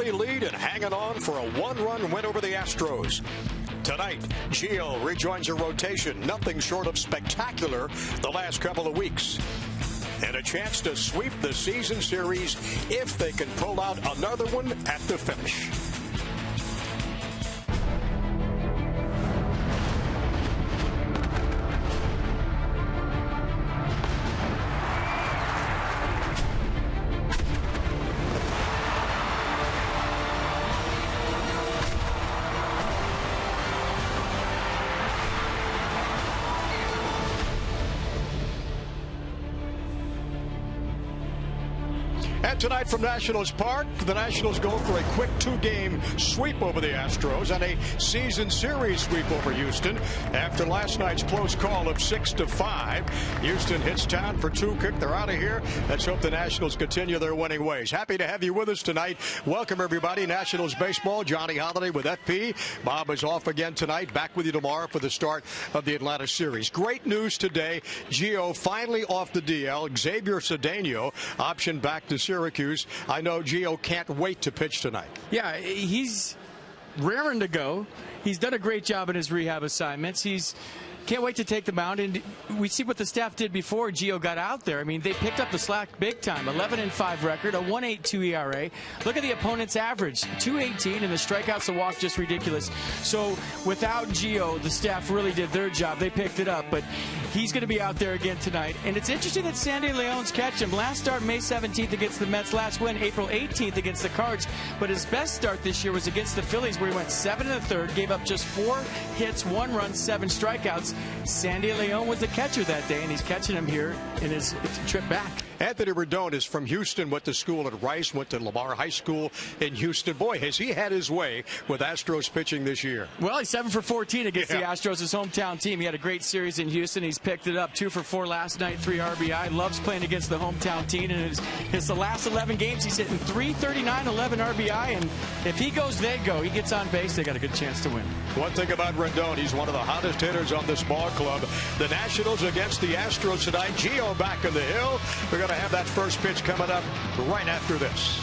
early lead and hanging on for a one-run win over the Astros. Tonight, Gio rejoins a rotation nothing short of spectacular the last couple of weeks. And a chance to sweep the season series if they can pull out another one at the finish. And tonight from Nationals Park, the Nationals go for a quick two-game sweep over the Astros and a season series sweep over Houston. After last night's close call of 6-5, Houston hits town for two quick. They're out of here. Let's hope the Nationals continue their winning ways. Happy to have you with us tonight. Welcome, everybody. Nationals baseball. Johnny Holiday with FP. Bob is off again tonight. Back with you tomorrow for the start of the Atlanta series. Great news today. Gio finally off the DL. Xavier Cedeno optioned back to Syracuse. I know Gio can't wait to pitch tonight. Yeah, he's raring to go. He's done a great job in his rehab assignments. He's can't wait to take the mound, and we see what the staff did before Gio got out there. I mean, they picked up the slack big time. 11-5 record, a 1.82 ERA. Look at the opponent's average, 2.18, and the strikeouts to walk just ridiculous. So without Gio, the staff really did their job. They picked it up, but he's going to be out there again tonight. And it's interesting that Sandy Leon's catch him. Last start May 17th against the Mets. Last win April 18th against the Cards. But his best start this year was against the Phillies, where he went 7 1/3, gave up just 4 hits, 1 run, 7 strikeouts. Sandy Leon was the catcher that day, and he's catching him here in his trip back. Anthony Rendon is from Houston, went to school at Rice, went to Lamar High School in Houston. Boy, has he had his way with Astros pitching this year. Well, he's 7 for 14 against the Astros, his hometown team. He had a great series in Houston. He's picked it up, 2 for 4 last night, 3 RBI. Loves playing against the hometown team. And it's the last 11 games, he's hitting .339, 11 RBI. And if he goes, they go. He gets on base, they got a good chance to win. One thing about Rendon, he's one of the hottest hitters on this ball club. The Nationals against the Astros tonight. Gio back in the hill. We're going to have that first pitch coming up right after this.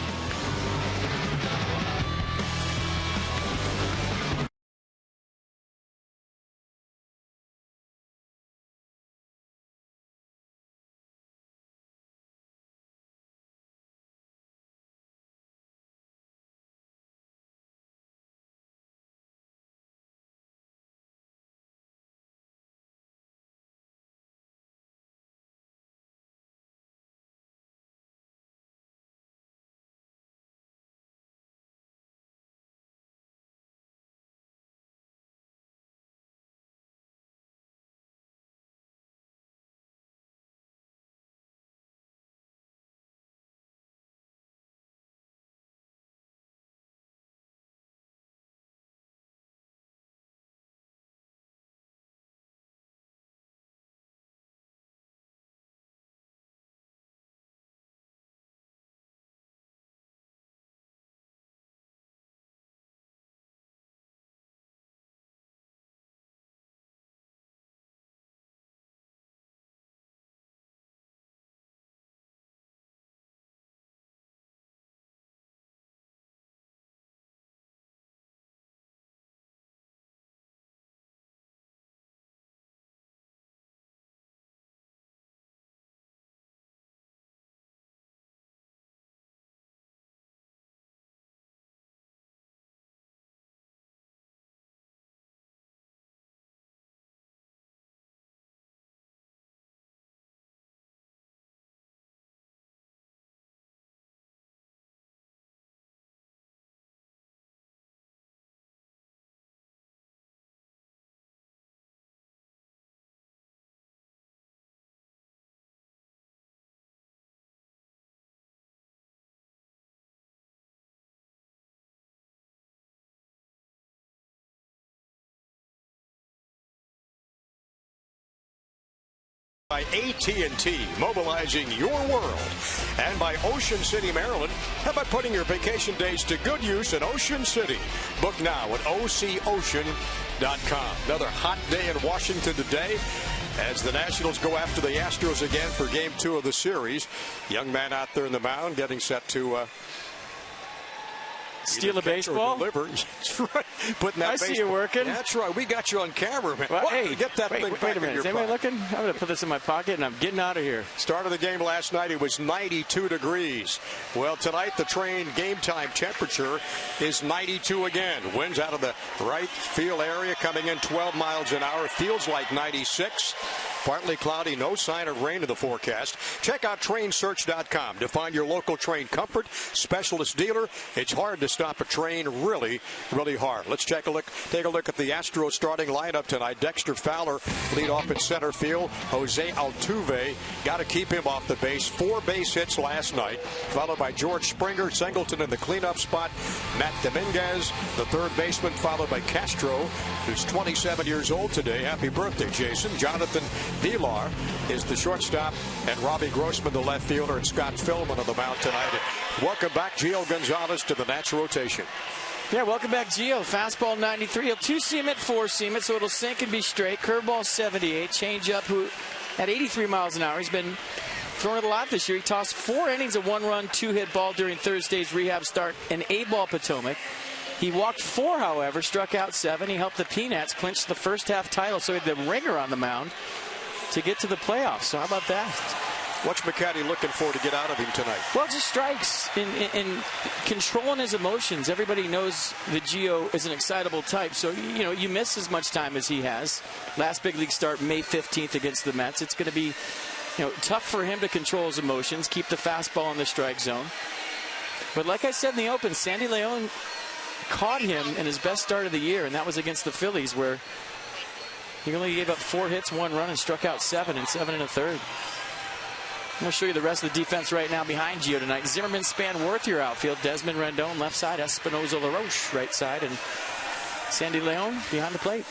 By AT&T, mobilizing your world. And by Ocean City, Maryland. How about putting your vacation days to good use in Ocean City? Book now at OCOcean.com. Another hot day in Washington today as the Nationals go after the Astros again for Game 2 of the series. Young man out there in the mound getting set to Steal a baseball? Deliver. That's right. Putting that I see you working. That's right. We got you on camera, man. Well, hey, get that thing back wait a in minute. your Is anybody pocket. looking? I'm going to put this in my pocket, and I'm getting out of here. Start of the game last night, it was 92 degrees. Well, tonight, the Train game time temperature is 92 again. Winds out of the right field area coming in 12 miles an hour. Feels like 96. Partly cloudy, no sign of rain in the forecast. Check out trainsearch.com to find your local Train comfort specialist dealer. It's hard to stop a Train, really, really hard. Let's take a look at the Astros starting lineup tonight. Dexter Fowler lead off in center field. Jose Altuve, got to keep him off the base. 4 base hits last night, followed by George Springer. Singleton in the cleanup spot. Matt Dominguez, the third baseman, followed by Castro, who's 27 years old today. Happy birthday, Jason. Jonathan Villar is the shortstop, and Robbie Grossman, the left fielder, and Scott Philman on the mound tonight. Welcome back, Gio Gonzalez, to the Nats rotation. Yeah, welcome back, Gio. Fastball 93. He'll 2-seam it, 4-seam it, so it'll sink and be straight. Curveball 78. Changeup at 83 miles an hour. He's been throwing it a lot this year. He tossed 4 innings of 1-run, 2-hit ball during Thursday's rehab start in A-ball Potomac. He walked 4, however, struck out 7. He helped the Peanuts clinch the first half title, so he had the ringer on the mound to get to the playoffs. So how about that? What's McCaddy looking for to get out of him tonight? Well, just strikes in controlling his emotions. Everybody knows that Gio is an excitable type, so you miss as much time as he has. Last big league start May 15th against the Mets. It's going to be tough for him to control his emotions, keep the fastball in the strike zone. But like I said in the open, Sandy Leon caught him in his best start of the year, and that was against the Phillies, where he only gave up 4 hits, 1 run, and struck out 7 in 7 1/3. I'm going to show you the rest of the defense right now behind Gio tonight. Zimmerman, Spanworth, your outfield. Desmond Rendon, left side. Espinoza LaRoche, right side. And Sandy Leon behind the plate.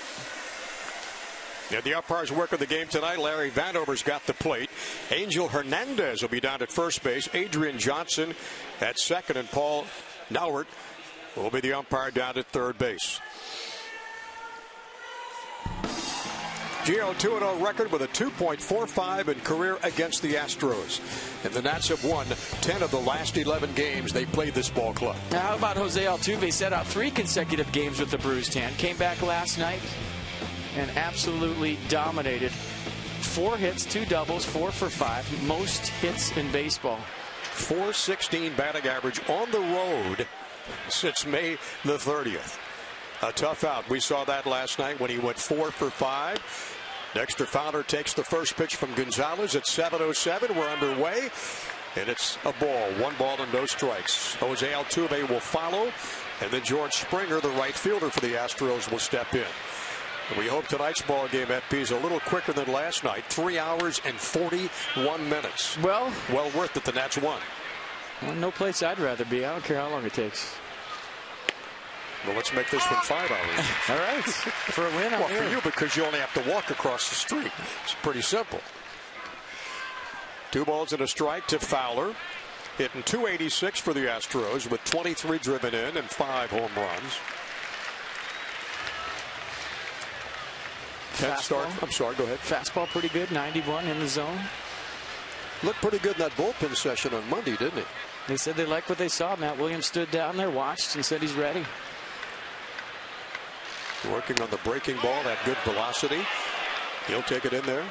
Yeah, the umpires work of the game tonight. Larry Vandover's got the plate. Angel Hernandez will be down at first base. Adrian Johnson at second. And Paul Nauert will be the umpire down at third base. Gio 2-0 record with a 2.45 in career against the Astros. And the Nats have won 10 of the last 11 games they played this ball club. Now, how about Jose Altuve? Set out 3 consecutive games with the bruised hand. Came back last night and absolutely dominated. 4 hits, 2 doubles, 4 for 5. Most hits in baseball. .416 batting average on the road since May the 30th. A tough out. We saw that last night when he went 4 for 5. Dexter Fowler takes the first pitch from Gonzalez at 7:07. We're underway, and it's a ball. 1 ball and no strikes. Jose Altuve will follow, and then George Springer, the right fielder for the Astros, will step in. And we hope tonight's ball game, FP, is a little quicker than last night. 3 hours and 41 minutes. Well worth it. The Nats won. Well, no place I'd rather be. I don't care how long it takes. Well, let's make this one 5 hours. All right. For a win, well, for you, because you only have to walk across the street. It's pretty simple. 2 balls and a strike to Fowler. Hitting .286 for the Astros with 23 driven in and 5 home runs. I'm sorry, go ahead. Fastball pretty good, 91 in the zone. Looked pretty good in that bullpen session on Monday, didn't he? They said they liked what they saw. Matt Williams stood down there, watched, and said he's ready. Working on the breaking ball, that good velocity. He'll take it in there.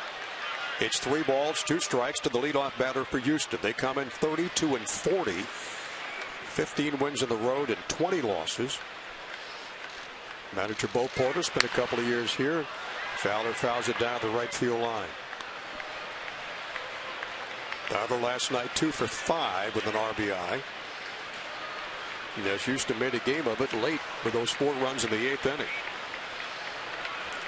It's 3 balls, 2 strikes to the leadoff batter for Houston. They come in 32-40. 15 wins on the road and 20 losses. Manager Bo Porter spent a couple of years here. Fowler fouls it down the right field line. Fowler last night 2 for 5 with an RBI. And as Houston made a game of it late with those 4 runs in the 8th inning.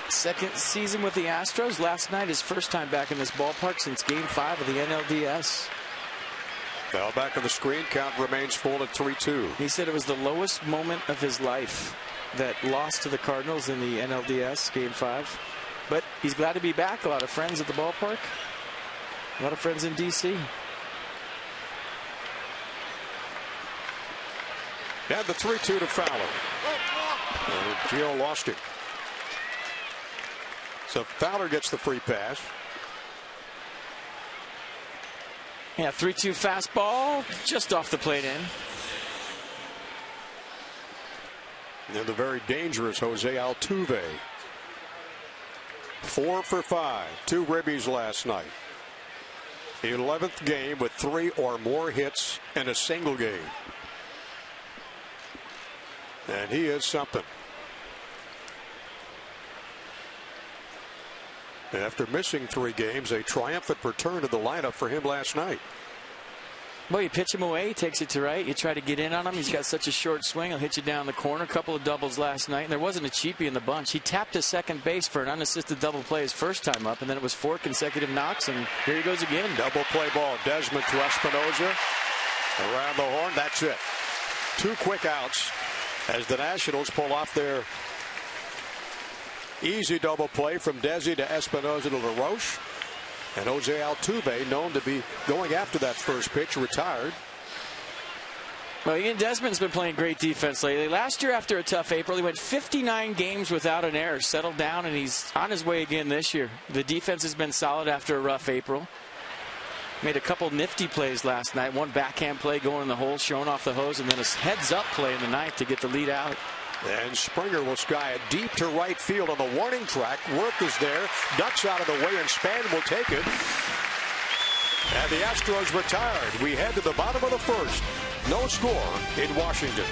Second season with the Astros. Last night, his first time back in this ballpark since Game 5 of the NLDS. Now back on the screen. Count remains full at 3-2. He said it was the lowest moment of his life, that loss to the Cardinals in the NLDS Game 5. But he's glad to be back. A lot of friends at the ballpark. A lot of friends in D.C. And the 3-2 to Fowler. And Gio lost it. So Fowler gets the free pass. Yeah, 3-2 fastball just off the plate in. And the very dangerous Jose Altuve. 4 for 5, 2 ribbies last night. 11th game with 3 or more hits in a single game. And he is something. After missing 3 games, a triumphant return to the lineup for him last night. Well, you pitch him away, he takes it to right. You try to get in on him. He's got such a short swing. He'll hit you down the corner. A couple of doubles last night, and there wasn't a cheapie in the bunch. He tapped to second base for an unassisted double play his first time up, and then it was 4 consecutive knocks, and here he goes again. Double play ball. Desmond to Espinosa. Around the horn. That's it. 2 quick outs as the Nationals pull off their easy double play from Desi to Espinosa to LaRoche. And Jose Altuve, known to be going after that first pitch, retired. Well, Ian Desmond's been playing great defense lately. Last year, after a tough April, he went 59 games without an error, settled down, and he's on his way again this year. The defense has been solid after a rough April. Made a couple nifty plays last night. One backhand play going in the hole, showing off the hose, and then a heads-up play in the ninth to get the lead out. And Springer will sky it deep to right field on the warning track. Work is there. Ducks out of the way, and Span will take it. And the Astros retired. We head to the bottom of the first. No score in Washington.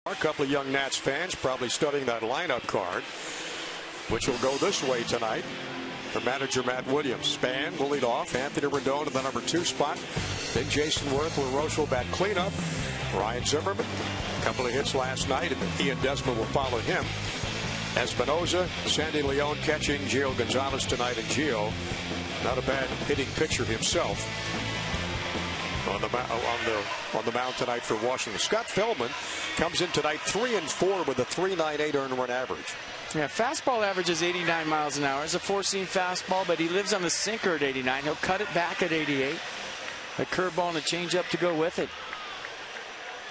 A couple of young Nats fans probably studying that lineup card, which will go this way tonight. For manager Matt Williams, Span will lead off. Anthony Rendon in the number 2 spot. Then Jason Worth, LaRoche will bat cleanup. Ryan Zimmerman, a couple of hits last night, and Ian Desmond will follow him. Espinosa, Sandy Leon catching Gio Gonzalez tonight, and Gio, not a bad hitting pitcher himself. On the mound tonight for Washington. Scott Feldman comes in tonight 3-4 with a 3.98 earned run average. Yeah, fastball average is 89 miles an hour. It's a 4-seam fastball, but he lives on the sinker at 89. He'll cut it back at 88. A curveball and a changeup to go with it.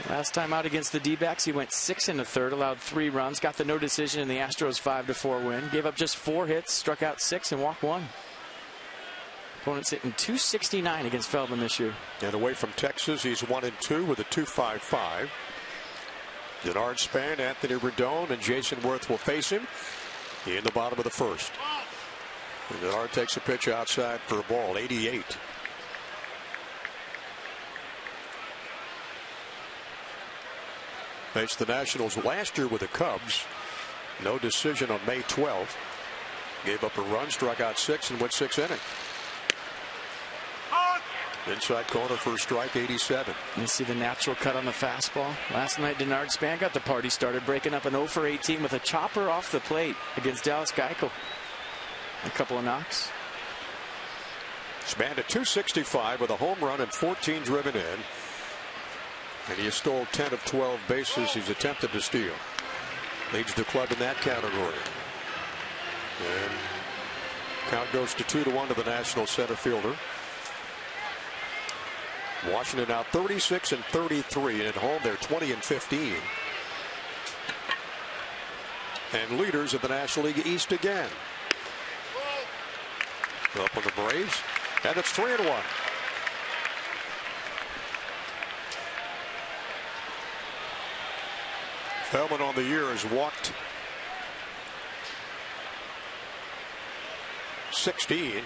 Last time out against the D-backs, he went 6 1/3, allowed 3 runs, got the no decision in the Astros 5-4 win, gave up just 4 hits, struck out 6 and walked 1. Opponents hitting .269 against Feldman this year. And away from Texas, he's 1-2 with a 2.55. Denard Span, Anthony Rendon, and Jason Worth will face him in the bottom of the first. And Denard takes a pitch outside for a ball, 88. Faced the Nationals last year with the Cubs. No decision on May 12th. Gave up a run, struck out 6, and went 6 innings. Inside corner for a strike, 87. You see the natural cut on the fastball. Last night, Denard Span got the party started, breaking up an 0 for 18 with a chopper off the plate against Dallas Keuchel. A couple of knocks. Span at .265 with a home run and 14 driven in. And he has stole 10 of 12 bases he's attempted to steal. Leads the club in that category. And Count goes to 2-1 to the National center fielder. Washington now 36-33, and at home they're 20-15. And leaders of the National League East again. Up on the Braves, and it's 3-1. Feldman on the year has walked 16,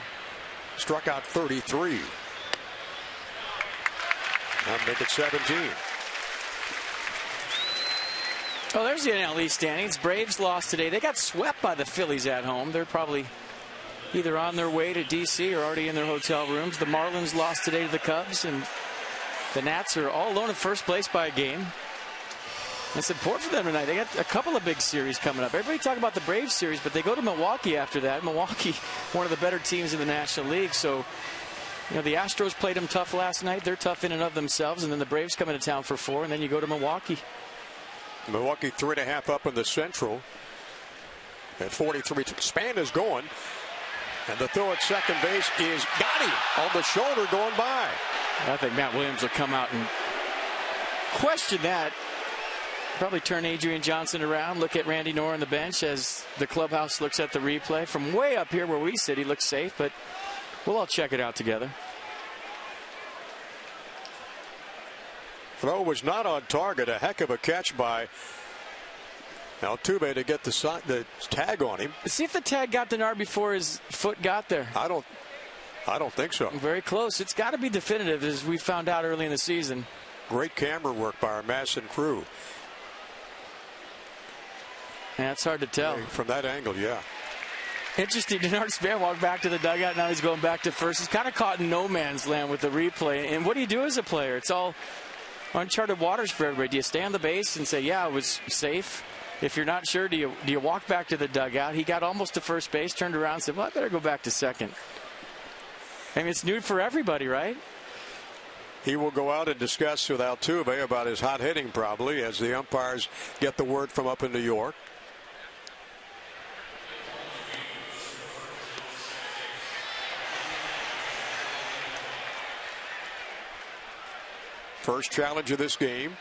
struck out 33. That'll make it 17. Oh, there's the NL East standings. Braves lost today. They got swept by the Phillies at home. They're probably either on their way to D.C. or already in their hotel rooms. The Marlins lost today to the Cubs, and the Nats are all alone in first place by a game. It's important for them tonight. They got a couple of big series coming up. Everybody talk about the Braves series, but they go to Milwaukee after that. Milwaukee, one of the better teams in the National League. So, you know, the Astros played them tough last night. They're tough in and of themselves. And then the Braves come into town for 4, and then you go to Milwaukee. Milwaukee 3.5 up in the Central at 43. Span is going. And the throw at second base is got him on the shoulder going by. I think Matt Williams will come out and question that. Probably turn Adrian Johnson around, look at Randy Knorr on the bench as the clubhouse looks at the replay. From way up here where we sit, he looks safe, but we'll all check it out together. Throw was not on target. A heck of a catch by Altuve to get the tag on him. See if the tag got Denard before his foot got there. I don't think so. Very close. It's got to be definitive, as we found out early in the season. Great camera work by our Masson crew. Yeah, it's hard to tell. From that angle, yeah. Interesting. Denard Span walked back to the dugout. Now he's going back to first. He's kind of caught in no man's land with the replay. And what do you do as a player? It's all uncharted waters for everybody. Do you stay on the base and say, yeah, it was safe? If you're not sure, do you walk back to the dugout? He got almost to first base, turned around and said, well, I better go back to second. I mean, it's new for everybody, right? He will go out and discuss with Altuve about his hot hitting probably as the umpires get the word from up in New York. First challenge of this game.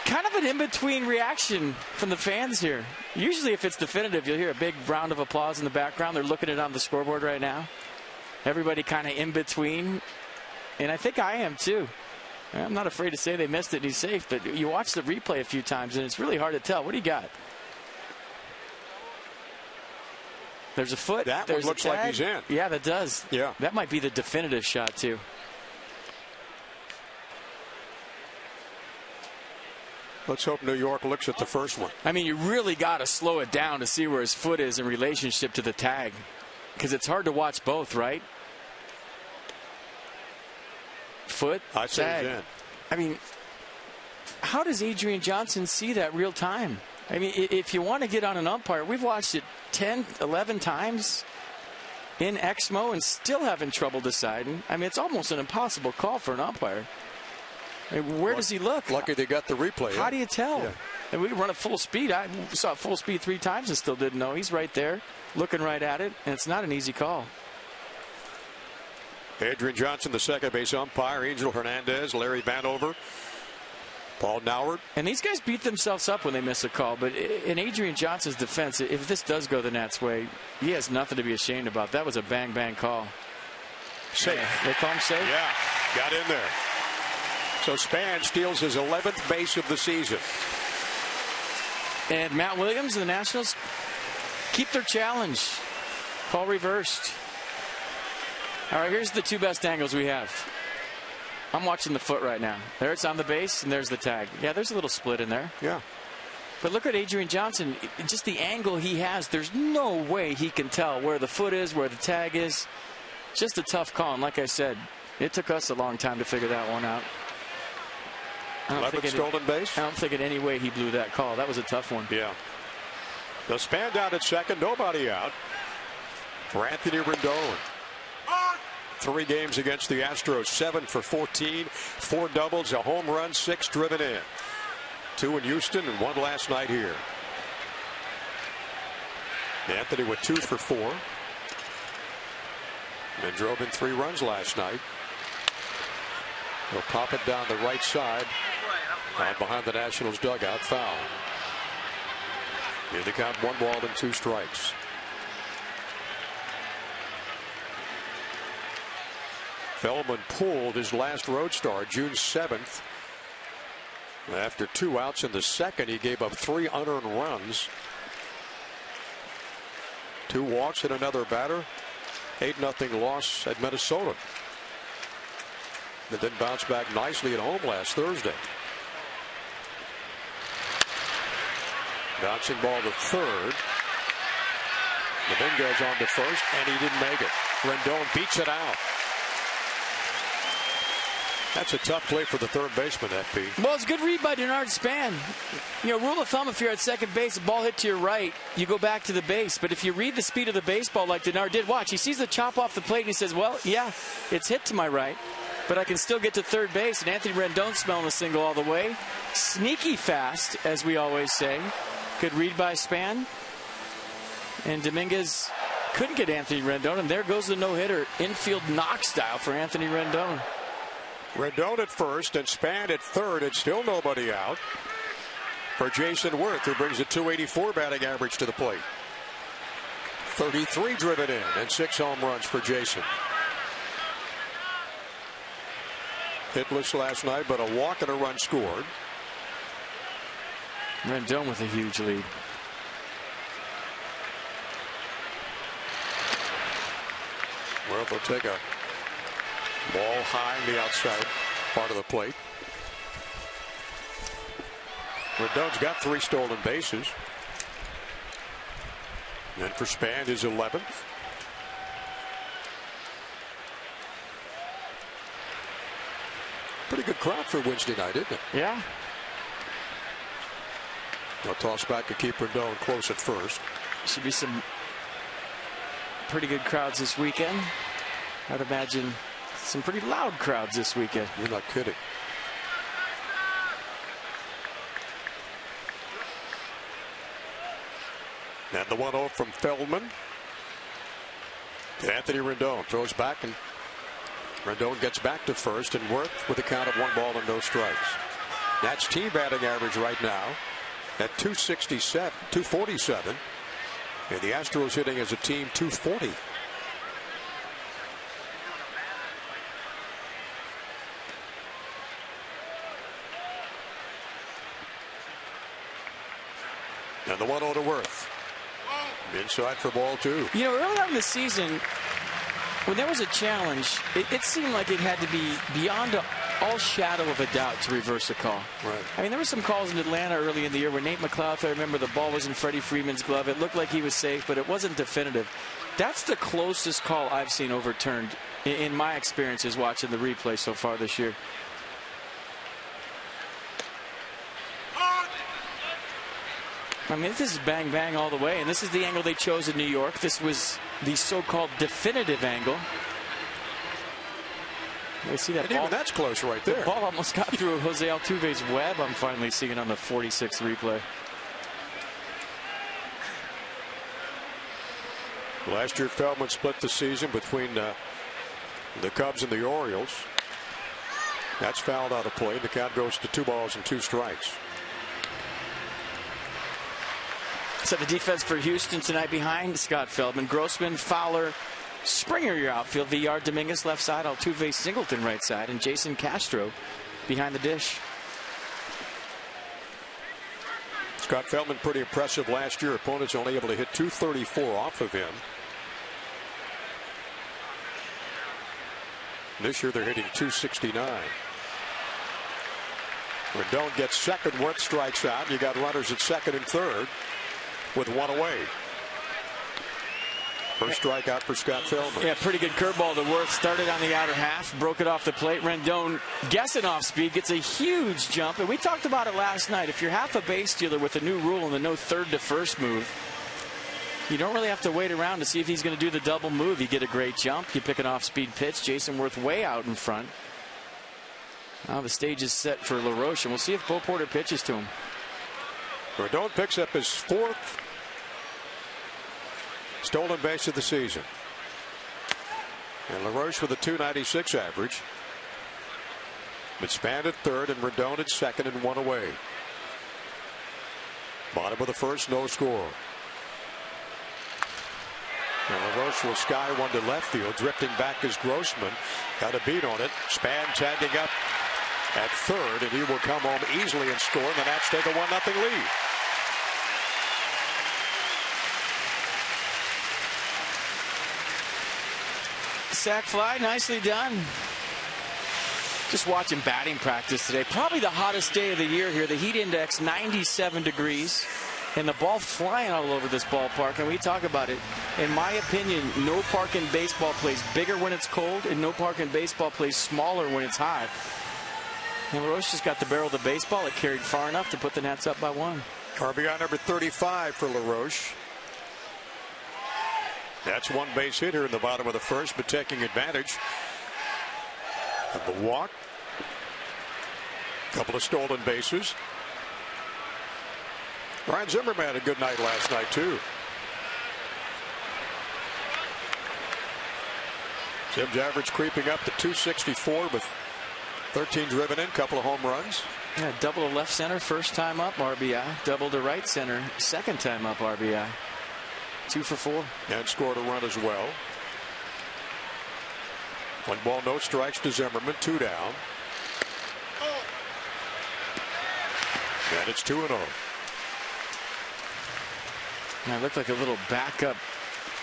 Kind of an in-between reaction from the fans here. Usually if it's definitive, you'll hear a big round of applause in the background. They're looking at it on the scoreboard right now. Everybody kind of in between. And I think I am too. I'm not afraid to say they missed it and he's safe, but you watch the replay a few times and it's really hard to tell. What do you got? There's a foot. That one looks like he's in. Yeah, that does. Yeah. That might be the definitive shot too. Let's hope New York looks at the first one. I mean, you really got to slow it down to see where his foot is in relationship to the tag, because it's hard to watch both, right? Foot, I say tag. he's in. I mean, how does Adrian Johnson see that real time? I mean, if you want to get on an umpire, we've watched it 10, 11 times in Exmo and still having trouble deciding. I mean, it's almost an impossible call for an umpire. I mean, where does he look? Lucky they got the replay. How do you tell? Yeah. And we run at full speed. I saw it full speed 3 times and still didn't know. He's right there, looking right at it, and it's not an easy call. Adrian Johnson, the second base umpire. Angel Hernandez, Larry Vanover, Paul Nauert. And these guys beat themselves up when they miss a call. But in Adrian Johnson's defense, if this does go the Nats' way, he has nothing to be ashamed about. That was a bang-bang call. Safe. They call him safe? Yeah, got in there. So Span steals his 11th base of the season. And Matt Williams and the Nationals keep their challenge. Call reversed. All right, here's the 2 best angles we have. I'm watching the foot right now. There it's on the base, and there's the tag. Yeah, there's a little split in there. Yeah. But look at Adrian Johnson. Just the angle he has, there's no way he can tell where the foot is, where the tag is. Just a tough call. And like I said, it took us a long time to figure that one out. 11th stolen base. I don't think in any way he blew that call. That was a tough one. Yeah. The Span down at second. Nobody out for Anthony Rendon. 3 games against the Astros. 7 for 14. 4 doubles, a home run, 6 driven in. 2 in Houston and 1 last night here. Anthony with 2 for 4. And drove in 3 runs last night. He'll pop it down the right side. Behind the Nationals dugout, foul. In the count, 1 ball and 2 strikes. Feldman pulled his last road start June 7th. After 2 outs in the second, he gave up 3 unearned runs. 2 walks and another batter. 8-0 loss at Minnesota. But then bounced back nicely at home last Thursday. Bouncing ball to third. Dominguez on to first, and he didn't make it. Rendon beats it out. That's a tough play for the third baseman, FP. Well, it's a good read by Denard Span. You know, rule of thumb, if you're at second base, a ball hit to your right, you go back to the base. But if you read the speed of the baseball like Denard did, watch, he sees the chop off the plate and he says, well, yeah, it's hit to my right, but I can still get to third base. And Anthony Rendon smelling a single all the way. Sneaky fast, as we always say. Good read by Span. And Dominguez couldn't get Anthony Rendon, and there goes the no-hitter. Infield knock style for Anthony Rendon. Rendon at first and Span at third, and still nobody out for Jason Worth, who brings a .284 batting average to the plate. 33 driven in and 6 home runs for Jason. Hitless last night, but a walk and a run scored. Rendon with a huge lead. Worth will take a ball high in the outside part of the plate. Rendon's got 3 stolen bases. And for Span, his 11th. Pretty good crowd for Wednesday night, isn't it? Yeah. They'll toss back to keep Rendon close at first. Should be some pretty good crowds this weekend. I'd imagine some pretty loud crowds this weekend. You're not kidding. And the 1-0 from Feldman to Anthony Rendon. Throws back, and Rendon gets back to first, and Worth with a count of 1 ball and no strikes. That's team batting average right now at 247. And the Astros hitting as a team .240. And the 1-0 to Worth. Inside for ball 2. You know, early on in the season, when there was a challenge, it seemed like it had to be beyond all shadow of a doubt to reverse a call. Right. I mean, there were some calls in Atlanta early in the year where Nate McLeod, I remember the ball was in Freddie Freeman's glove. It looked like he was safe, but it wasn't definitive. That's the closest call I've seen overturned in my experiences watching the replay so far this year. I mean, this is bang bang all the way, and this is the angle they chose in New York. This was the so-called definitive angle. You see that and ball? even that's close right there. The ball almost got through Jose Altuve's web. I'm finally seeing it on the 46th replay. Last year, Feldman split the season between the Cubs and the Orioles. That's fouled out of play. The count goes to 2 balls and 2 strikes. So the defense for Houston tonight behind Scott Feldman. Grossman, Fowler, Springer, your outfield. Villar, Dominguez left side. Altuve, Singleton right side. And Jason Castro behind the dish. Scott Feldman pretty impressive last year. Opponents only able to hit .234 off of him. This year they're hitting .269. Rendon gets second. Worth strikes out. You got runners at second and third with 1 away. First strikeout for Scott Feldman. Yeah, pretty good curveball to Worth. Started on the outer half, broke it off the plate. Rendon guessing off speed, gets a huge jump. And we talked about it last night. If you're half a base stealer with the new rule and the no third to first move, you don't really have to wait around to see if he's going to do the double move. You get a great jump. You pick an off speed pitch. Jason Worth way out in front. Now the stage is set for LaRoche, and we'll see if Bo Porter pitches to him. Rendon picks up his 4th stolen base of the season. And LaRoche with a .296 average. McSpann at third and Rendon at second and one away. Bottom of the first, no score. And LaRoche will sky one to left field. Drifting back is Grossman. Got a beat on it. Span tagging up at third, and he will come home easily and score. And the Nats take a 1-0 lead. Sac fly, nicely done. Just watching batting practice today. Probably the hottest day of the year here. The heat index 97 degrees. And the ball flying all over this ballpark. And we talk about it. In my opinion, no park in baseball plays bigger when it's cold, and no park in baseball plays smaller when it's hot. And LaRoche just got the barrel of the baseball. It carried far enough to put the Nats up by 1. RBI number 35 for LaRoche. That's one base hit here in the bottom of the first, but taking advantage of the walk. A couple of stolen bases. Ryan Zimmerman had a good night last night, too. Zim's average creeping up to .264 with 13 driven in, couple of home runs. Yeah, double to left center, first time up, RBI. Double to right center, second time up, RBI. 2 for 4. And scored a run as well. 1 ball, no strikes to Zimmerman, 2 down. And it's 2-0. That looked like a little backup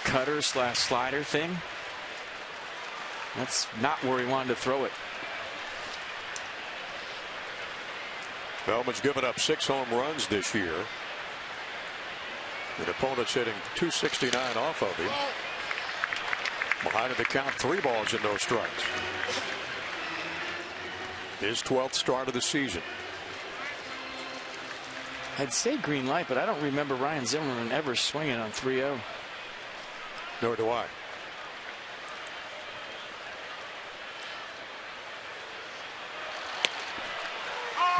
cutter / slider thing. That's not where he wanted to throw it. Bellman's given up 6 home runs this year. And opponent's hitting .269 off of him. Behind in the count, 3 balls and no strikes. His 12th start of the season. I'd say green light, but I don't remember Ryan Zimmerman ever swinging on 3-0. Nor do I.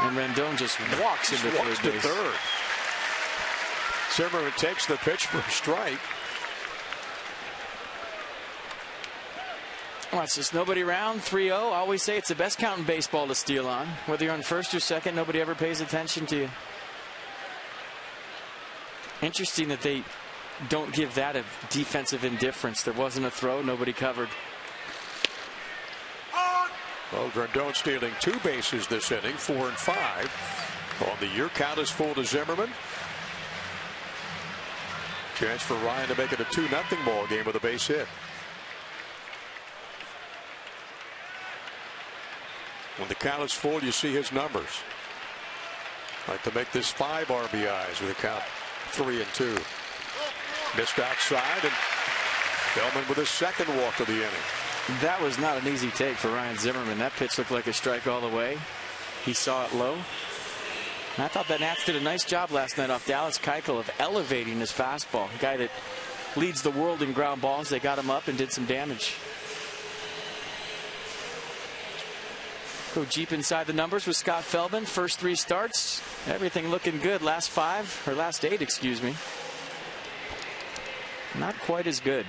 And Rendon just walks into third base. Zimmerman takes the pitch for a strike. Watch this. Nobody around. 3-0. I always say it's the best count in baseball to steal on. Whether you're on first or second, nobody ever pays attention to you. Interesting that they don't give that a defensive indifference. There wasn't a throw. Nobody covered. Well, Rendon stealing 2 bases this inning, 4 and 5. On the year, count is full to Zimmerman. Chance for Ryan to make it a 2-0 ball game with a base hit. When the count is full, you see his numbers. Like to make this 5 RBIs with a count 3-2. Missed outside, and Bellman with his second walk of the inning. That was not an easy take for Ryan Zimmerman. That pitch looked like a strike all the way. He saw it low. And I thought the Nats did a nice job last night off Dallas Keuchel of elevating his fastball. A guy that leads the world in ground balls. They got him up and did some damage. Go deep inside the numbers with Scott Feldman. First 3 starts. Everything looking good. Last 8, excuse me. Not quite as good.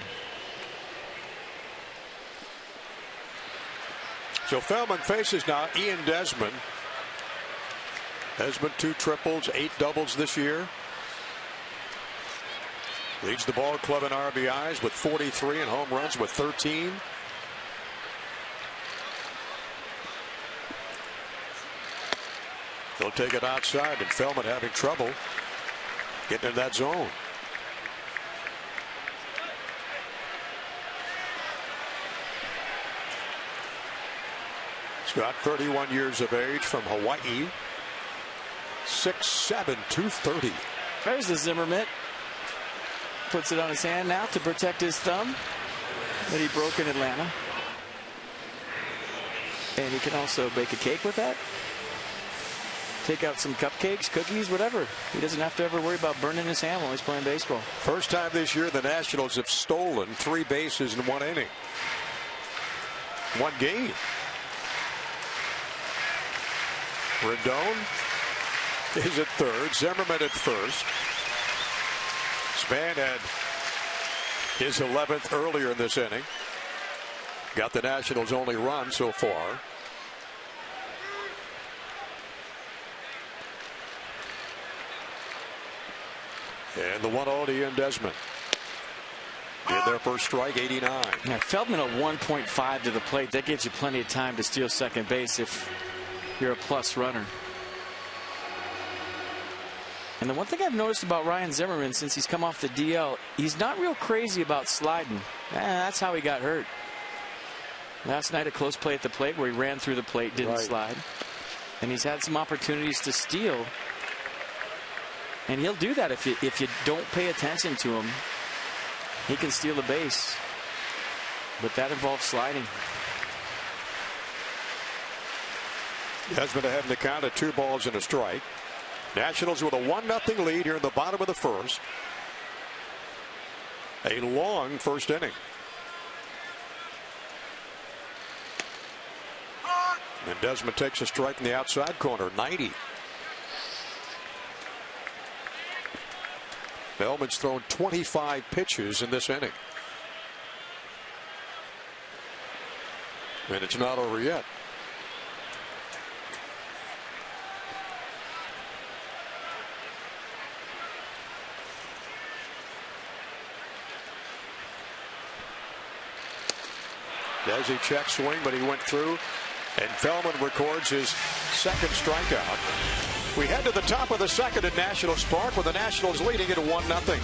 So Feldman faces now Ian Desmond. Desmond 2 triples, 8 doubles this year. Leads the ball club in RBIs with 43 and home runs with 13. They'll take it outside, and Feldman having trouble getting in that zone. Scott, 31 years of age, from Hawaii. 6'7", 230. There's the Zimmer mitt. Puts it on his hand now to protect his thumb that he broke in Atlanta. And he can also bake a cake with that. Take out some cupcakes, cookies, whatever. He doesn't have to ever worry about burning his hand while he's playing baseball. First time this year the Nationals have stolen 3 bases in 1 inning. 1 game. Rendon is at third. Zimmerman at first. Span had His 11th earlier in this inning. Got the Nationals' only run so far. And the 1-0 to Ian Desmond. In their first strike, 89. Yeah, Feldman a 1.5 to the plate. That gives you plenty of time to steal second base if you're a plus runner. And the one thing I've noticed about Ryan Zimmerman since he's come off the DL, he's not real crazy about sliding. That's how he got hurt. Last night, a close play at the plate where he ran through the plate, didn't slide. And he's had some opportunities to steal. And he'll do that if you don't pay attention to him. He can steal a base. But that involves sliding. Desmond ahead in the count at 2 balls and a strike. Nationals with a 1-0 lead here in the bottom of the first. A long first inning. And Desmond takes a strike in the outside corner, 90. Feldman's thrown 25 pitches in this inning. And it's not over yet. Desi check swing, but he went through. And Feldman records his second strikeout. We head to the top of the second at Nationals Park with the Nationals leading it 1-0.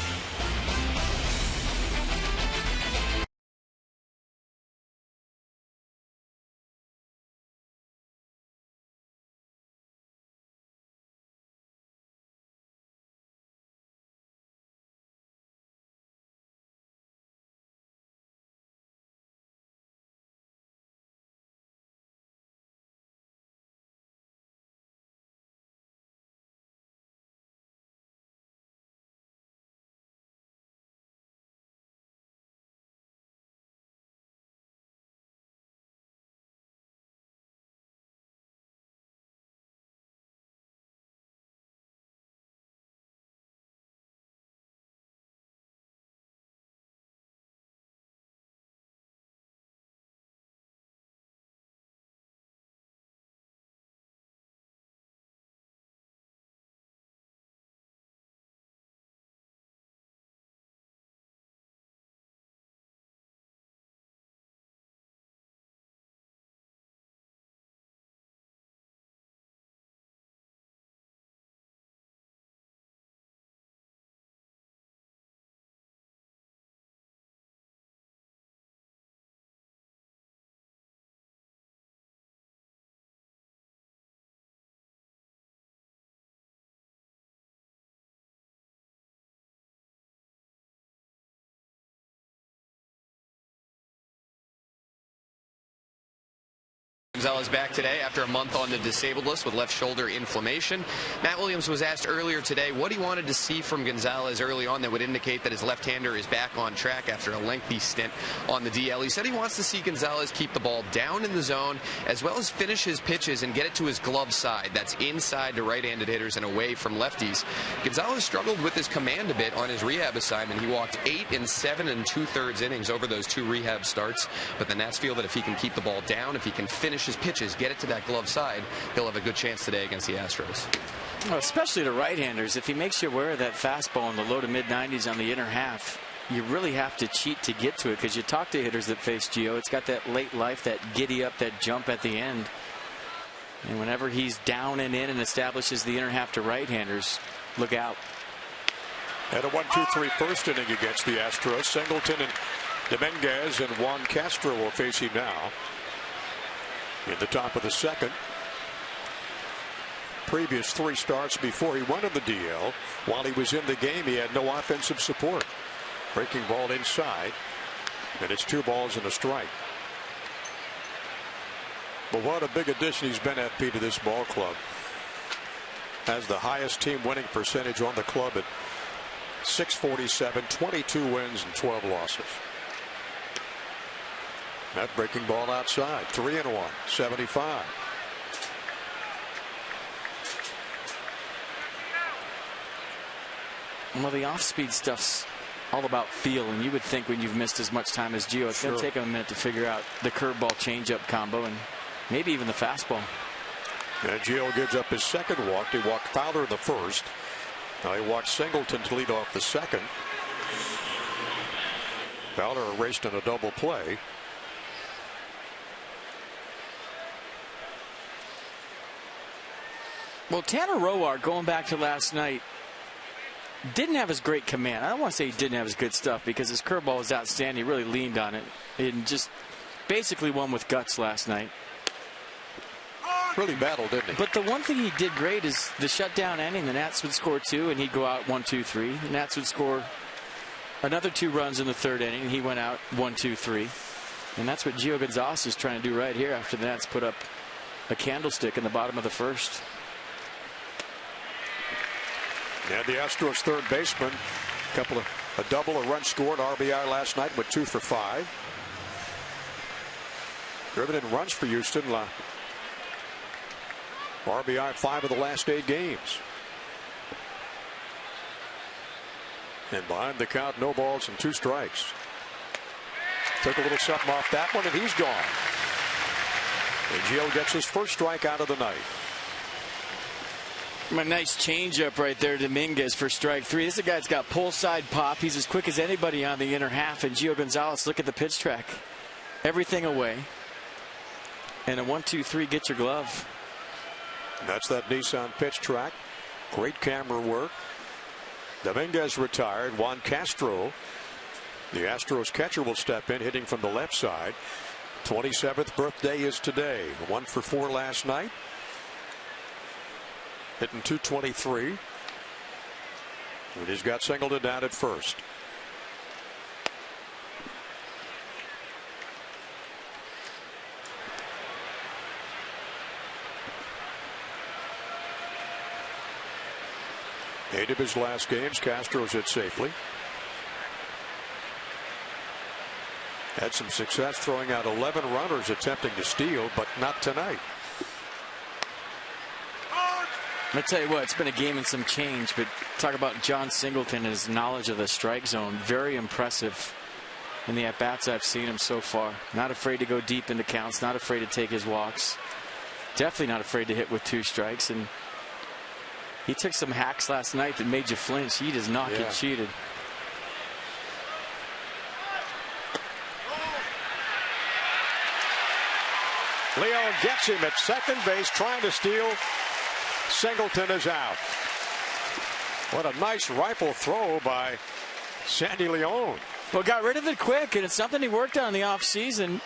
Gonzalez back today after a month on the disabled list with left shoulder inflammation. Matt Williams was asked earlier today what he wanted to see from Gonzalez early on that would indicate that his left-hander is back on track after a lengthy stint on the DL. He said he wants to see Gonzalez keep the ball down in the zone as well as finish his pitches and get it to his glove side. That's inside to right-handed hitters and away from lefties. Gonzalez struggled with his command a bit on his rehab assignment. He walked 8 in 7 2/3 innings over those 2 rehab starts. But the Nats feel that if he can keep the ball down, if he can finish his pitches, get it to that glove side, he'll have a good chance today against the Astros. Well, especially to right-handers, if he makes you aware of that fastball in the low to mid-90s on the inner half, you really have to cheat to get to it because you talk to hitters that face Gio. It's got that late life, that giddy up, that jump at the end. And whenever he's down and in and establishes the inner half to right-handers, look out. And a 1-2-3 first inning against the Astros. Singleton and Dominguez and Juan Castro will face him now. In the top of the second. Previous 3 starts before he went in the DL. While he was in the game, he had no offensive support. Breaking ball inside. And it's 2 balls and a strike. But what a big addition he's been, FP, to this ball club. Has the highest team winning percentage on the club at .647, 22 wins and 12 losses. That breaking ball outside, 3-1, 75. Well, the off-speed stuff's all about feel, and you would think when you've missed as much time as Gio, it's going to take him a minute to figure out the curveball changeup combo and maybe even the fastball. And Gio gives up his second walk. He walked Fowler in the first. Now he walked Singleton to lead off the second. Fowler erased in a double play. Well, Tanner Roark, going back to last night, didn't have his great command. I don't want to say he didn't have his good stuff because his curveball was outstanding. He really leaned on it and just basically won with guts last night. Really battled, didn't he? But the one thing he did great is the shutdown inning. The Nats would score 2 and he'd go out 1-2-3. The Nats would score another 2 runs in the third inning. He went out 1-2-3. And that's what Gio Gonzalez is trying to do right here after the Nats put up a candlestick in the bottom of the first. And the Astros third baseman, a double, a run scored, RBI last night with 2 for 5. Driven in runs for Houston. RBI 5 of the last 8 games. And behind the count, no balls and 2 strikes. Took a little something off that one, and he's gone. And Gio gets his first strikeout of the night. A nice changeup right there, Dominguez for strike 3. This is a guy that's got pull side pop. He's as quick as anybody on the inner half. And Gio Gonzalez, look at the pitch track. Everything away. And a 1-2-3, get your glove. That's that Nissan pitch track. Great camera work. Dominguez retired. Juan Castro, the Astros catcher, will step in, hitting from the left side. 27th birthday is today. 1 for 4 last night. Hitting .223. And he's got Singleton down at first. Eight of his last games, Castro's hit safely. Had some success throwing out 11 runners attempting to steal, but not tonight. I tell you what, it's been a game and some change, but talk about John Singleton and his knowledge of the strike zone. Very impressive in the at-bats I've seen him so far. Not afraid to go deep into counts, not afraid to take his walks. Definitely not afraid to hit with 2 strikes. And he took some hacks last night that made you flinch. He does not get cheated. Leon gets him at second base, trying to steal. Singleton is out. What a nice rifle throw by Sandy Leon. Well, got rid of it quick, and it's something he worked on in the offseason.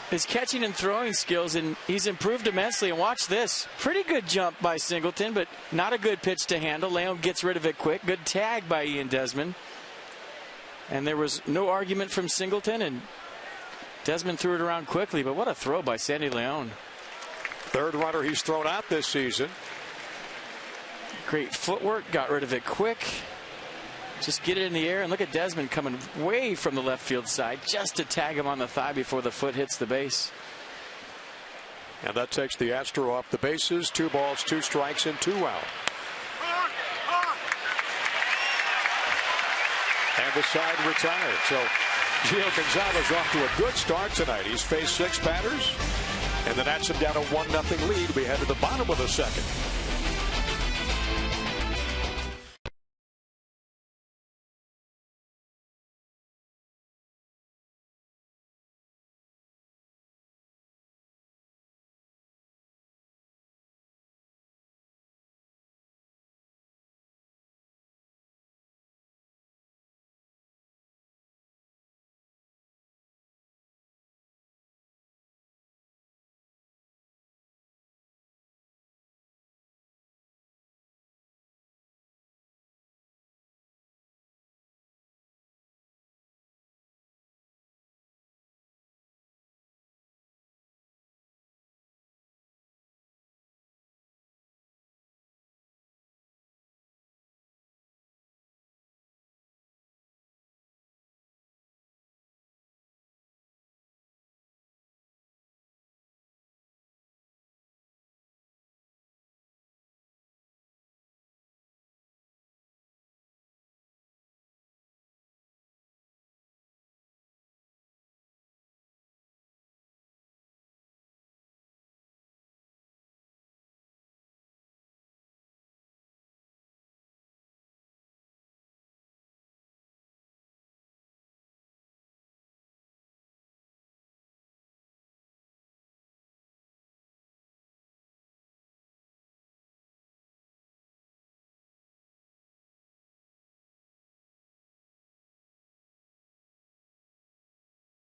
His catching and throwing skills, and he's improved immensely. And watch this. Pretty good jump by Singleton, but not a good pitch to handle. Leon gets rid of it quick. Good tag by Ian Desmond. And there was no argument from Singleton, and Desmond threw it around quickly, but what a throw by Sandy Leon. Third runner he's thrown out this season. Great footwork, got rid of it quick. Just get it in the air, and look at Desmond coming way from the left field side just to tag him on the thigh before the foot hits the base. And that takes the Astro off the bases. 2 balls, 2 strikes, and 2 out. And the side retired. So Gio Gonzalez off to a good start tonight. He's faced 6 batters, and the Nats have down a 1-0 lead. We head to the bottom of the second.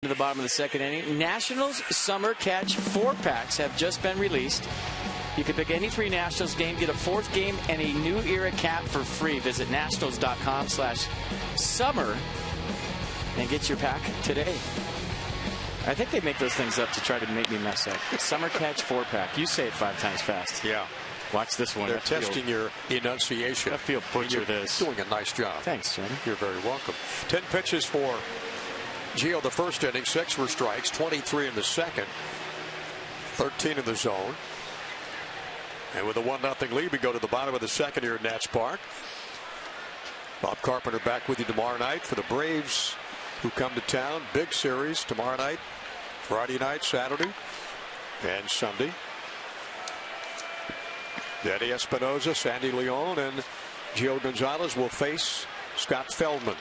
To the bottom of the second inning. Nationals Summer Catch 4-packs have just been released. You can pick any 3 Nationals game, get a 4th game, and a New Era cap for free. Visit nationals.com/summer and get your pack today. I think they make those things up to try to make me mess up. Summer Catch 4-pack. You say it 5 times fast. Yeah. Watch this one. They're testing your enunciation. I feel butcher this. Doing a nice job. Thanks, Jim. You're very welcome. 10 pitches for Gio the first inning, 6 were strikes, 23 in the second, 13 in the zone. And with a 1-0 lead, we go to the bottom of the second here at Nats Park. Bob Carpenter back with you tomorrow night for the Braves who come to town. Big series tomorrow night, Friday night, Saturday, and Sunday. Danny Espinosa, Sandy Leon, and Gio Gonzalez will face Scott Feldman.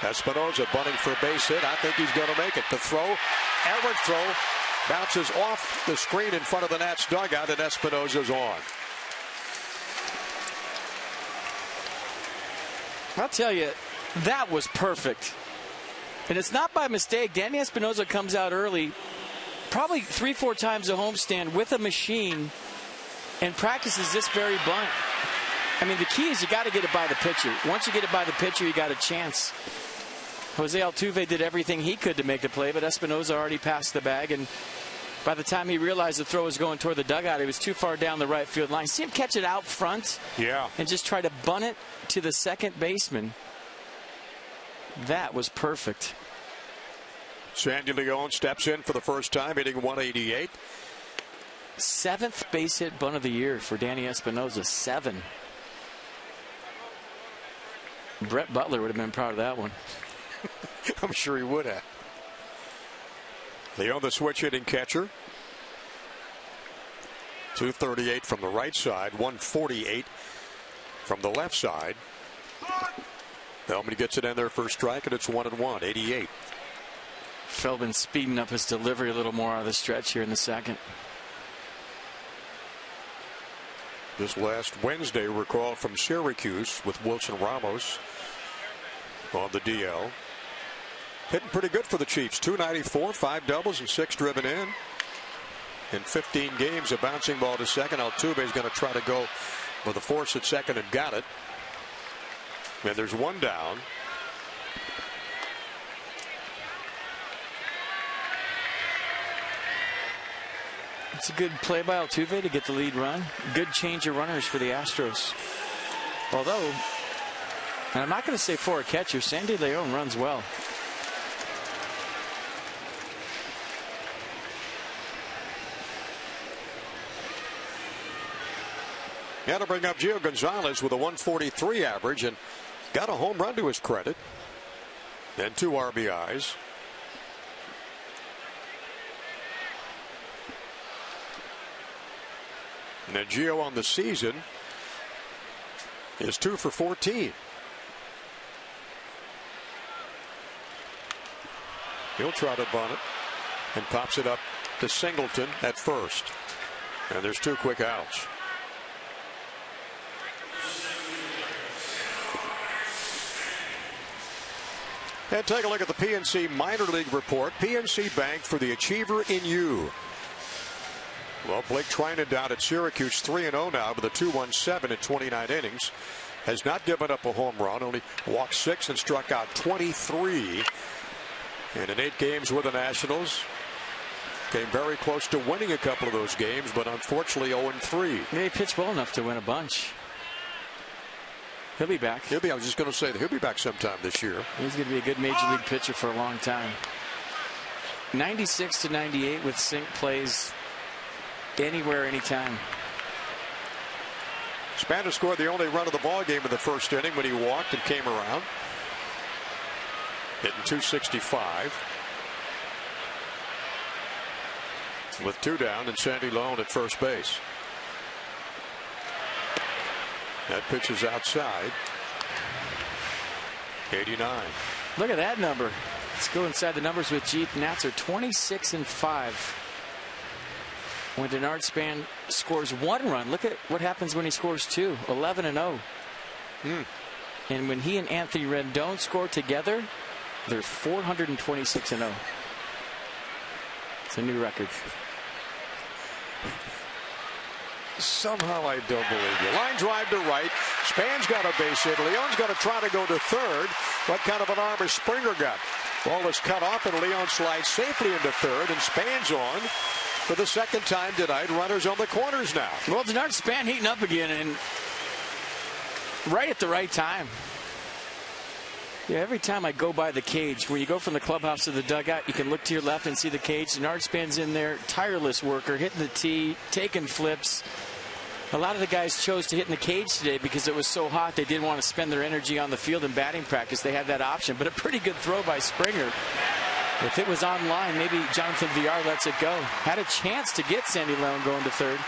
Espinosa bunting for a base hit. I think he's going to make it. The throw, errant throw, bounces off the screen in front of the Nats dugout, and Espinosa's on. I'll tell you, that was perfect. And it's not by mistake. Danny Espinosa comes out early, probably 3-4 times a homestand with a machine, and practices this very bunt. I mean, the key is you got to get it by the pitcher. Once you get it by the pitcher, you got a chance. Jose Altuve did everything he could to make the play, but Espinosa already passed the bag, and by the time he realized the throw was going toward the dugout, he was too far down the right field line. See him catch it out front, and just try to bunt it to the second baseman. That was perfect. Sandy Leon steps in for the first time, hitting 188. 7th base hit bunt of the year for Danny Espinosa. 7. Brett Butler would have been proud of that one. I'm sure he would have. Leon, the switch hitting catcher. 238 from the right side, 148 from the left side. Feldman gets it in there for a strike, and it's 1-1, 88. Feldman speeding up his delivery a little more out of the stretch here in the second. This last Wednesday, recall from Syracuse with Wilson Ramos on the DL. Hitting pretty good for the Chiefs. 294, 5 doubles, and 6 driven in. In 15 games, a bouncing ball to second. Altuve is going to try to go with a force at second and got it. And there's 1 down. It's a good play by Altuve to get the lead run. Good change of runners for the Astros. Although, and I'm not going to say for a catcher, Sandy Leon runs well. Got to bring up Gio Gonzalez with a 143 average and got a home run to his credit and 2 RBIs. And then Gio on the season is 2 for 14. He'll try to bunt it and pops it up to Singleton at first. And there's 2 quick outs. And take a look at the PNC minor league report. PNC Bank for the achiever in you. Well, Blake Trinan down at Syracuse, 3-0 now with a 2.17 in 29 innings. Has not given up a home run, only walked 6 and struck out 23. And in 8 games with the Nationals, came very close to winning a couple of those games, but unfortunately 0-3. He pitched well enough to win a bunch. He'll be back. I was just going to say that he'll be back sometime this year. He's going to be a good major league pitcher for a long time. 96 to 98 with Sink plays anywhere, anytime. Spanish scored the only run of the ball game in the first inning when he walked and came around. Hitting 265. With 2 down and Sandy Leon at first base. That pitch is outside. 89. Look at that number. Let's go inside the numbers with Jeep. Nats are 26-5. When Denard Span scores 1 run, look at what happens when he scores 2. 11-0. And when he and Anthony Rendon score together, They're 426-0. It's a new record. Somehow I don't believe you. Line drive to right. Span's got a base hit. Leon's got to try to go to third. What kind of an arm has Springer got? Ball is cut off, and Leon slides safely into third, and Span's on for the second time tonight. Runners on the corners now. Well, Denard Span heating up again, and right at the right time. Yeah, every time I go by the cage, when you go from the clubhouse to the dugout, you can look to your left and see the cage. Denard Span's in there, tireless worker, hitting the tee, taking flips. A lot of the guys chose to hit in the cage today because it was so hot. They didn't want to spend their energy on the field in batting practice. They had that option, but a pretty good throw by Springer. If it was on line, maybe Jonathan Villar lets it go. Had a chance to get Sandy Leon going to third.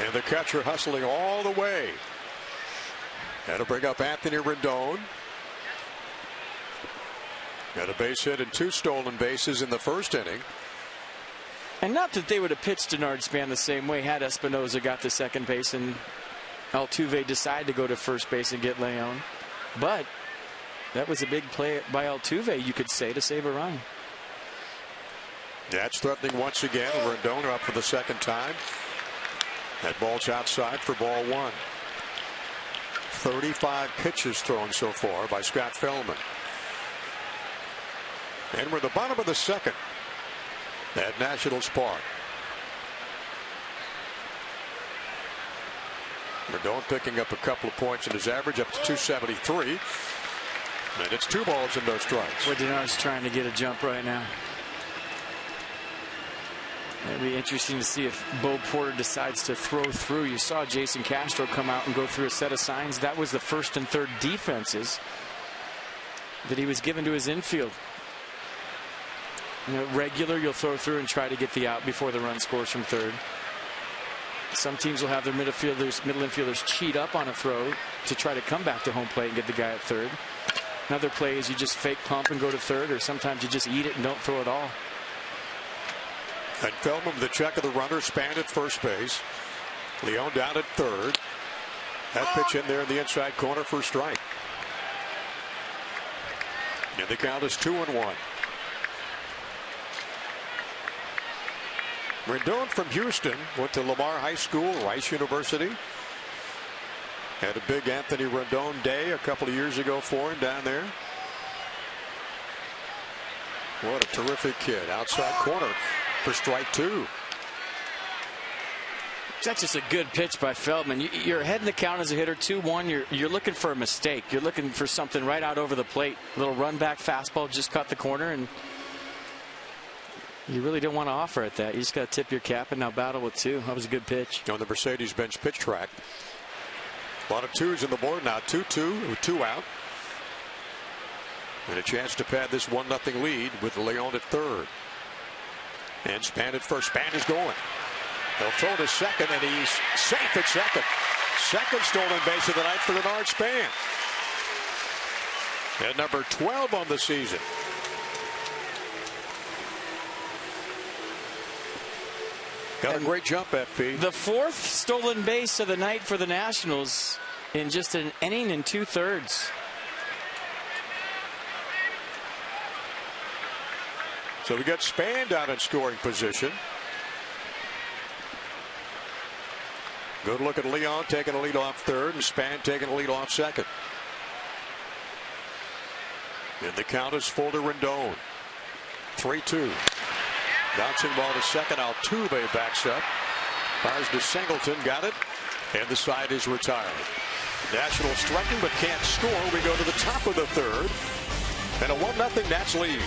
And the catcher hustling all the way. Had to bring up Anthony Rendon. Got a base hit and 2 stolen bases in the first inning. And not that they would have pitched Denard Span the same way had Espinoza got to second base and Altuve decided to go to first base and get Leon. But that was a big play by Altuve, you could say, to save a run. That's threatening once again. Rendon up for the second time. That ball's outside for ball 1. 35 pitches thrown so far by Scott Feldman. And we're at the bottom of the second at Nationals Park. Rendon picking up a couple of points in his average, up to 273. And it's 2 balls and no strikes. Well, Denard's trying to get a jump right now. It'll be interesting to see if Bo Porter decides to throw through. You saw Jason Castro come out and go through a set of signs. That was the first and third defenses that he was given to his infield. You know, regular, you'll throw through and try to get the out before the run scores from third. Some teams will have their middle infielders cheat up on a throw to try to come back to home plate and get the guy at third. Another play is you just fake pump and go to third, or sometimes you just eat it and don't throw at all. And Feldman with the check of the runner. Span at first base. Leon down at third. That pitch in there in the inside corner for a strike. And the count is 2-1. Rendon from Houston went to Lamar High School, Rice University. Had a big Anthony Rendon day a couple of years ago for him down there. What a terrific kid. Outside corner for strike 2. That's just a good pitch by Feldman. You're ahead in the count as a hitter, 2-1. You're looking for a mistake. You're looking for something right out over the plate. A little run back fastball just cut the corner, and you really don't want to offer at that. You just got to tip your cap and now battle with 2. That was a good pitch. On the Mercedes-Benz pitch track. A lot of 2s in the board now. 2-2 with 2 out. And a chance to pad this 1-0 lead with Leon at third. And Span at first. Span is going. They'll throw to second, and he's safe at second. Second stolen base of the night for Denard Span. And number 12 on the season. Got a great jump, FP. The 4th stolen base of the night for the Nationals in just an inning and 2/3. So we got Span down in scoring position. Good look at Leon taking a lead off third, and Span taking a lead off second. And the count is full to Rendon. 3-2. Bouncing ball to second. Altuve backs up. Fires to Singleton. Got it. And the side is retired. Nationals striking but can't score. We go to the top of the third. And a 1-0 Nats lead.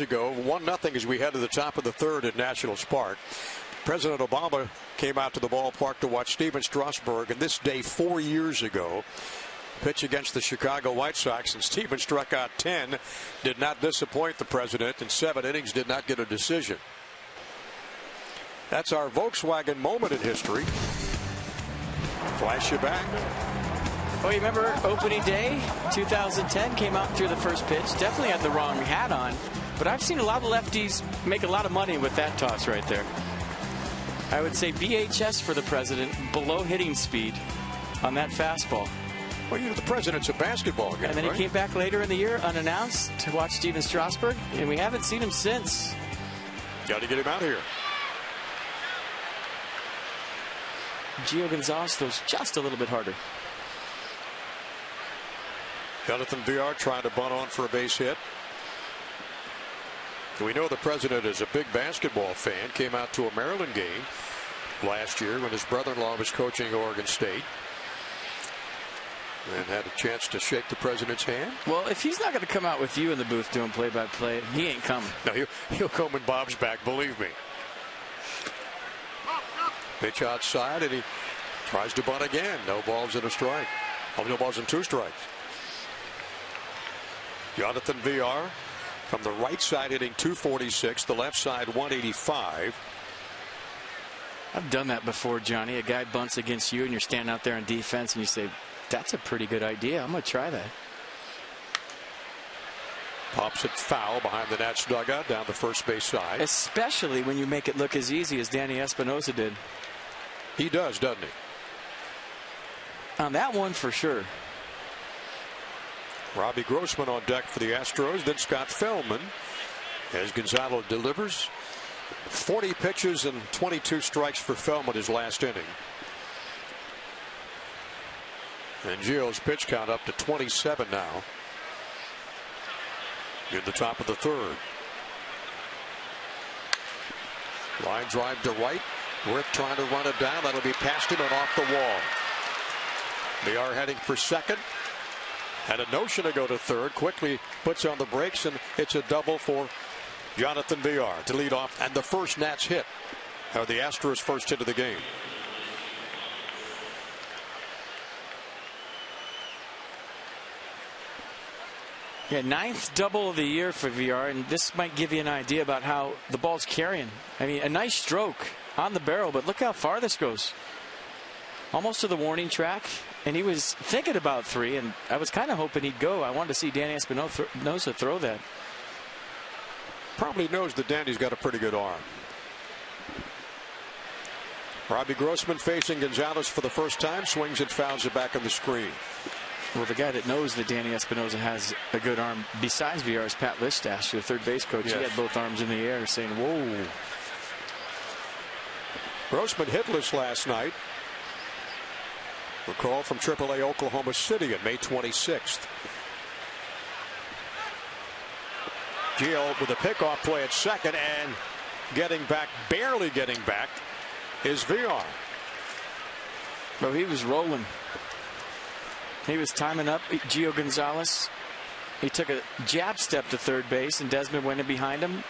Ago, 1-0 as we head to the top of the third at Nationals Park. President Obama came out to the ballpark to watch Steven Strasburg, and this day 4 years ago, pitch against the Chicago White Sox, and Steven struck out 10, did not disappoint the president, in 7 innings did not get a decision. That's our Volkswagen moment in history. Flash you back. Oh, you remember opening day 2010, came out through the first pitch, definitely had the wrong hat on, but I've seen a lot of lefties make a lot of money with that toss right there. I would say VHS for the president, below hitting speed on that fastball. Well, you know, the president's a basketball guy, and then right? He came back later in the year unannounced to watch Steven Strasburg, and we haven't seen him since. Got to get him out here. Gio Gonzalez throws just a little bit harder. Jonathan Villar trying to bunt on for a base hit. We know the president is a big basketball fan. Came out to a Maryland game last year when his brother-in-law was coaching Oregon State. And had a chance to shake the president's hand. Well, if he's not going to come out with you in the booth doing play-by-play, he ain't coming. No, he'll come when Bob's back, believe me. Pitch outside, and he tries to bunt again. No balls and a strike. Oh, no balls and 2 strikes. Jonathan Villar from the right side hitting .246, the left side .185. I've done that before, Johnny. A guy bunts against you, and you're standing out there on defense, and you say, that's a pretty good idea. I'm going to try that. Pops it foul behind the Nats dugout down the first base side. Especially when you make it look as easy as Danny Espinosa did. He does, doesn't he? On that one, for sure. Robbie Grossman on deck for the Astros. Then Scott Feldman as Gonzalo delivers. 40 pitches and 22 strikes for Feldman his last inning. And Gio's pitch count up to 27 now. In the top of the third. Line drive to right. Worth trying to run it down. That'll be past him and off the wall. They are heading for second. And a notion to go to third. Quickly puts on the brakes, and it's a double for Jonathan Villar to lead off. And the first Nats hit, or the Astros' first hit of the game. Yeah, 9th double of the year for Villar, and this might give you an idea about how the ball's carrying. I mean, a nice stroke on the barrel, but look how far this goes. Almost to the warning track, and he was thinking about 3, and I was kind of hoping he'd go. I wanted to see Danny Espinosa throw that. Probably knows that Danny's got a pretty good arm. Robbie Grossman facing Gonzalez for the first time, swings and fouls it back on the screen. Well, the guy that knows that Danny Espinosa has a good arm, besides VR, is Pat Listash, the third base coach. Yes. He had both arms in the air, saying, whoa. Grossman hitless last night. A call from AAA Oklahoma City on May 26th. Gio with a pickoff play at second, and getting back, barely getting back, is VR. Well, he was rolling. He was timing up Gio Gonzalez. He took a jab step to third base, and Desmond went in behind him.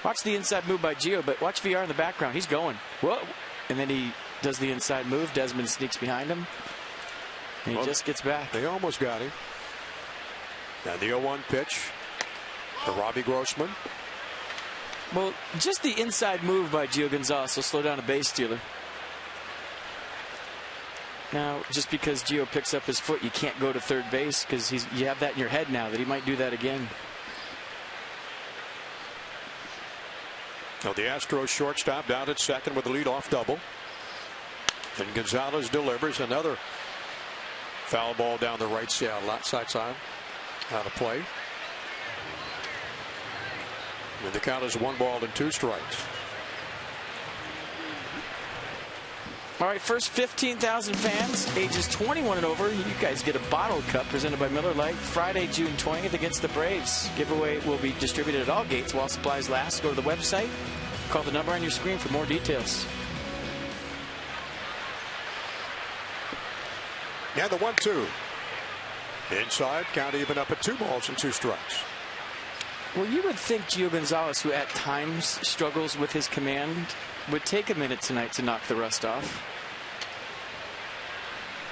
Watch the inside move by Gio, but watch VR in the background. He's going. Whoa. And then he does the inside move. Desmond sneaks behind him. And he just gets back. They almost got him. Now the 0-1 pitch to Robbie Grossman. Well, just the inside move by Gio Gonzalez will slow down a base stealer. Now, just because Gio picks up his foot, you can't go to third base because you have that in your head now that he might do that again. Now the Astros shortstop down at second with a leadoff double. And Gonzalez delivers another foul ball down the right side out of play. And the count is 1 ball and 2 strikes. All right, first 15,000 fans, ages 21 and over. You guys get a bottle cup presented by Miller Lite Friday, June 20th against the Braves. Giveaway will be distributed at all gates while supplies last. Go to the website, call the number on your screen for more details. And the 1-2. Inside, count even up at 2 balls and 2 strikes. Well, you would think Gio Gonzalez, who at times struggles with his command, would take a minute tonight to knock the rust off.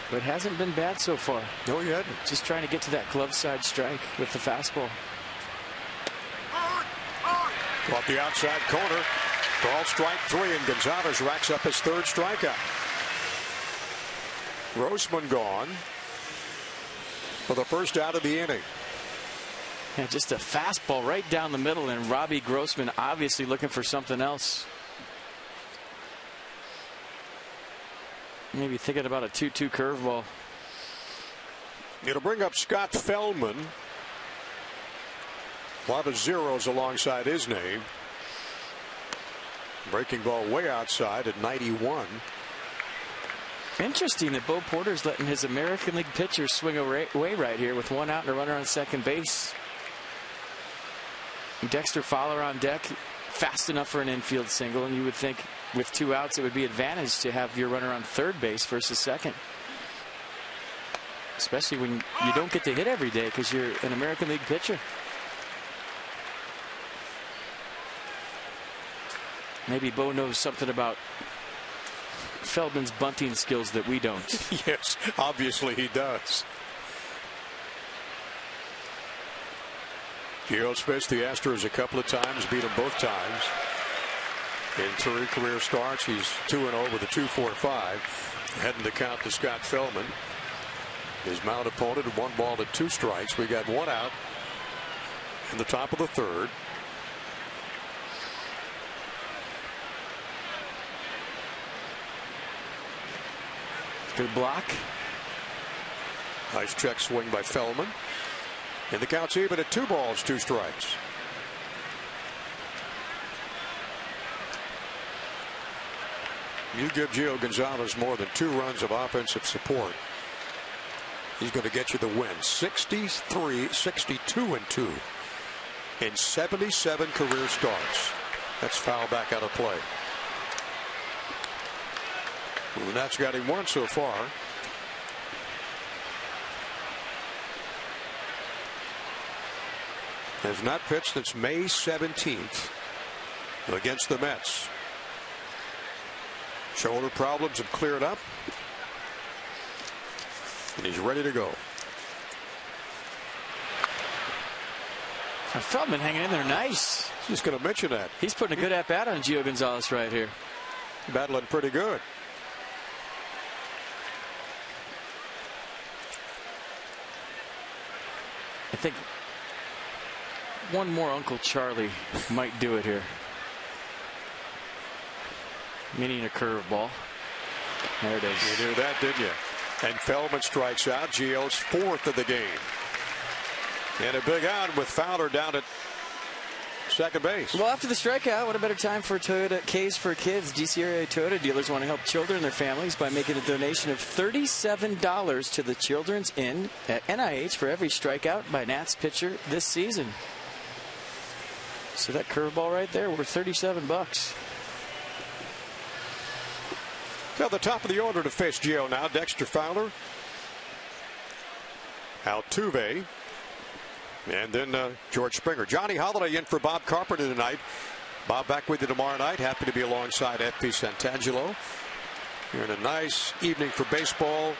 But hasn't been bad so far. No, he hadn't. Just trying to get to that glove side strike with the fastball. Off the outside corner. Ball strike 3, and Gonzalez racks up his 3rd strikeout. Grossman gone for the first out of the inning. Yeah, just a fastball right down the middle, and Robbie Grossman obviously looking for something else. Maybe thinking about a 2-2 curveball. It'll bring up Scott Feldman. A lot of zeros alongside his name. Breaking ball way outside at 91. Interesting that Bo Porter's letting his American League pitcher swing away right here with 1 out and a runner on second base. Dexter Fowler on deck, fast enough for an infield single, and you would think with 2 outs it would be advantage to have your runner on third base versus second. Especially when you don't get to hit every day because you're an American League pitcher. Maybe Bo knows something about Feldman's bunting skills that we don't. Yes, obviously he does. Gio's faced the Astros a couple of times, beat them both times. In 3 career starts, he's 2-0 with a 2.45. Heading the count to Scott Feldman. His mount opponent, 1 ball and 2 strikes. We got 1 out in the top of the 3rd. Good block. Nice check swing by Feldman. And the count's even at 2 balls, 2 strikes. You give Gio Gonzalez more than 2 runs of offensive support, he's going to get you the win. 62-2 in 77 career starts. That's foul back out of play. And that's got him 1 so far. Has not pitched since May 17th against the Mets. Shoulder problems have cleared up, and he's ready to go. Feldman hanging in there nice. Just going to mention that. He's putting a good at-bat on Gio Gonzalez right here. Battling pretty good. I think one more Uncle Charlie might do it here. Meaning a curveball. There it is. You knew that, didn't you? And Feldman strikes out. Gio's 4th of the game. And a big out with Fowler down at second base. Well, after the strikeout, what a better time for Toyota K's for Kids. DC area Toyota dealers want to help children and their families by making a donation of $37 to the Children's Inn at NIH for every strikeout by Nats pitcher this season. So that curveball right there worth $37. Now the top of the order to face Gio now. Dexter Fowler, Altuve, and then George Springer. Johnny Holiday in for Bob Carpenter tonight. Bob back with you tomorrow night. Happy to be alongside FP Santangelo. You're in a nice evening for baseball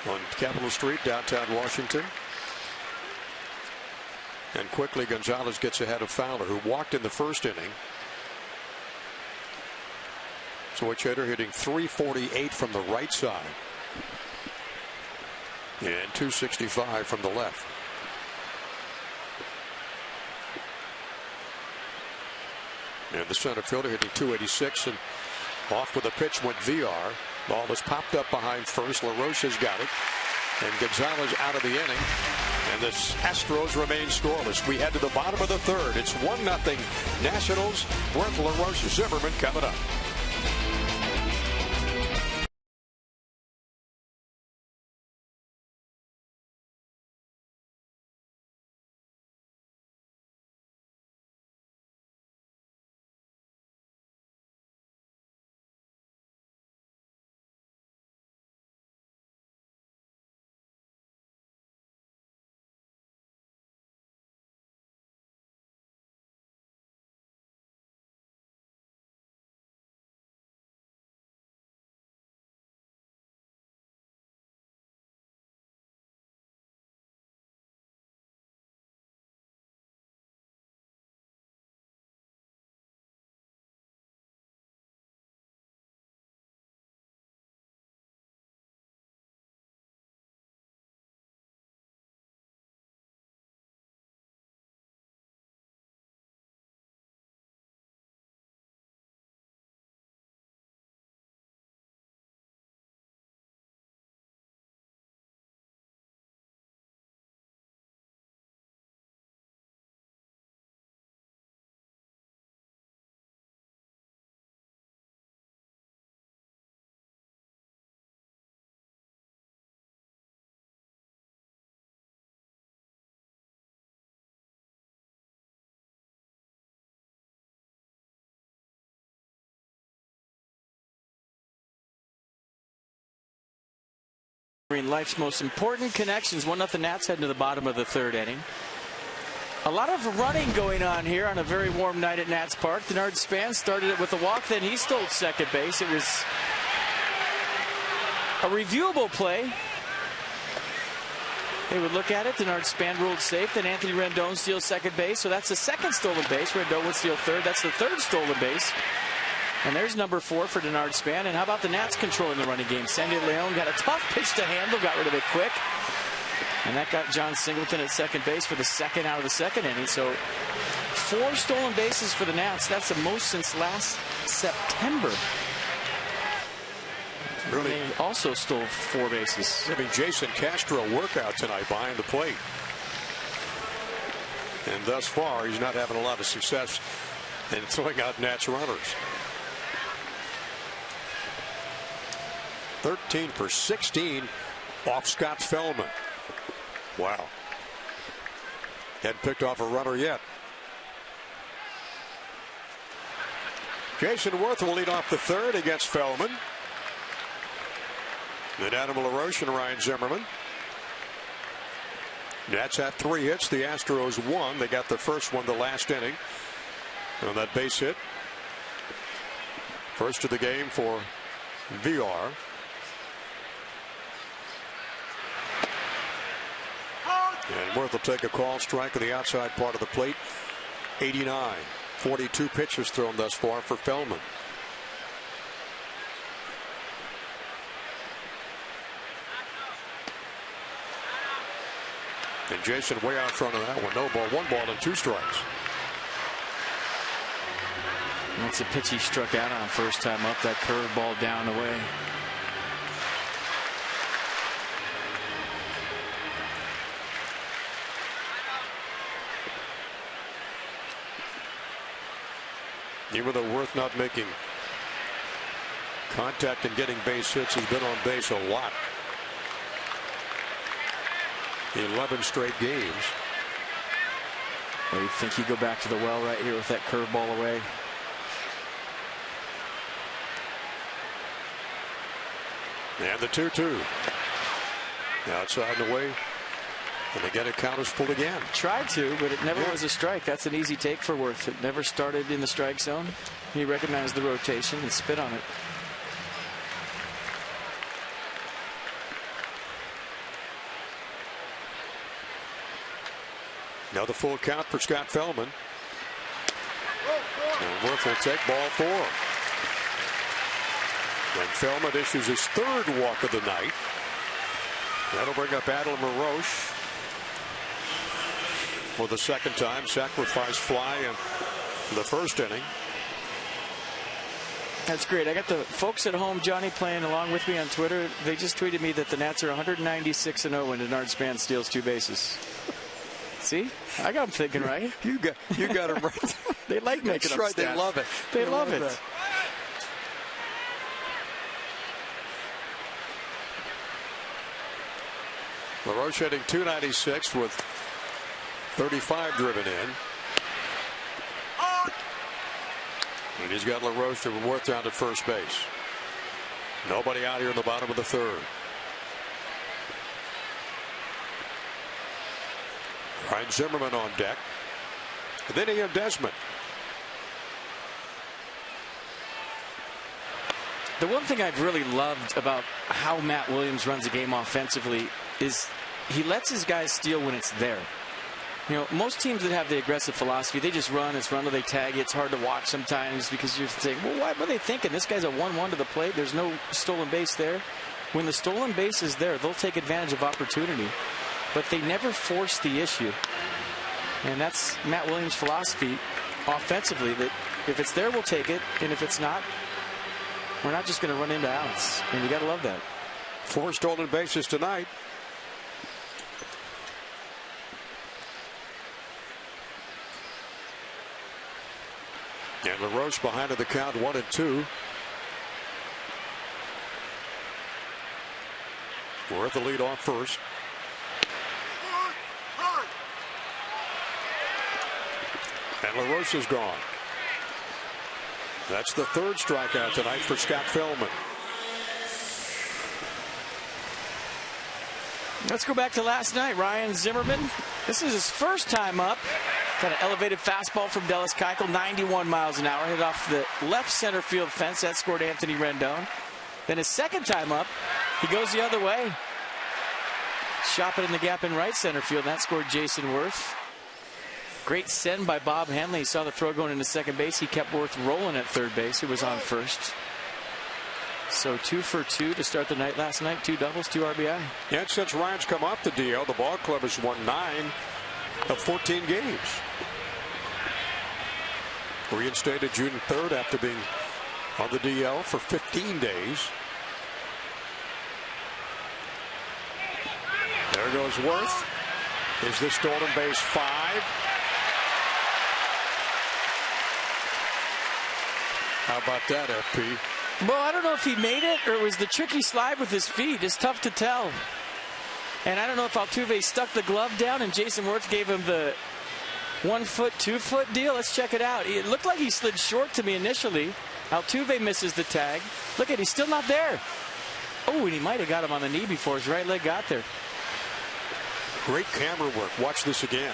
on Capitol Street, downtown Washington. And quickly Gonzalez gets ahead of Fowler, who walked in the first inning. Switch hitter hitting .348 from the right side. And .265 from the left. And the center fielder hitting .286, and off with a pitch went VR. Ball is popped up behind first. LaRoche's got it. And Gonzalez out of the inning. And the Astros remain scoreless. We head to the bottom of the 3rd. It's 1-0 Nationals. Worth LaRoche Zimmerman coming up. Life's most important connections. 1-0 Nats heading to the bottom of the third inning. A lot of running going on here on a very warm night at Nats Park. Denard Span started it with a walk, then he stole second base. It was a reviewable play. They would look at it. Denard Span ruled safe. Then Anthony Rendon steals second base. So that's the second stolen base. Rendon would steal third. That's the third stolen base. And there's number 4 for Denard Span. And how about the Nats controlling the running game? Sandy Leon got a tough pitch to handle, got rid of it quick. And that got John Singleton at second base for the second out of the second inning. So 4 stolen bases for the Nats. That's the most since last September. Really? They also stole 4 bases. I mean, Jason Castro workout tonight behind the plate. And thus far, he's not having a lot of success in throwing out Nats runners. 13 for 16 off Scott Feldman. Wow. Hadn't picked off a runner yet. Jason Worth will lead off the third against Feldman. Then Adam LaRoche and Ryan Zimmerman. Nats have 3 hits. The Astros 1. They got the first one the last inning on that base hit. First of the game for VR. And Worth will take a call strike on the outside part of the plate. 89. 42 pitches thrown thus far for Feldman. And Jason way out front of that one. No ball, 1 ball and 2 strikes. That's a pitch he struck out on first time up. That curveball down away. Even though Worth not making contact and getting base hits, he's been on base a lot. 11 straight games. Well, you think he'd go back to the well right here with that curveball away. And the 2-2. Outside and away. And again, it count is pulled again. Tried to, but it never was a strike. That's an easy take for Worth. It never started in the strike zone. He recognized the rotation and spit on it. Now the full count for Scott Feldman. And Worth will take ball 4. And Feldman issues his 3rd walk of the night. That'll bring up Adam LaRoche for the 2nd time. Sacrifice fly in the 1st inning. That's great. I got the folks at home, Johnny, playing along with me on Twitter. They just tweeted me that the Nats are 196-0 when Denard Span steals 2 bases. See, I got them thinking right. You got them right. They like making up stats. They love it. They love it. That. LaRoche hitting .296 with 35 driven in. And he's got LaRoche and Worth down to first base. Nobody out here in the bottom of the 3rd. Ryan Zimmerman on deck. And then Ian Desmond. The one thing I've really loved about how Matt Williams runs a game offensively is he lets his guys steal when it's there. You know, most teams that have the aggressive philosophy, they just run. It's run till they tag you. It's hard to watch sometimes because you're thinking, well, what are they thinking? This guy's a 1-1 to the plate. There's no stolen base there. When the stolen base is there, they'll take advantage of opportunity. But they never force the issue. And that's Matt Williams' philosophy offensively, that if it's there, we'll take it. And if it's not, we're not just going to run into outs. And you got to love that. 4 stolen bases tonight. And LaRoche behind in the count, 1-2. We're at the lead off first. And LaRoche is gone. That's the 3rd strikeout tonight for Scott Feldman. Let's go back to last night. Ryan Zimmerman. This is his first time up. Got an elevated fastball from Dallas Keuchel, 91 miles an hour. Hit off the left center field fence. That scored Anthony Rendon. Then his second time up, he goes the other way. Shot it in the gap in right center field. That scored Jason Worth. Great send by Bob Henley. He saw the throw going into second base. He kept Worth rolling at third base. He was on first. So 2 for 2 to start the night last night. 2 doubles, 2 RBI. Yeah, and since Ryan's come off the DL, the ball club has won 9 of 14 games. Reinstated June 3rd after being on the DL for 15 days. There goes Worth. Is this stolen base 5? How about that, FP? Well, I don't know if he made it or it was the tricky slide with his feet. It's tough to tell. And I don't know if Altuve stuck the glove down and Jason Worth gave him the 1 foot, 2 foot deal. Let's check it out. It looked like he slid short to me initially. Altuve misses the tag. Look at, he's still not there. Oh, and he might have got him on the knee before his right leg got there. Great camera work. Watch this again.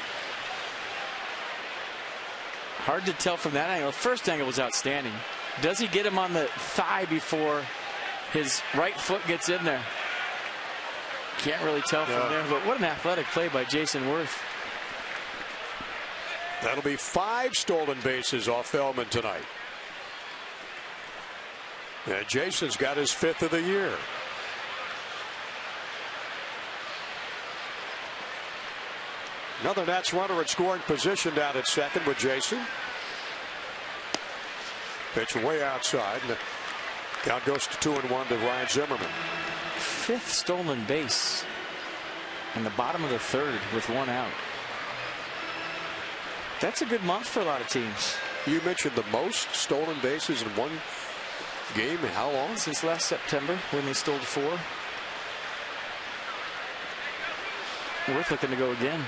Hard to tell from that angle. First angle was outstanding. Does he get him on the thigh before his right foot gets in there? Can't really tell from there, but what an athletic play by Jason Worth. That'll be 5 stolen bases off Feldman tonight. And Jason's got his 5th of the year. Another Nats runner at scoring position down at second with Jason. Pitch way outside. And the count goes to 2-1 to Ryan Zimmerman. 5th stolen base in the bottom of the 3rd with 1 out. That's a good month for a lot of teams. You mentioned the most stolen bases in one game in how long? Since last September when they stole 4. Worth looking to go again.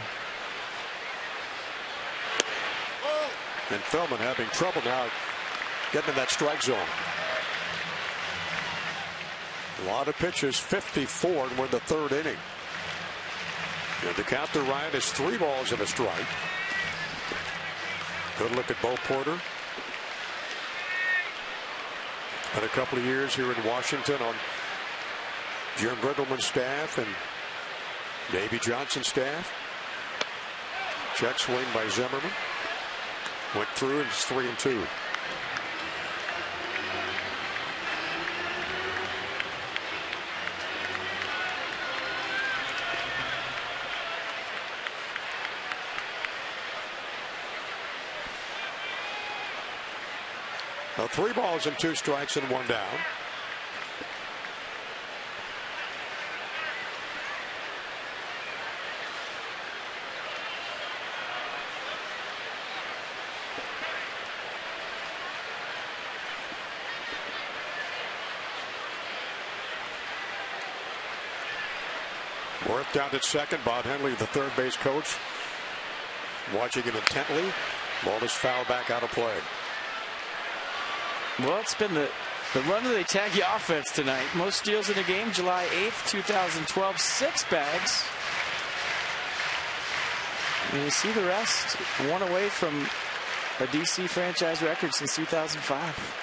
And Feldman having trouble now getting in that strike zone. A lot of pitches, 54, and we're in the 3rd inning. And the count to Ryan is 3 balls and a strike. Good look at Bo Porter. Spent a couple of years here in Washington on Jim Riddleman's staff and Davey Johnson's staff. Check swing by Zimmerman. Went through and it's 3-2. Now 3 balls and 2 strikes and 1 down. Worth down at second. Bob Henley, the third base coach, watching him intently. Ball is fouled back out of play. Well, it's been the run of the Taggy offense tonight. Most steals in the game, July 8th, 2012, 6 bags. And you see the rest. 1 away from a DC franchise record since 2005.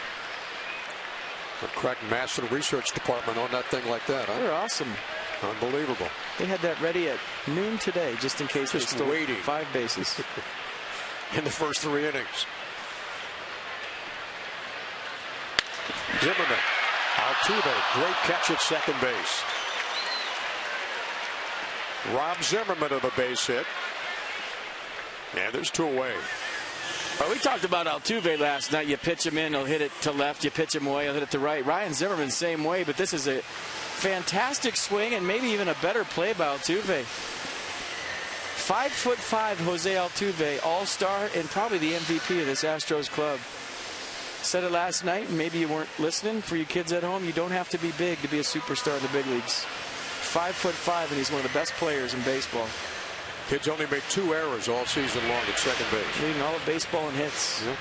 The crack Master Research Department on that thing like that, huh? They're awesome. Unbelievable. They had that ready at noon today, just in case just they stole waiting. 5 bases. In the first 3 innings. Zimmerman. Altuve, great catch at second base. Rob Zimmerman of a base hit. And there's 2 away. Well, we talked about Altuve last night. You pitch him in, he'll hit it to left. You pitch him away, he'll hit it to right. Ryan Zimmerman, same way, but this is a fantastic swing and maybe even a better play by Altuve. 5'5" Jose Altuve, all-star and probably the MVP of this Astros club. Said it last night, and maybe you weren't listening. For you kids at home, you don't have to be big to be a superstar in the big leagues. 5'5", and he's one of the best players in baseball. Kid's only made 2 errors all season long at second base. Leading all of baseball in hits. Yep.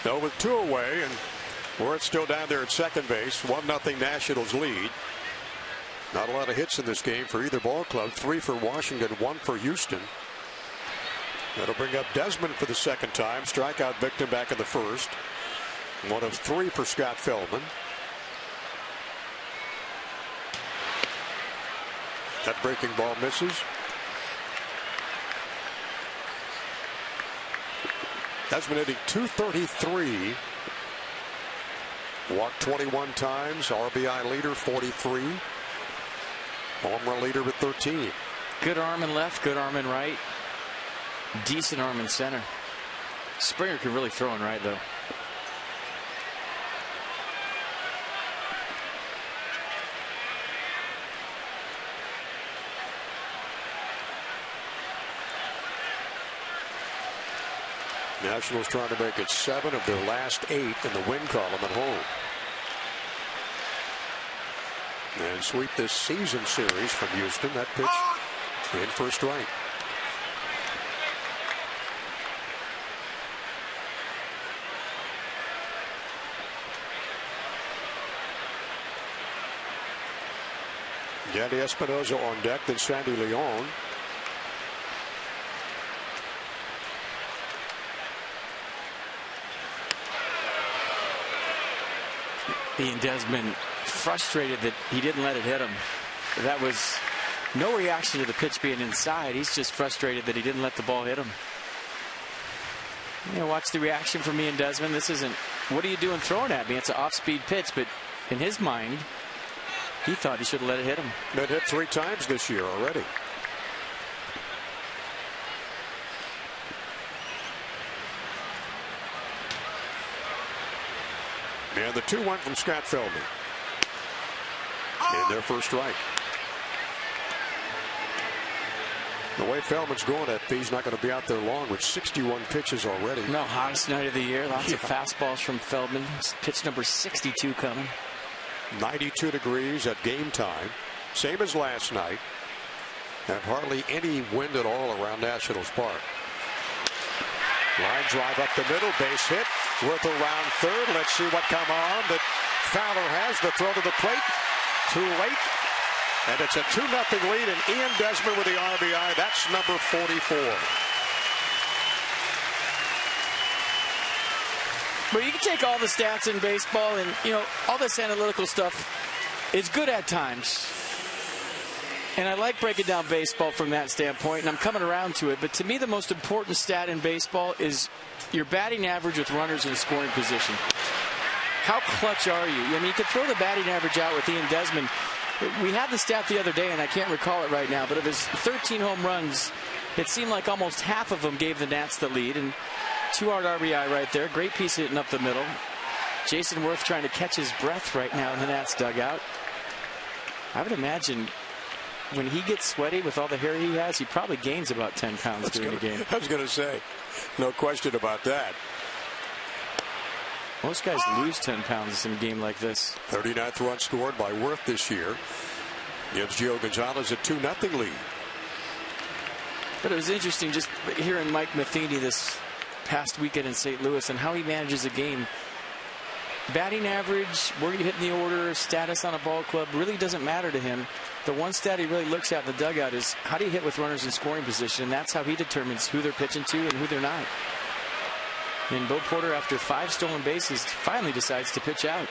Now with 2 away, and Worth still down there at second base. 1-0 Nationals lead. Not a lot of hits in this game for either ball club. 3 for Washington, 1 for Houston. That'll bring up Desmond for the second time. Strikeout victim back in the first. 1 of 3 for Scott Feldman. That breaking ball misses. Desmond hitting .233. Walked 21 times. RBI leader 43. Home run leader with 13. Good arm in left, good arm in right. Decent arm in center. Springer can really throw in right, though. Nationals trying to make it 7 of their last 8 in the win column at home. And sweep this season series from Houston. That pitch in for a strike. Yandy Espinosa on deck, then Sandy Leon. Ian Desmond frustrated that he didn't let it hit him. That was no reaction to the pitch being inside. He's just frustrated that he didn't let the ball hit him. You know, watch the reaction from Ian Desmond. This isn't, what are you doing throwing at me? It's an off-speed pitch, but in his mind, he thought he should have let it hit him. Been hit 3 times this year already. And the 2-1 from Scott Feldman. In their first strike. The way Feldman's going at, he's not going to be out there long with 61 pitches already. No, hottest night of the year. Lots of fastballs from Feldman. Pitch number 62 coming. 92 degrees at game time. Same as last night. And hardly any wind at all around Nationals Park. Line drive up the middle, base hit. Worth around third. Let's see what come on that Fowler has. The throw to the plate. Too late. And it's a 2-0 lead, and Ian Desmond with the RBI. That's number 44. But you can take all the stats in baseball, and, you know, all this analytical stuff is good at times. And I like breaking down baseball from that standpoint, and I'm coming around to it. But to me, the most important stat in baseball is your batting average with runners in scoring position. How clutch are you? I mean, you could throw the batting average out with Ian Desmond. We had the stat the other day, and I can't recall it right now, but of his 13 home runs, it seemed like almost half of them gave the Nats the lead. And 2-hard RBI right there. Great piece hitting up the middle. Jason Worth trying to catch his breath right now in the Nats dugout. I would imagine when he gets sweaty with all the hair he has, he probably gains about 10 pounds during the game. I was going to say, no question about that. Most guys lose 10 pounds in a game like this. 39th run scored by Worth this year. Gives Gio Gonzalez a 2-0 lead. But it was interesting just hearing Mike Matheny this past weekend in St. Louis and how he manages a game. Batting average, where you hit in the order, status on a ball club really doesn't matter to him. The one stat he really looks at in the dugout is how do you hit with runners in scoring position, and that's how he determines who they're pitching to and who they're not. And Bo Porter, after 5 stolen bases, finally decides to pitch out.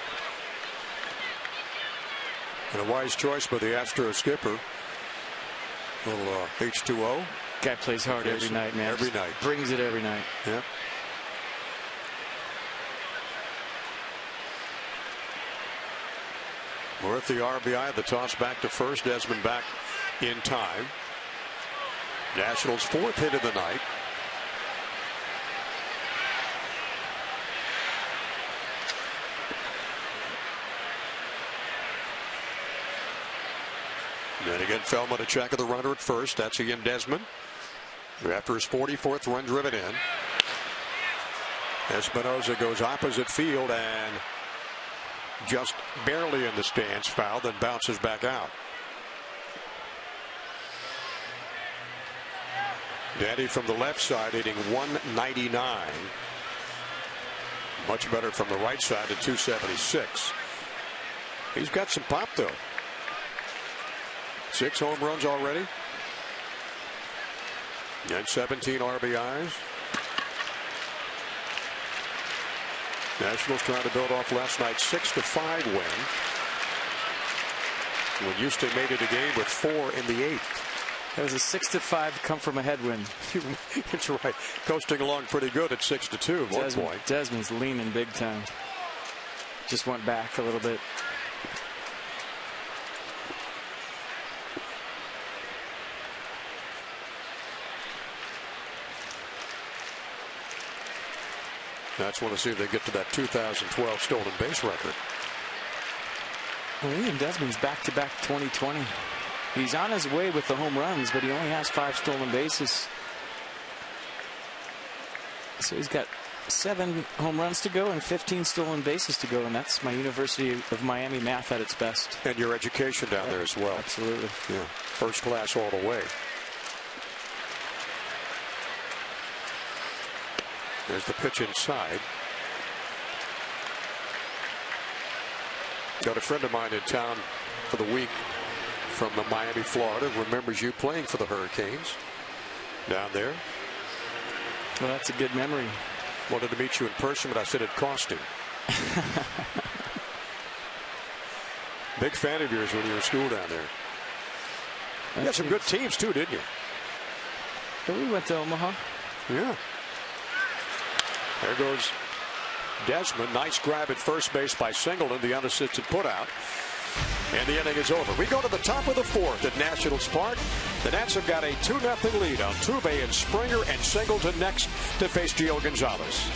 And a wise choice by the Astros skipper. A little H2O. Guy plays hard every night, man. Every night. Brings it every night. Yep. Worth the RBI, the toss back to first. Desmond back in time. Nationals' 4th hit of the night. And again, Feldman a check of the runner at first. That's Ian Desmond. After his 44th run driven in. Espinosa goes opposite field and just barely in the stands, foul, then bounces back out. Danny from the left side hitting 199. Much better from the right side at 276. He's got some pop, though. 6 home runs already. And 17 RBIs. Nationals trying to build off last night's 6-5 win, when Houston made it a game with 4 in the 8th. That was a 6-5 come from a headwind. That's right. Coasting along pretty good at 6-2 at one point. Desmond's leaning big time. Just went back a little bit. That's want to see if they get to that 2012 stolen base record. Well, Ian Desmond's back-to-back 2020. He's on his way with the home runs, but he only has 5 stolen bases. So he's got 7 home runs to go and 15 stolen bases to go, and that's my University of Miami math at its best. And your education down there as well. Absolutely. Yeah, first class all the way. There's the pitch inside. Got a friend of mine in town for the week from Miami, Florida. Remembers you playing for the Hurricanes down there. Well, that's a good memory. Wanted to meet you in person, but I said it cost him. Big fan of yours when you were in school down there. You had some good teams too, didn't you? But we went to Omaha. Yeah. There goes Desmond. Nice grab at first base by Singleton, the unassisted putout. And the inning is over. We go to the top of the 4th at Nationals Park. The Nats have got a 2-0 lead on Tuve and Springer, and Singleton next to face Gio Gonzalez.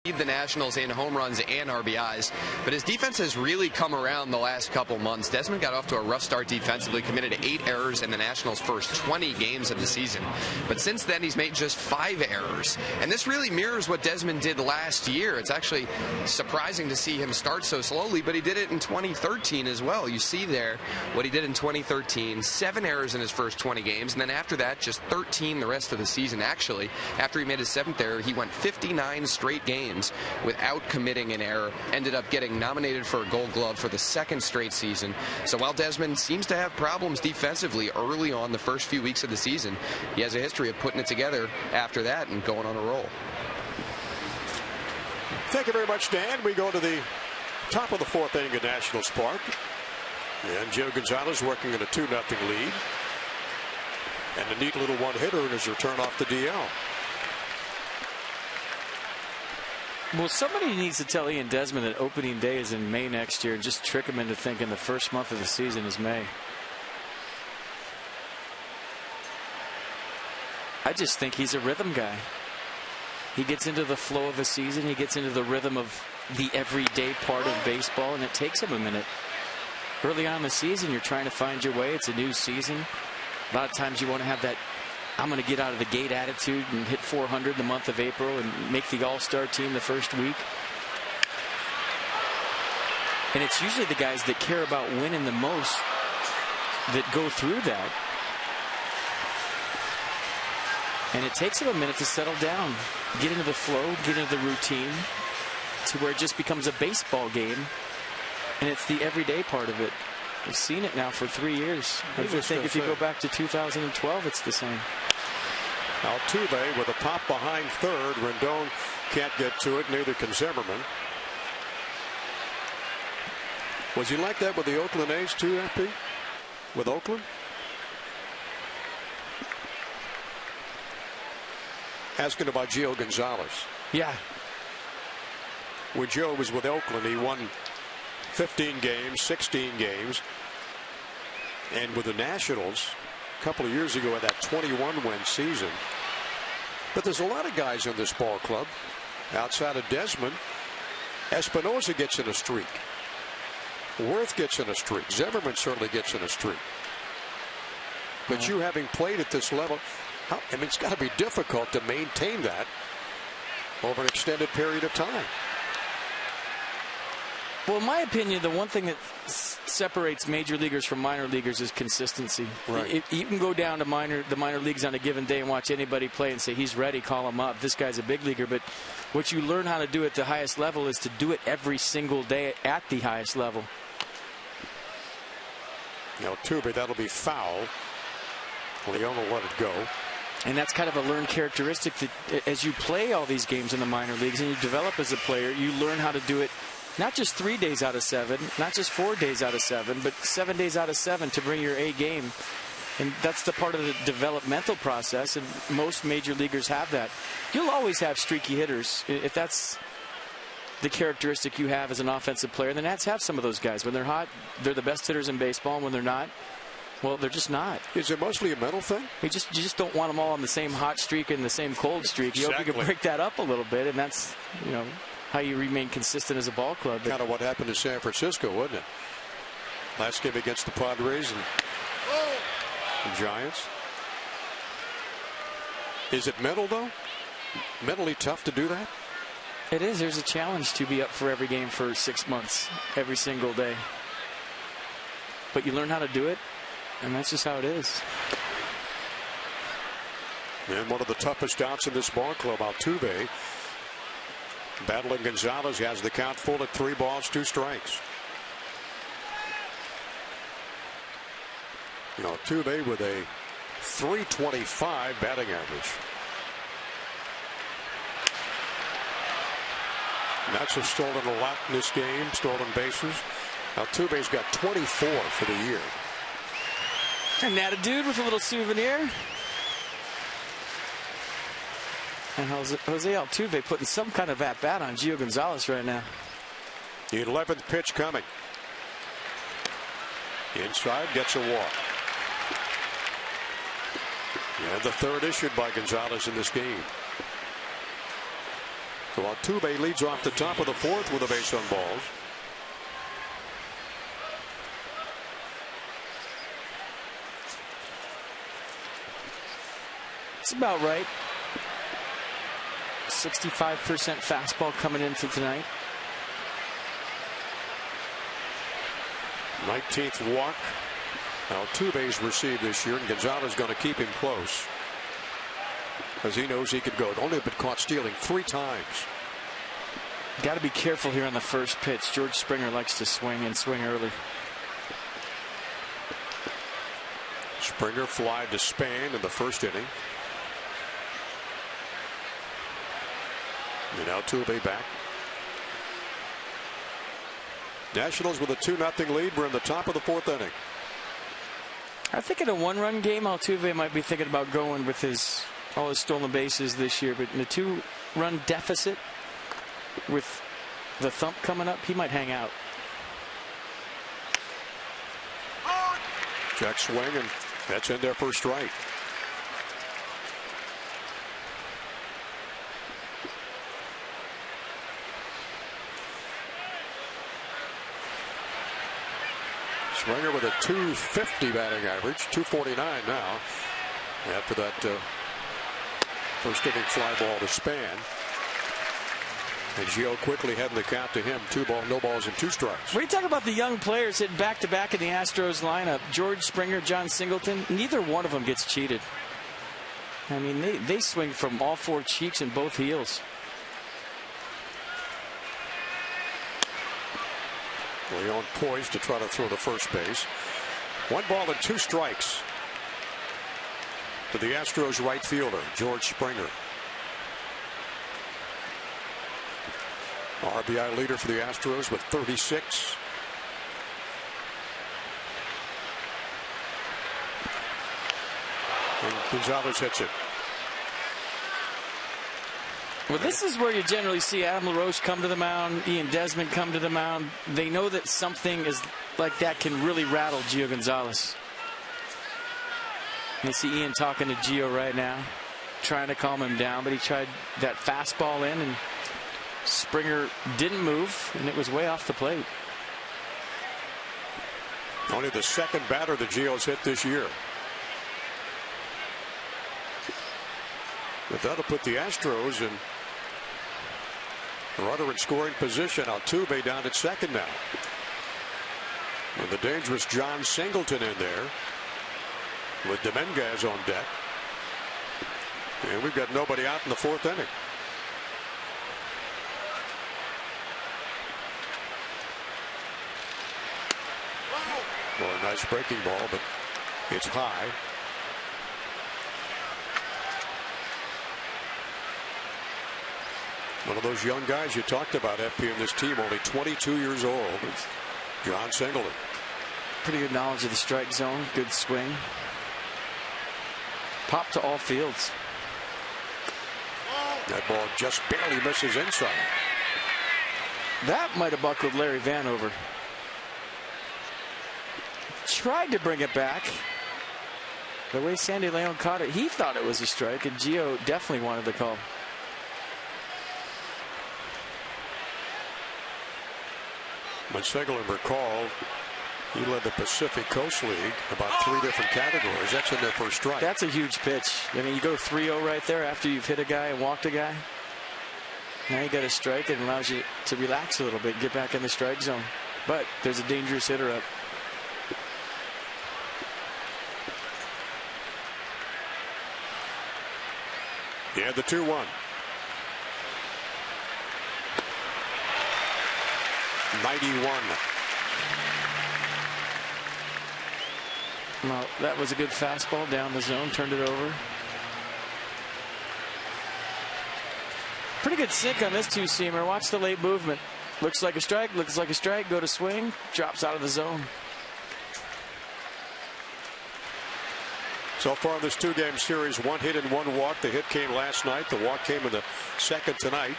The Nationals in home runs and RBIs, but his defense has really come around the last couple months. Desmond got off to a rough start defensively, committed 8 errors in the Nationals' first 20 games of the season, but since then he's made just 5 errors, and this really mirrors what Desmond did last year. It's actually surprising to see him start so slowly, but he did it in 2013 as well. You see there what he did in 2013, 7 errors in his first 20 games, and then after that just 13 the rest of the season. Actually, after he made his 7th error, he went 59 straight games without committing an error, ended up getting nominated for a Gold Glove for the 2nd straight season. So while Desmond seems to have problems defensively early on the first few weeks of the season, he has a history of putting it together after that and going on a roll. Thank you very much, Dan. We go to the top of the 4th inning at Nationals Park, and Gio Gonzalez working in a 2-0 lead, and a neat little one-hitter in his return off the DL. Well, somebody needs to tell Ian Desmond that opening day is in May next year and just trick him into thinking the first month of the season is May. I just think he's a rhythm guy. He gets into the flow of a season. He gets into the rhythm of the everyday part of baseball, and it takes him a minute. Early on in the season, you're trying to find your way. It's a new season. A lot of times you want to have that I'm going to get out of the gate attitude and hit 400 in the month of April and make the all-star team the first week. And it's usually the guys that care about winning the most that go through that. And it takes them a minute to settle down, get into the flow, get into the routine, to where it just becomes a baseball game. And it's the everyday part of it. We've seen it now for 3 years. I think if you go back to 2012, it's the same. Altuve with a pop behind third. Rendon can't get to it. Neither can Zimmerman. Was he like that with the Oakland A's too, FP? With Oakland? Asking about Gio Gonzalez. Yeah. When Joe was with Oakland, he won 15 games, 16 games. And with the Nationals, a couple of years ago, had that 21-win season. But there's a lot of guys in this ball club. Outside of Desmond, Espinosa gets in a streak. Worth gets in a streak. Zimmerman certainly gets in a streak. But you having played at this level, I mean, it's got to be difficult to maintain that over an extended period of time. Well, in my opinion, the one thing that separates major leaguers from minor leaguers is consistency. Right. You can go down to the minor leagues on a given day and watch anybody play and say, he's ready, call him up. This guy's a big leaguer. But what you learn how to do at the highest level is to do it every single day at the highest level. Now, Tuber, that'll be foul. Leon will let it go. And that's kind of a learned characteristic that as you play all these games in the minor leagues and you develop as a player, you learn how to do it not just 3 days out of 7, not just 4 days out of 7, but 7 days out of 7 to bring your A game. And that's the part of the developmental process, and most major leaguers have that. You'll always have streaky hitters. If that's the characteristic you have as an offensive player, the Nats have some of those guys. When they're hot, they're the best hitters in baseball, and when they're not, well, they're just not. Is it mostly a mental thing? You just don't want them all on the same hot streak and the same cold streak. Exactly. You hope you can break that up a little bit, and that's, how you remain consistent as a ball club. Kind of what happened in San Francisco, wasn't it? Last game against the Padres and the Giants. Is it mental, though? Mentally tough to do that? It is. There's a challenge to be up for every game for 6 months, every single day. But you learn how to do it, and that's just how it is. And one of the toughest outs in this ball club, Altuve, battling Gonzalez. He has the count full at 3 balls, 2 strikes. Altuve with a .325 batting average. Nats have stolen a lot in this game, stolen bases. Altuve's got 24 for the year. And that a dude with a little souvenir. And Jose Altuve putting some kind of at-bat on Gio Gonzalez right now. The 11th pitch coming. Inside, gets a walk. And the third issued by Gonzalez in this game. So Altuve leads off the top of the 4th with a base on balls. It's about right. 65% fastball coming into tonight. 19th walk Altuve's received this year, and Gonzalez going to keep him close because he knows he could go. Only been caught stealing 3 times. Got to be careful here on the first pitch. George Springer likes to swing and swing early. Springer fly to Span in the first inning. And Altuve back. Nationals with a 2-0 lead. We're in the top of the 4th inning. I think in a 1-run game, Altuve might be thinking about going with all his stolen bases this year. But in a 2-run deficit with the thump coming up, he might hang out. Check swing, and that's in there for a strike. Springer with a .250 batting average, .249 now after that first inning fly ball to Span. And Gio quickly heading the count to him. 2-ball, no balls and 2 strikes. When you talk about the young players hitting back-to-back in the Astros lineup, George Springer, John Singleton, neither one of them gets cheated. I mean, they swing from all 4 cheeks and both heels. Leon poised to try to throw to first base. 1 ball and 2 strikes to the Astros right fielder, George Springer. RBI leader for the Astros with 36. And Gonzalez hits it. Well, this is where you generally see Adam LaRoche come to the mound, Ian Desmond come to the mound. They know that something is like that can really rattle Gio Gonzalez. You see Ian talking to Gio right now, trying to calm him down, but he tried that fastball in, and Springer didn't move, and it was way off the plate. Only the second batter the Gio's hit this year. But that'll put the Astros in runner in scoring position. Altuve down at second now. And the dangerous John Singleton in there with Dominguez on deck. And we've got nobody out in the 4th inning. Well, a nice breaking ball, but it's high. One of those young guys you talked about, FP, in this team, only 22 years old. John Singleton. Pretty good knowledge of the strike zone. Good swing. Pop to all fields. That ball just barely misses inside. That might have buckled Larry Vanover. Tried to bring it back. The way Sandy Leon caught it, he thought it was a strike, and Gio definitely wanted the call. When Singleton recalled, he led the Pacific Coast League about 3 different categories. That's in their first strike. That's a huge pitch. I mean, you go 3-0 right there after you've hit a guy and walked a guy. Now you got a strike. It allows you to relax a little bit, get back in the strike zone. But there's a dangerous hitter up. Yeah, the 2-1. 91. Well, that was a good fastball down the zone, turned it over. Pretty good sink on this 2-seamer. Watch the late movement. Looks like a strike, looks like a strike, go to swing, drops out of the zone. So far in this 2-game series, 1 hit and 1 walk. The hit came last night. The walk came in the second tonight.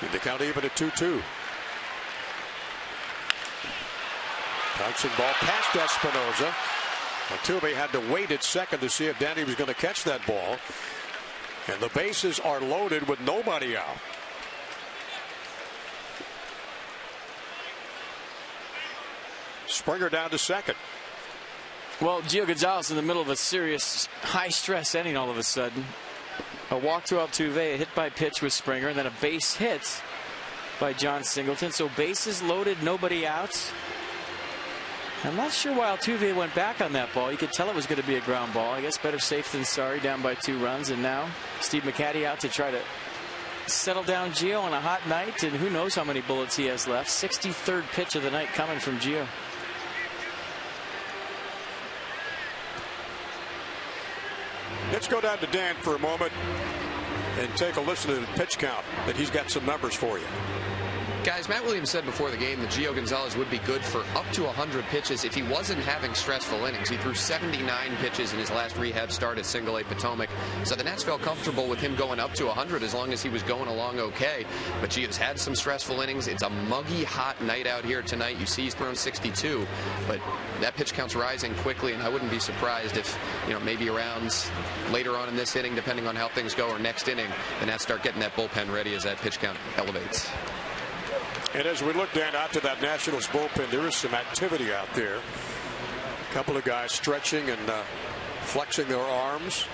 And the count even at 2-2. Bouncing ball past Espinosa. Altuve had to wait at second to see if Danny was going to catch that ball. And the bases are loaded with nobody out. Springer down to second. Well, Gio Gonzalez in the middle of a serious high-stress inning all of a sudden. A walk to Altuve, a hit by pitch with Springer, and then a base hit by John Singleton. So bases loaded, nobody out. I'm not sure why Altuve went back on that ball. You could tell it was going to be a ground ball. I guess better safe than sorry, down by 2 runs. And now Steve McCatty out to try to settle down Gio on a hot night. And who knows how many bullets he has left. 63rd pitch of the night coming from Gio. Let's go down to Dan for a moment and take a listen to the pitch count, that he's got some numbers for you. Guys, Matt Williams said before the game that Gio Gonzalez would be good for up to 100 pitches if he wasn't having stressful innings. He threw 79 pitches in his last rehab start at Single A Potomac. So the Nats felt comfortable with him going up to 100 as long as he was going along okay. But Gio's had some stressful innings. It's a muggy, hot night out here tonight. You see he's thrown 62, but that pitch count's rising quickly, and I wouldn't be surprised if, maybe around later on in this inning, depending on how things go, or next inning, the Nats start getting that bullpen ready as that pitch count elevates. And as we look down out to that Nationals bullpen, there is some activity out there. A couple of guys stretching and flexing their arms.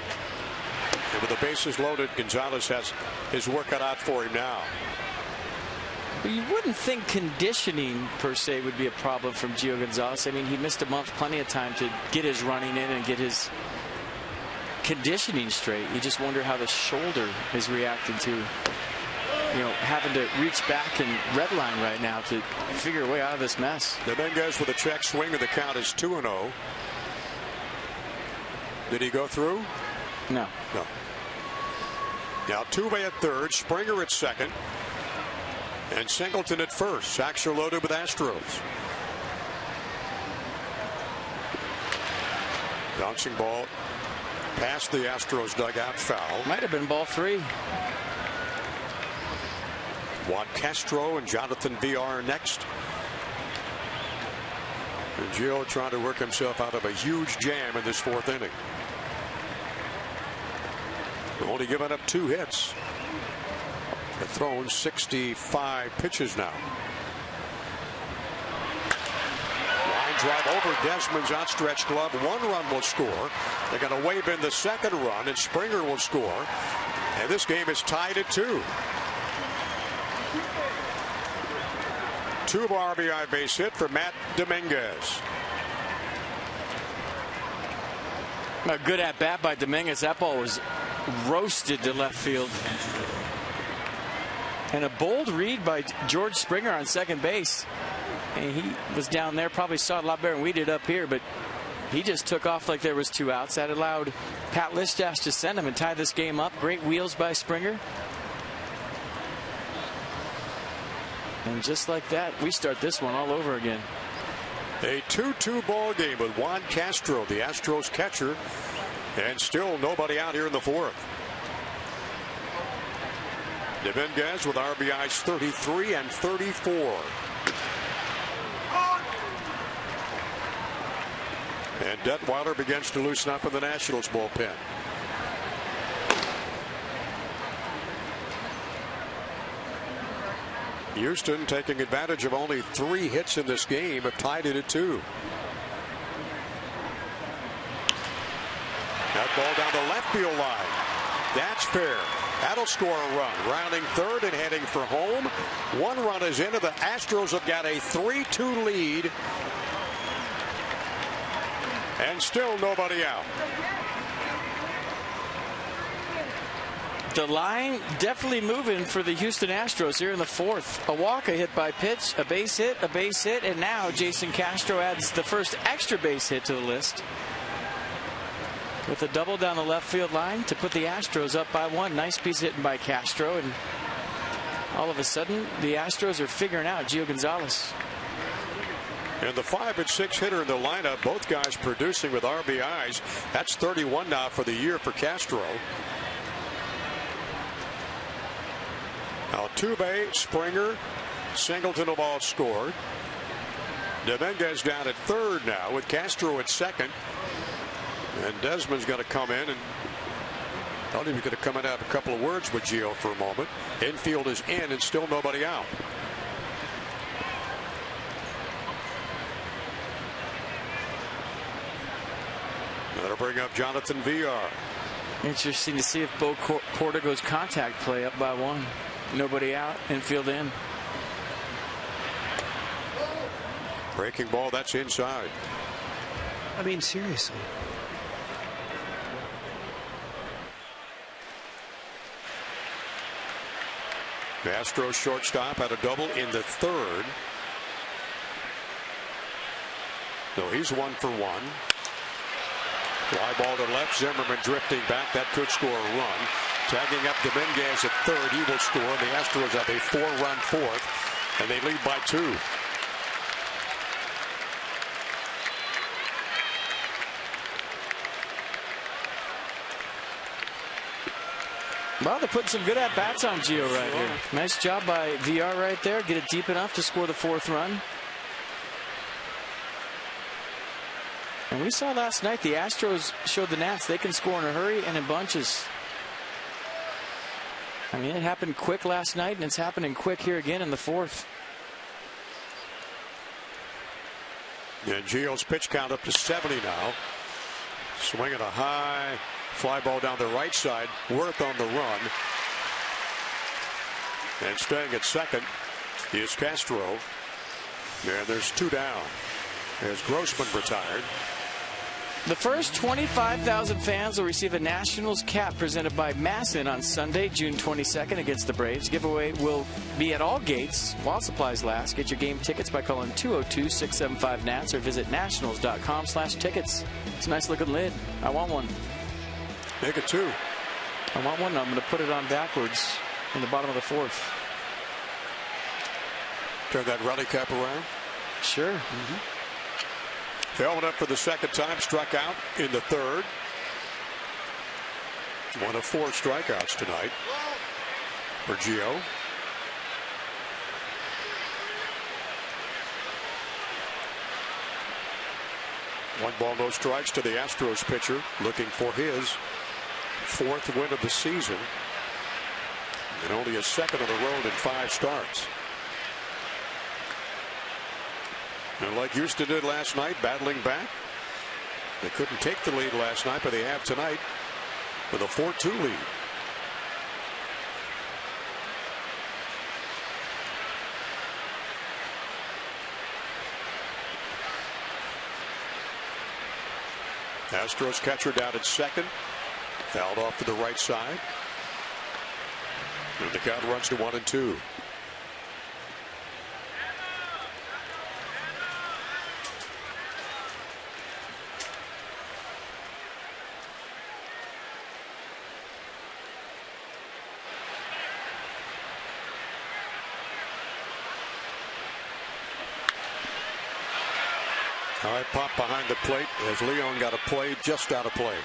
And with the bases loaded, Gonzalez has his work cut out for him now. You wouldn't think conditioning per se would be a problem from Gio Gonzalez. I mean, he missed a month, plenty of time to get his running in and get his conditioning straight. You just wonder how the shoulder is reacting to, having to reach back and redline right now to figure a way out of this mess. Dominguez with a check swing, and the count is 2-0. Did he go through? No. No. Now Tuve at third, Springer at second, and Singleton at first. Sacks are loaded with Astros. Bouncing ball past the Astros dugout, foul. Might have been ball 3. Juan Castro and Jonathan VR next. And Gio trying to work himself out of a huge jam in this 4th inning. Only given up 2 hits. They've thrown 65 pitches now. Line drive over Desmond's outstretched glove. 1 run will score. They're going to wave in the 2nd run, and Springer will score. And this game is tied at 2. 2 RBI base hit for Matt Dominguez. A good at bat by Dominguez. That ball was roasted to left field. And a bold read by George Springer on second base. And he was down there, probably saw it a lot better than we did up here, but he just took off like there was 2 outs. That allowed Pat Listash to send him and tie this game up. Great wheels by Springer. And just like that, we start this one all over again. A 2-2 ball game with Juan Castro, the Astros catcher, and still nobody out here in the 4th. Dominguez with RBIs 33 and 34. And Detweiler begins to loosen up in the Nationals bullpen. Houston, taking advantage of only 3 hits in this game, have tied it at 2. That ball down the left field line. That's fair. That'll score a run. Rounding third and heading for home. 1 run is into. The Astros have got a 3-2 lead. And still nobody out. The line definitely moving for the Houston Astros here in the 4th. A walk, a hit by pitch, a base hit, and now Jason Castro adds the first extra base hit to the list with a double down the left field line to put the Astros up by 1. Nice piece hitting by Castro, and all of a sudden the Astros are figuring out Gio Gonzalez. And the 5 and 6 hitter in the lineup, both guys producing with RBIs. That's 31 now for the year for Castro. Altuve, Springer, Singleton have all scored. Dominguez down at third now with Castro at second. And Desmond's going to come in, and I thought he was going to come in and have a couple of words with Gio for a moment. Infield is in and still nobody out. That'll bring up Jonathan VR. Interesting to see if Bo Porter goes contact play up by 1. Nobody out, infield in. Breaking ball, that's inside. I mean, seriously. The Astros shortstop had a double in the 3rd. So he's 1 for 1. Fly ball to left. Zimmerman drifting back. That could score a run. Tagging up Dominguez at third. He will score. The Astros have a 4-run 4th, and they lead by 2. Well, they're putting some good at-bats on Gio right here. Nice job by VR right there. Get it deep enough to score the 4th run. And we saw last night the Astros showed the Nats they can score in a hurry and in bunches. I mean, it happened quick last night, and it's happening quick here again in the 4th. And Gio's pitch count up to 70 now. Swinging a high fly ball down the right side. Worth on the run. And staying at second is Castro. And there's 2 down. As Grossman retired. The first 25,000 fans will receive a Nationals cap presented by Masson on Sunday, June 22nd against the Braves. Giveaway will be at all gates while supplies last. Get your game tickets by calling 202-675-NATS or visit nationals.com/tickets. It's a nice looking lid. I want one. Make it 2. I want one. I'm going to put it on backwards in the bottom of the 4th. Turn that rally cap around. Sure. Held up for the second time, struck out in the 3rd. One of 4 strikeouts tonight for Gio. One ball, no strikes to the Astros pitcher, looking for his 4th win of the season. And only his 2nd on the road in 5 starts. And like Houston did last night, battling back. They couldn't take the lead last night, but they have tonight with a 4-2 lead. Astros catcher down at second. Fouled off to the right side. And the count runs to 1-2. High pop behind the plate as Leon got a play just out of play.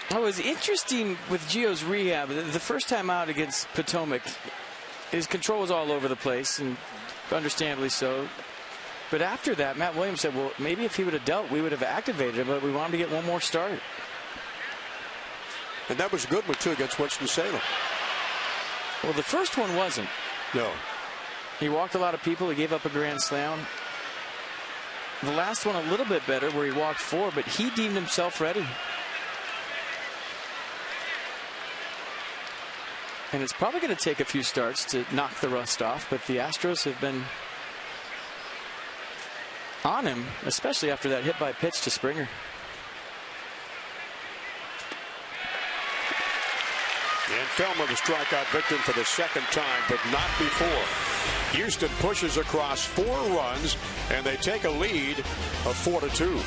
It was interesting with Gio's rehab. The first time out against Potomac, his control was all over the place, and understandably so. But after that, Matt Williams said, well, maybe if he would have dealt, we would have activated him, but we wanted to get one more start. And that was a good one, too, against Winston-Salem. Well, the first one wasn't. No. He walked a lot of people. He gave up a grand slam. The last one a little bit better, where he walked 4, but he deemed himself ready. And it's probably going to take a few starts to knock the rust off, but the Astros have been on him, especially after that hit by pitch to Springer. And Feldman, the strikeout victim for the 2nd time, but not before. Houston pushes across 4 runs, and they take a lead of 4-2.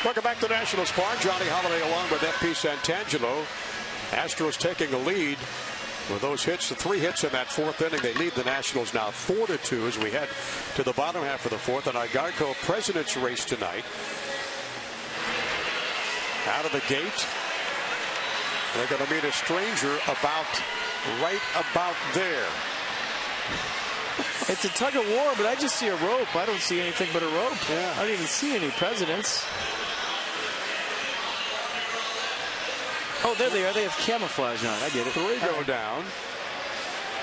Welcome back to Nationals Park. Johnny Holiday along with FP Santangelo. Astros taking a lead with those hits, the 3 hits in that 4th inning. They lead the Nationals now 4-2 as we head to the bottom half of the 4th. And our Geico President's Race tonight. Out of the gate, they're going to meet a stranger right about there. It's a tug of war, but I just see a rope. I don't see anything but a rope. Yeah. I don't even see any presidents. Oh, there they are. They have camouflage on. I get it. 3 go down.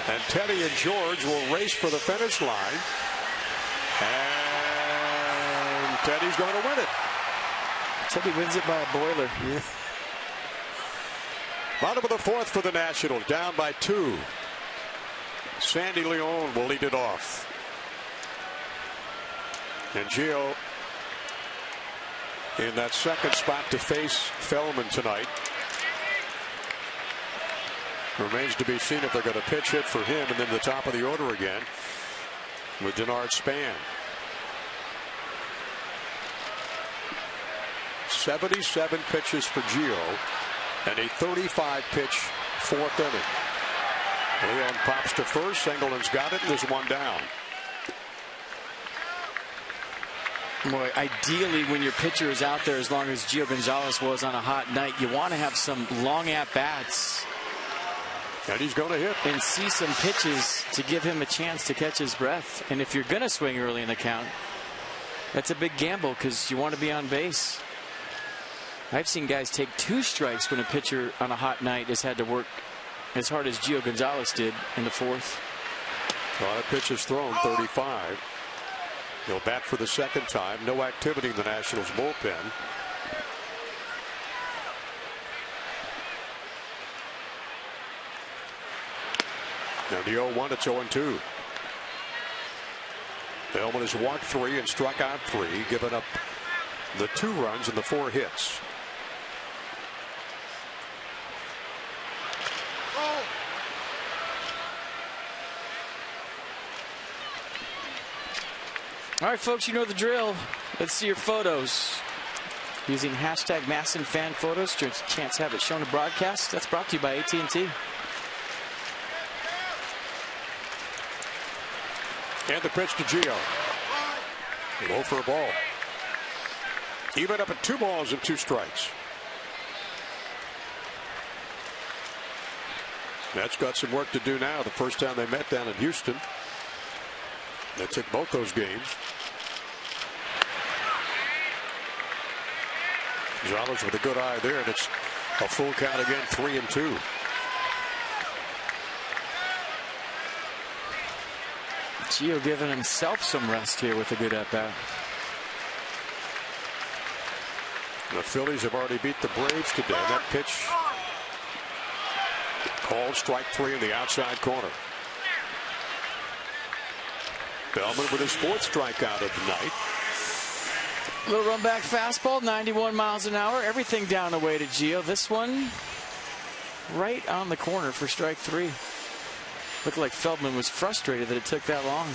And Teddy and George will race for the finish line. And Teddy's going to win it. Teddy wins it by a boiler. Yeah. Bottom of the 4th for the Nationals. Down by 2. Sandy Leon will lead it off. And Gio in that second spot to face Feldman tonight. Remains to be seen if they're going to pitch hit for him, and then the top of the order again with Denard Span. 77 pitches for Gio and a 35-pitch 4th inning. Leon pops to first. Singleton's got it, and there's 1 down. Boy, ideally, when your pitcher is out there, as long as Gio Gonzalez was on a hot night, you want to have some long at-bats. And he's going to hit. And see some pitches to give him a chance to catch his breath. And if you're going to swing early in the count, that's a big gamble because you want to be on base. I've seen guys take 2 strikes when a pitcher on a hot night has had to work as hard as Gio Gonzalez did in the 4th. A lot of pitches thrown, 35. He'll bat for the 2nd time. No activity in the Nationals bullpen. Now the 0-1, it's 0-2. Feldman has walked 3 and struck out 3, giving up the 2 runs and the 4 hits. All right, folks, you know the drill. Let's see your photos. Using hashtag #MassinFanPhotos, chance to have it shown in broadcast. That's brought to you by AT&T. And the pitch to Gio. Low for a ball. Even up at 2 balls and 2 strikes. That's got some work to do now. The first time they met down in Houston, they took both those games. Gonzalez with a good eye there, and it's a full count again, 3-2. Gio giving himself some rest here with a good at-bat. The Phillies have already beat the Braves today. That pitch called strike 3 in the outside corner. Feldman with his 4th strikeout of the night. Little run back fastball, 91 miles an hour. Everything down the way to Gio. This one right on the corner for strike 3. Looked like Feldman was frustrated that it took that long.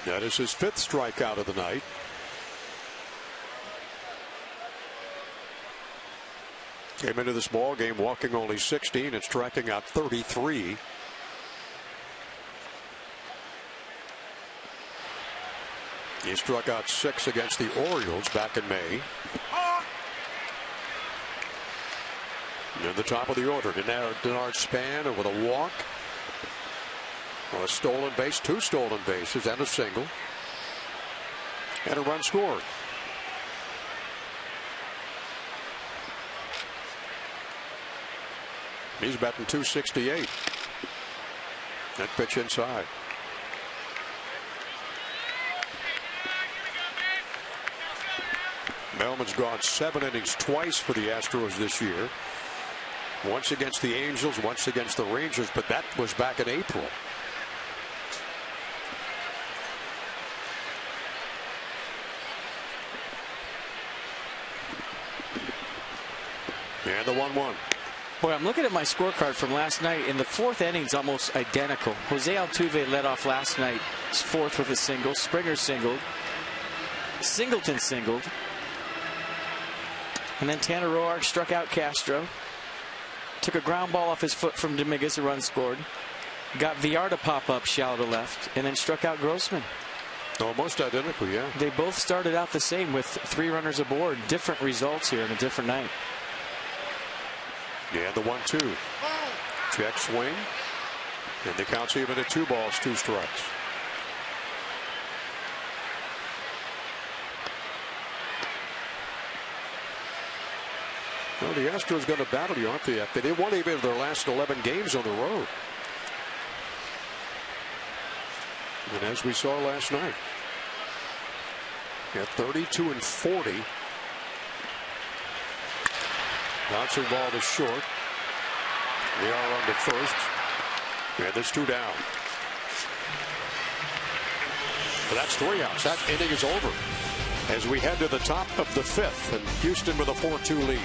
That is his 5th strikeout of the night. Came into this ball game walking only 16 and striking out 33. He struck out 6 against the Orioles back in May. In the top of the order, Denard Span with a walk, a stolen base, 2 stolen bases, and a single, and a run scored. He's batting .268. That pitch inside. Melman's gone 7 innings twice for the Astros this year. Once against the Angels, once against the Rangers, but that was back in April. And the 1-1. Boy, I'm looking at my scorecard from last night, and the 4th inning's almost identical. Jose Altuve led off last night, 4th with a single. Springer singled. Singleton singled. And then Tanner Roark struck out Castro. Took a ground ball off his foot from Dominguez, a run scored. Got Villar to pop up shallow to left, and then struck out Grossman. Almost identical, yeah. They both started out the same with 3 runners aboard. Different results here in a different night. Yeah, the 1-2. Check swing. And the count's even at 2 balls, 2 strikes. Well, the Astros going to battle you, aren't they? They won even their last 11 games on the road. And as we saw last night, at 32-40. Bouncing ball to short. They are on to first. And there's 2 down. But that's 3 outs. That inning is over as we head to the top of the 5th, and Houston with a 4-2 lead.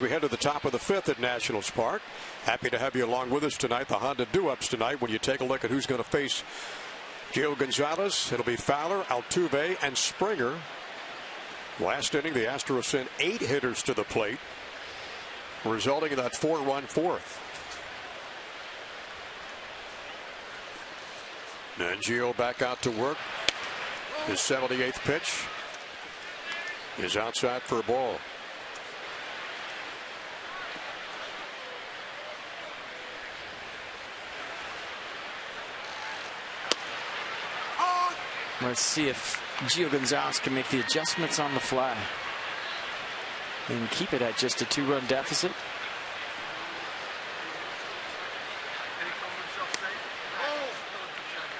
We head to the top of the 5th at Nationals Park. Happy to have you along with us tonight. The Honda do-ups tonight when you take a look at who's going to face Gio Gonzalez. It'll be Fowler, Altuve, and Springer. Last inning, the Astros sent 8 hitters to the plate, resulting in that 4-run 4th. And Gio back out to work. His 78th pitch is outside for a ball. Let's see if Gio Gonzalez can make the adjustments on the fly and keep it at just a 2-run deficit.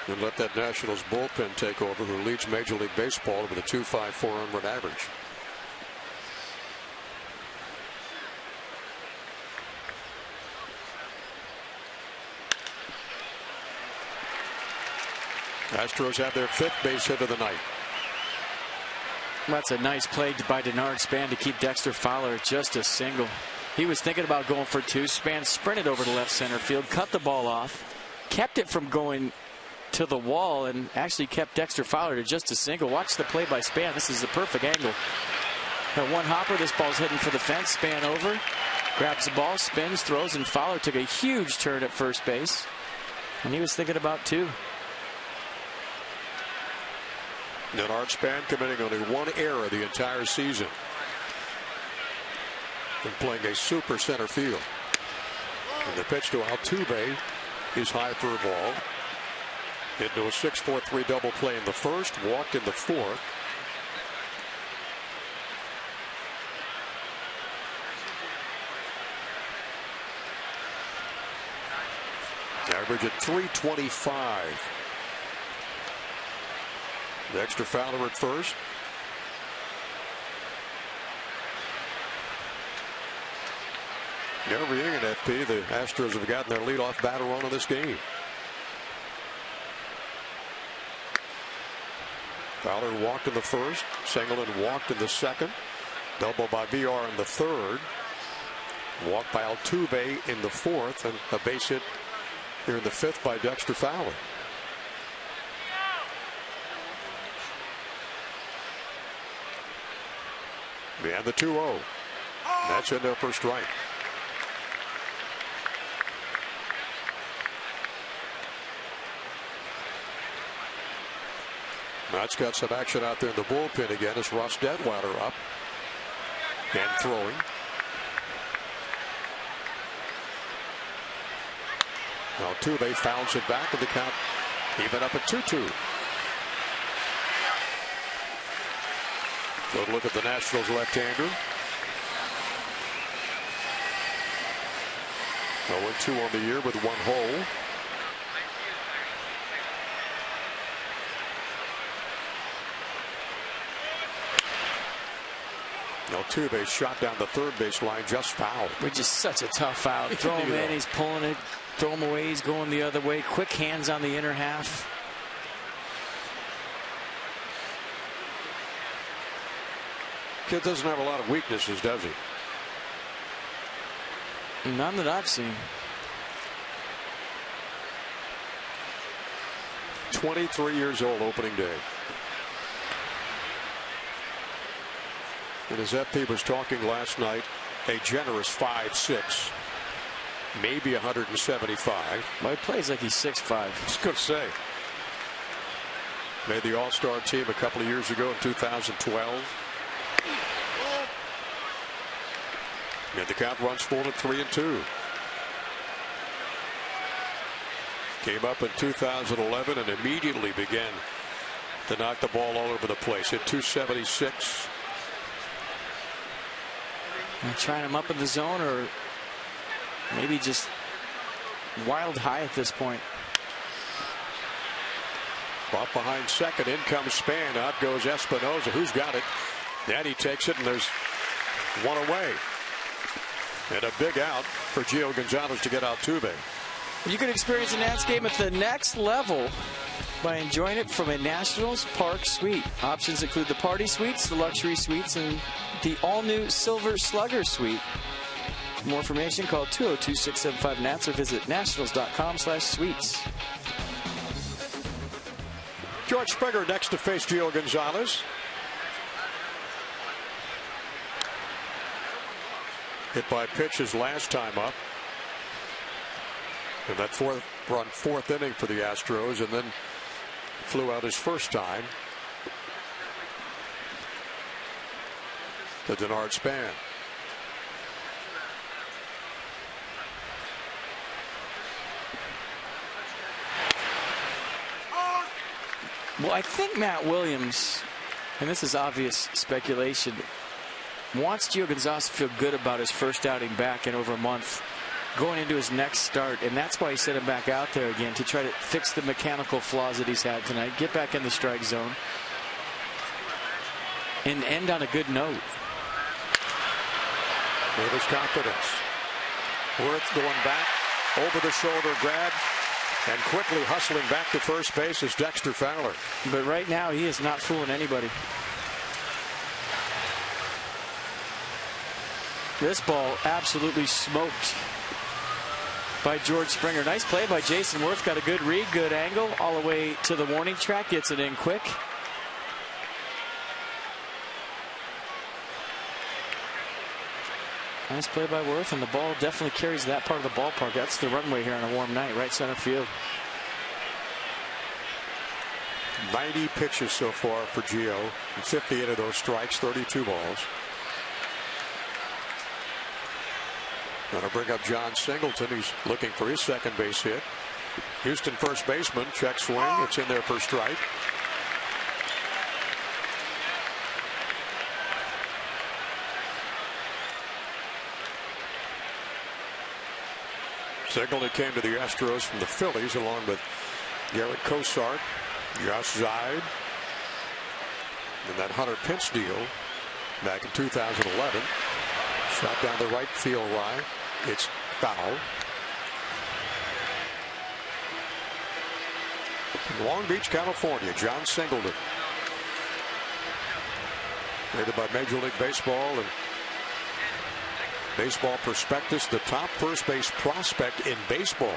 And let that Nationals bullpen take over, who leads Major League Baseball with a 2.54 run average. Astros have their 5th base hit of the night. That's a nice play by Denard Span to keep Dexter Fowler at just a single. He was thinking about going for 2. Span sprinted over to left center field, cut the ball off, kept it from going to the wall, and actually kept Dexter Fowler to just a single. Watch the play by Span. This is the perfect angle. At one hopper, this ball's heading for the fence. Span over, grabs the ball, spins, throws, and Fowler took a huge turn at first base. And he was thinking about 2. Denard Span committing only 1 error the entire season, and playing a super center field. And the pitch to Altuve is high for a ball. Into a 6-4-3 double play in the 1st, walked in the 4th. Average at 325. Dexter Fowler at first. Every inning at FP, the Astros have gotten their leadoff batter on in this game. Fowler walked in the first. Singleton walked in the second. Double by VR in the third. Walk by Altuve in the fourth, and a base hit here in the fifth by Dexter Fowler. And the 2-0. That's in there for strike. That's got some action out there in the bullpen again as Ross Detwiler up and throwing. Altuve fouls it back, and the count even up at 2-2. Go look at the Nationals left-hander. 0-2 on the year with 1 hole. Altuve shot down the third base line, just fouled. Which is such a tough foul. Throw him in, he's pulling it. Throw him away, he's going the other way. Quick hands on the inner half. Kid doesn't have a lot of weaknesses, does he? None that I've seen. 23 years old opening day. And as FP was talking last night, a generous 5'6", maybe 175. Well, he plays like he's 6'5". I was going to say. Made the All-Star team a couple of years ago in 2012. And the count runs full to 3-2. Came up in 2011 and immediately began to knock the ball all over the place. Hit 276. Trying him up in the zone, or maybe just wild high at this point. Brought behind second. In comes Span. Out goes Espinosa. Who's got it? And he takes it, and there's one away. And a big out for Gio Gonzalez to get Altuve. You can experience a Nats game at the next level by enjoying it from a Nationals Park suite. Options include the party suites, the luxury suites, and the all-new Silver Slugger suite. For more information, call 202-675-NATS or visit nationals.com/suites. George Springer next to face Gio Gonzalez. Hit by pitch his last time up. And that fourth inning for the Astros, and then flew out his first time to Denard Span. Well, I think Matt Williams, and this is obvious speculation, wants Gio Gonzalez to feel good about his first outing back in over a month, going into his next start, and that's why he sent him back out there again, to try to fix the mechanical flaws that he's had tonight, get back in the strike zone, and end on a good note. With his confidence. Worth going back, over the shoulder grab, and quickly hustling back to first base is Dexter Fowler. But right now he is not fooling anybody. This ball absolutely smoked by George Springer. Nice play by Jason Worth. Got a good read, good angle, all the way to the warning track. Gets it in quick. Nice play by Worth, and the ball definitely carries that part of the ballpark. That's the runway here on a warm night, right center field. 90 pitches so far for Gio, and 58 of those strikes, 32 balls. Going to bring up John Singleton. He's looking for his second base hit. Houston first baseman, check swing. It's in there for strike. Singleton came to the Astros from the Phillies along with Garrett Cosart, Josh Zeid, and that Hunter Pence deal back in 2011. Shot down the right field line. It's foul. In Long Beach, California, John Singleton. Rated by Major League Baseball and Baseball Prospectus, the top first base prospect in baseball.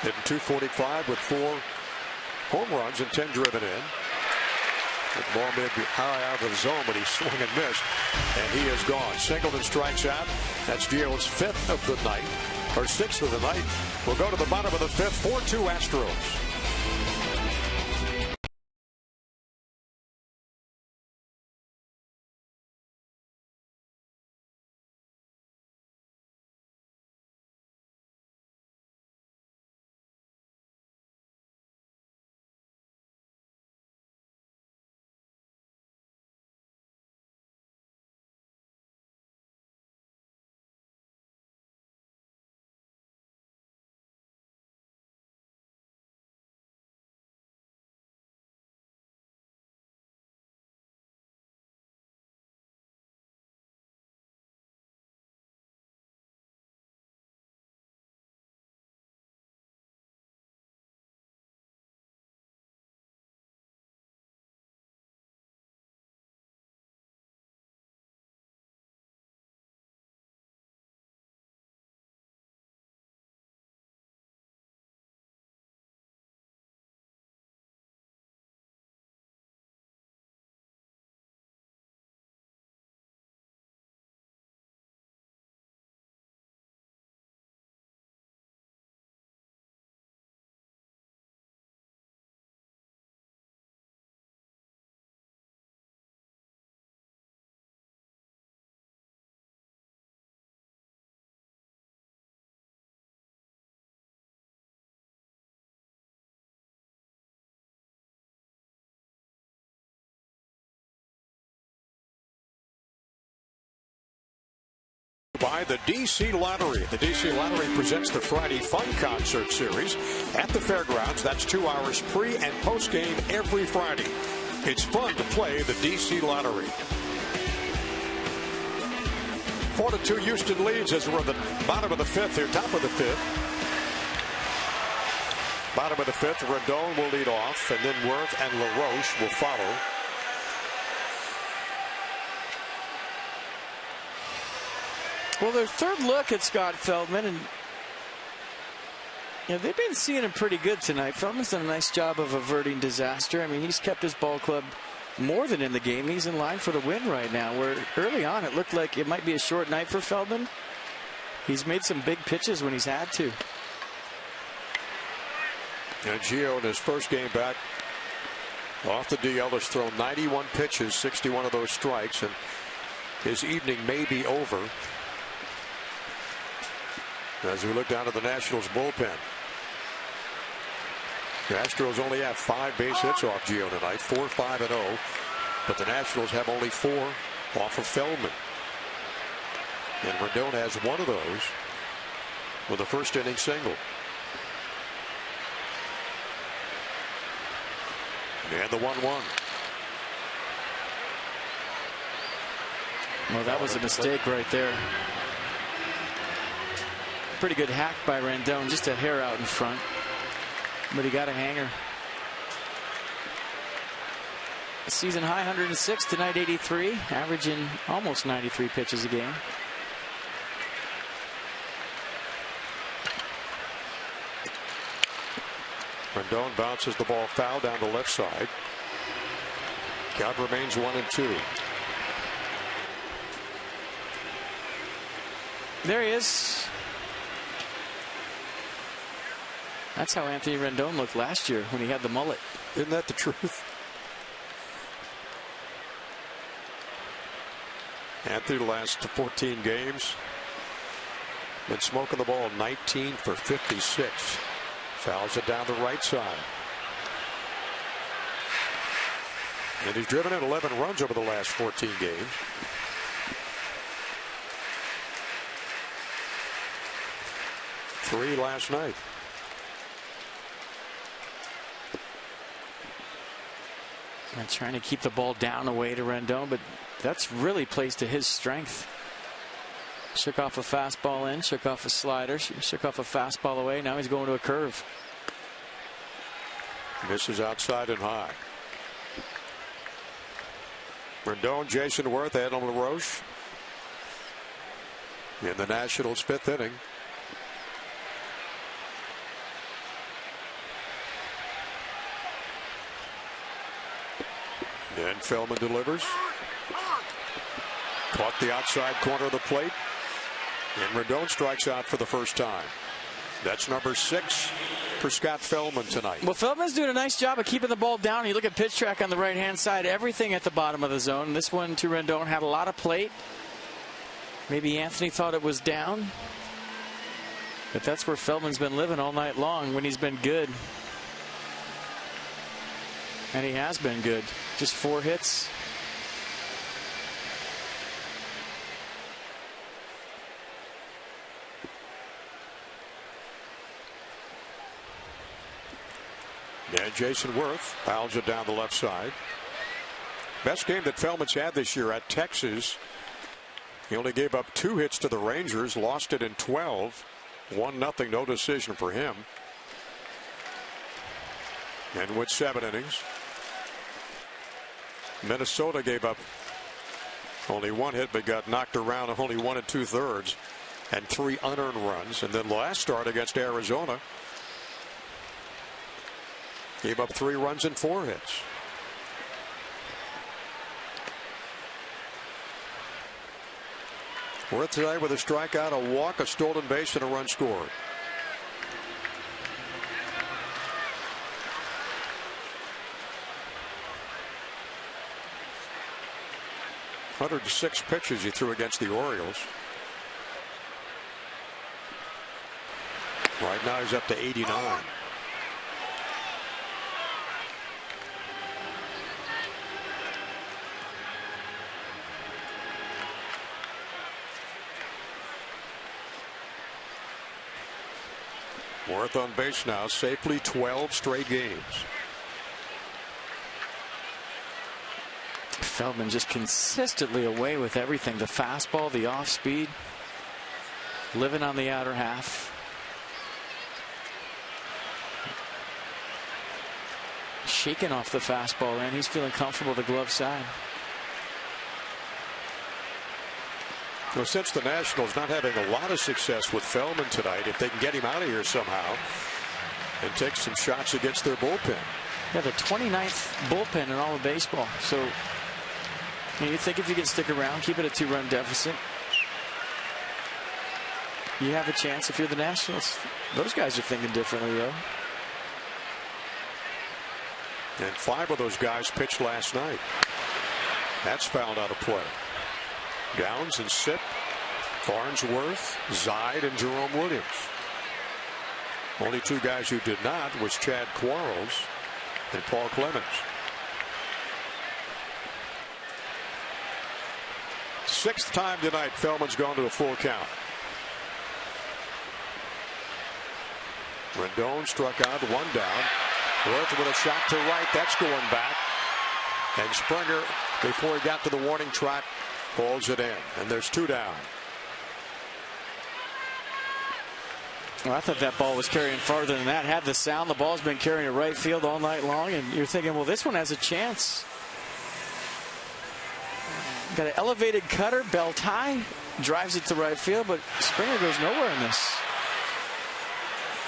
Hitting .245 with 4 home runs and 10 driven in. The ball may be high out of the zone, but he swung and missed, and he is gone. Singleton strikes out. That's Gio's 5th of the night, or 6th of the night. We'll go to the bottom of the 5th. 4-2 Astros. By the DC Lottery. The DC Lottery presents the Friday Fun Concert Series at the fairgrounds. That's 2 hours pre and post game every Friday. It's fun to play the DC Lottery. 4-2 Houston leads as we're at the bottom of the 5th here, top of the 5th. Bottom of the 5th, Rendon will lead off, and then Worth and LaRoche will follow. Well, their third look at Scott Feldman, and they've been seeing him pretty good tonight. Feldman's done a nice job of averting disaster. I mean, he's kept his ball club more than in the game. He's in line for the win right now, where early on it looked like it might be a short night for Feldman. He's made some big pitches when he's had to. And Gio in his first game back off the DL has thrown 91 pitches, 61 of those strikes, and his evening may be over. As we look down at the Nationals bullpen, the Astros only have 5 base hits off Gio tonight, 4-5-0, but the Nationals have only 4 off of Feldman. And Rendon has 1 of those with a first inning single. And the 1-1. Well, that was a mistake right there. Pretty good hack by Rendon, just a hair out in front, but he got a hanger. Season high 106, tonight 83, averaging almost 93 pitches a game. Rendon bounces the ball foul down the left side. Count remains 1-2. There he is. That's how Anthony Rendon looked last year when he had the mullet. Isn't that the truth? Anthony, the last 14 games, been smoking the ball 19 for 56. Fouls it down the right side. And he's driven in 11 runs over the last 14 games. Three last night. And trying to keep the ball down away to Rendon, but that's really plays to his strength. Shook off a fastball in, shook off a slider, shook off a fastball away. Now he's going to a curve. Misses outside and high. Rendon, Jason Worth, Adam LaRoche in the Nationals' 5th inning. And Feldman delivers. Caught the outside corner of the plate. And Rendon strikes out for the first time. That's number 6 for Scott Feldman tonight. Well, Feldman's doing a nice job of keeping the ball down. You look at pitch track on the right-hand side, everything at the bottom of the zone. This one to Rendon had a lot of plate. Maybe Anthony thought it was down. But that's where Feldman's been living all night long when he's been good. And he has been good. Just 4 hits. And Jason Worth fouls it down the left side. Best game that Feldman's had this year at Texas. He only gave up 2 hits to the Rangers, lost it in 12. 1-0, no decision for him. And with 7 innings. Minnesota gave up only 1 hit, but got knocked around only 1 2/3 and 3 unearned runs. And then last start against Arizona, gave up 3 runs and 4 hits. Worth today with a strikeout, a walk, a stolen base, and a run scored. ...106 pitches he threw against the Orioles. Right now he's up to 89. Worth on base now, safely 12 straight games. Feldman just consistently away with everything. The fastball, the off speed, living on the outer half. Shaking off the fastball, and he's feeling comfortable the glove side. Well, since the Nationals not having a lot of success with Feldman tonight, if they can get him out of here somehow and take some shots against their bullpen. Yeah, the 29th bullpen in all of baseball. So you think if you can stick around, keep it a 2-run deficit, you have a chance if you're the Nationals. Those guys are thinking differently, though. And 5 of those guys pitched last night. That's fouled out of play. Downs and Sipp, Farnsworth, Zide, and Jerome Williams. Only 2 guys who did not was Chad Quarles and Paul Clemens. 6th time tonight Feldman's gone to a full count. Rendon struck out, 1 down. Worth with a shot to right, that's going back. And Springer, before he got to the warning track, holds it in, and there's 2 down. Well, I thought that ball was carrying farther than that. Had the sound, the ball's been carrying to right field all night long, and you're thinking, well, this one has a chance. Got an elevated cutter, belt high, drives it to right field, but Springer goes nowhere in this.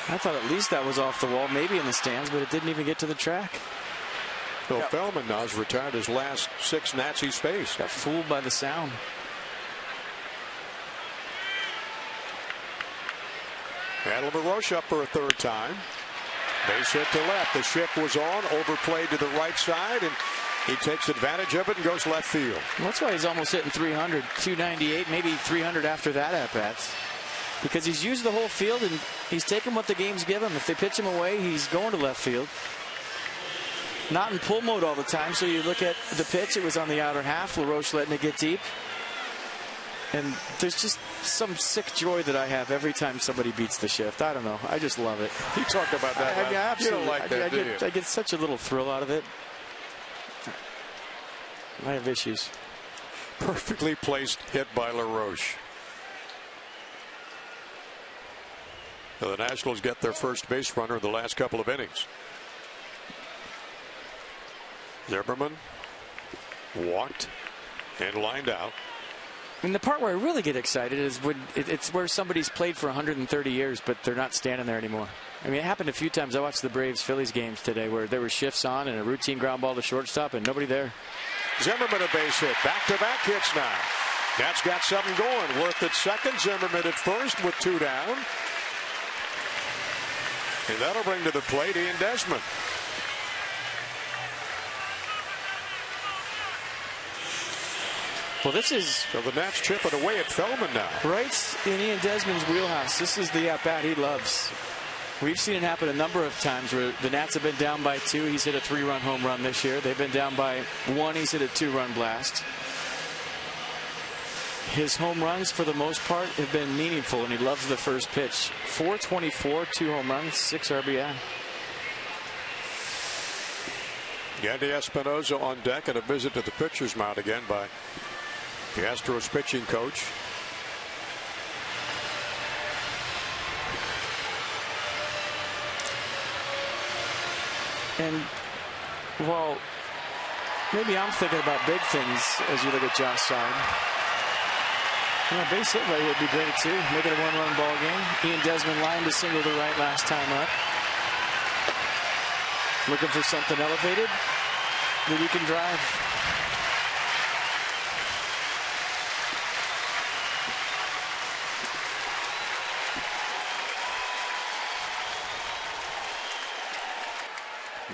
I thought at least that was off the wall, maybe in the stands, but it didn't even get to the track. Well, Feldman now has retired his last 6 Nats he's faced. Got fooled by the sound. Adam LaRoche up for a 3rd time. Base hit to left. The shift was on, overplayed to the right side, and he takes advantage of it and goes left field. Well, that's why he's almost hitting 300, 298, maybe 300 after that at bats. Because he's used the whole field and he's taken what the game's give him. If they pitch him away, he's going to left field. Not in pull mode all the time, so you look at the pitch, it was on the outer half. LaRoche letting it get deep. And there's just some sick joy that I have every time somebody beats the shift. I don't know. I just love it. You talked about that. Absolutely. You don't like that, do you? I get such a little thrill out of it. Might have issues. Perfectly placed hit by LaRoche. So the Nationals get their first base runner in the last couple of innings. Zimmerman walked and lined out. And the part where I really get excited is when it's where somebody's played for 130 years, but they're not standing there anymore. I mean, it happened a few times. I watched the Braves-Phillies games today where there were shifts on and a routine ground ball to shortstop and nobody there. Zimmerman a base hit. Back-to-back hits now. That's got something going. Worth at second. Zimmerman at first with 2 down. And that'll bring to the plate Ian Desmond. Well, this is so the Nats chipping away at Feldman now. Right in Ian Desmond's wheelhouse. This is the at-bat he loves. We've seen it happen a number of times where the Nats have been down by 2. He's hit a 3-run home run this year. They've been down by 1. He's hit a 2-run blast. His home runs, for the most part, have been meaningful, and he loves the first pitch. 424, 2 home runs, 6 RBI. Yandy Espinosa on deck, and a visit to the pitcher's mound again by the Astros pitching coach. And, well, maybe I'm thinking about big things as you look at Josh's side. A base hit right here would be great, too. Make it a 1-run ball game. Ian Desmond lined a single to right last time up. Looking for something elevated that he can drive.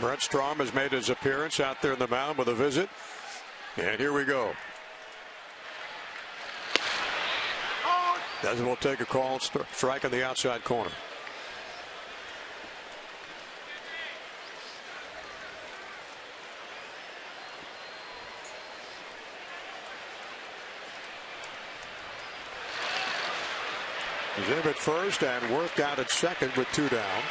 Brett Strom has made his appearance out there in the mound with a visit. And here we go. Desmond will take a call, strike on the outside corner. He's in at first, and Worth got at second with 2 down.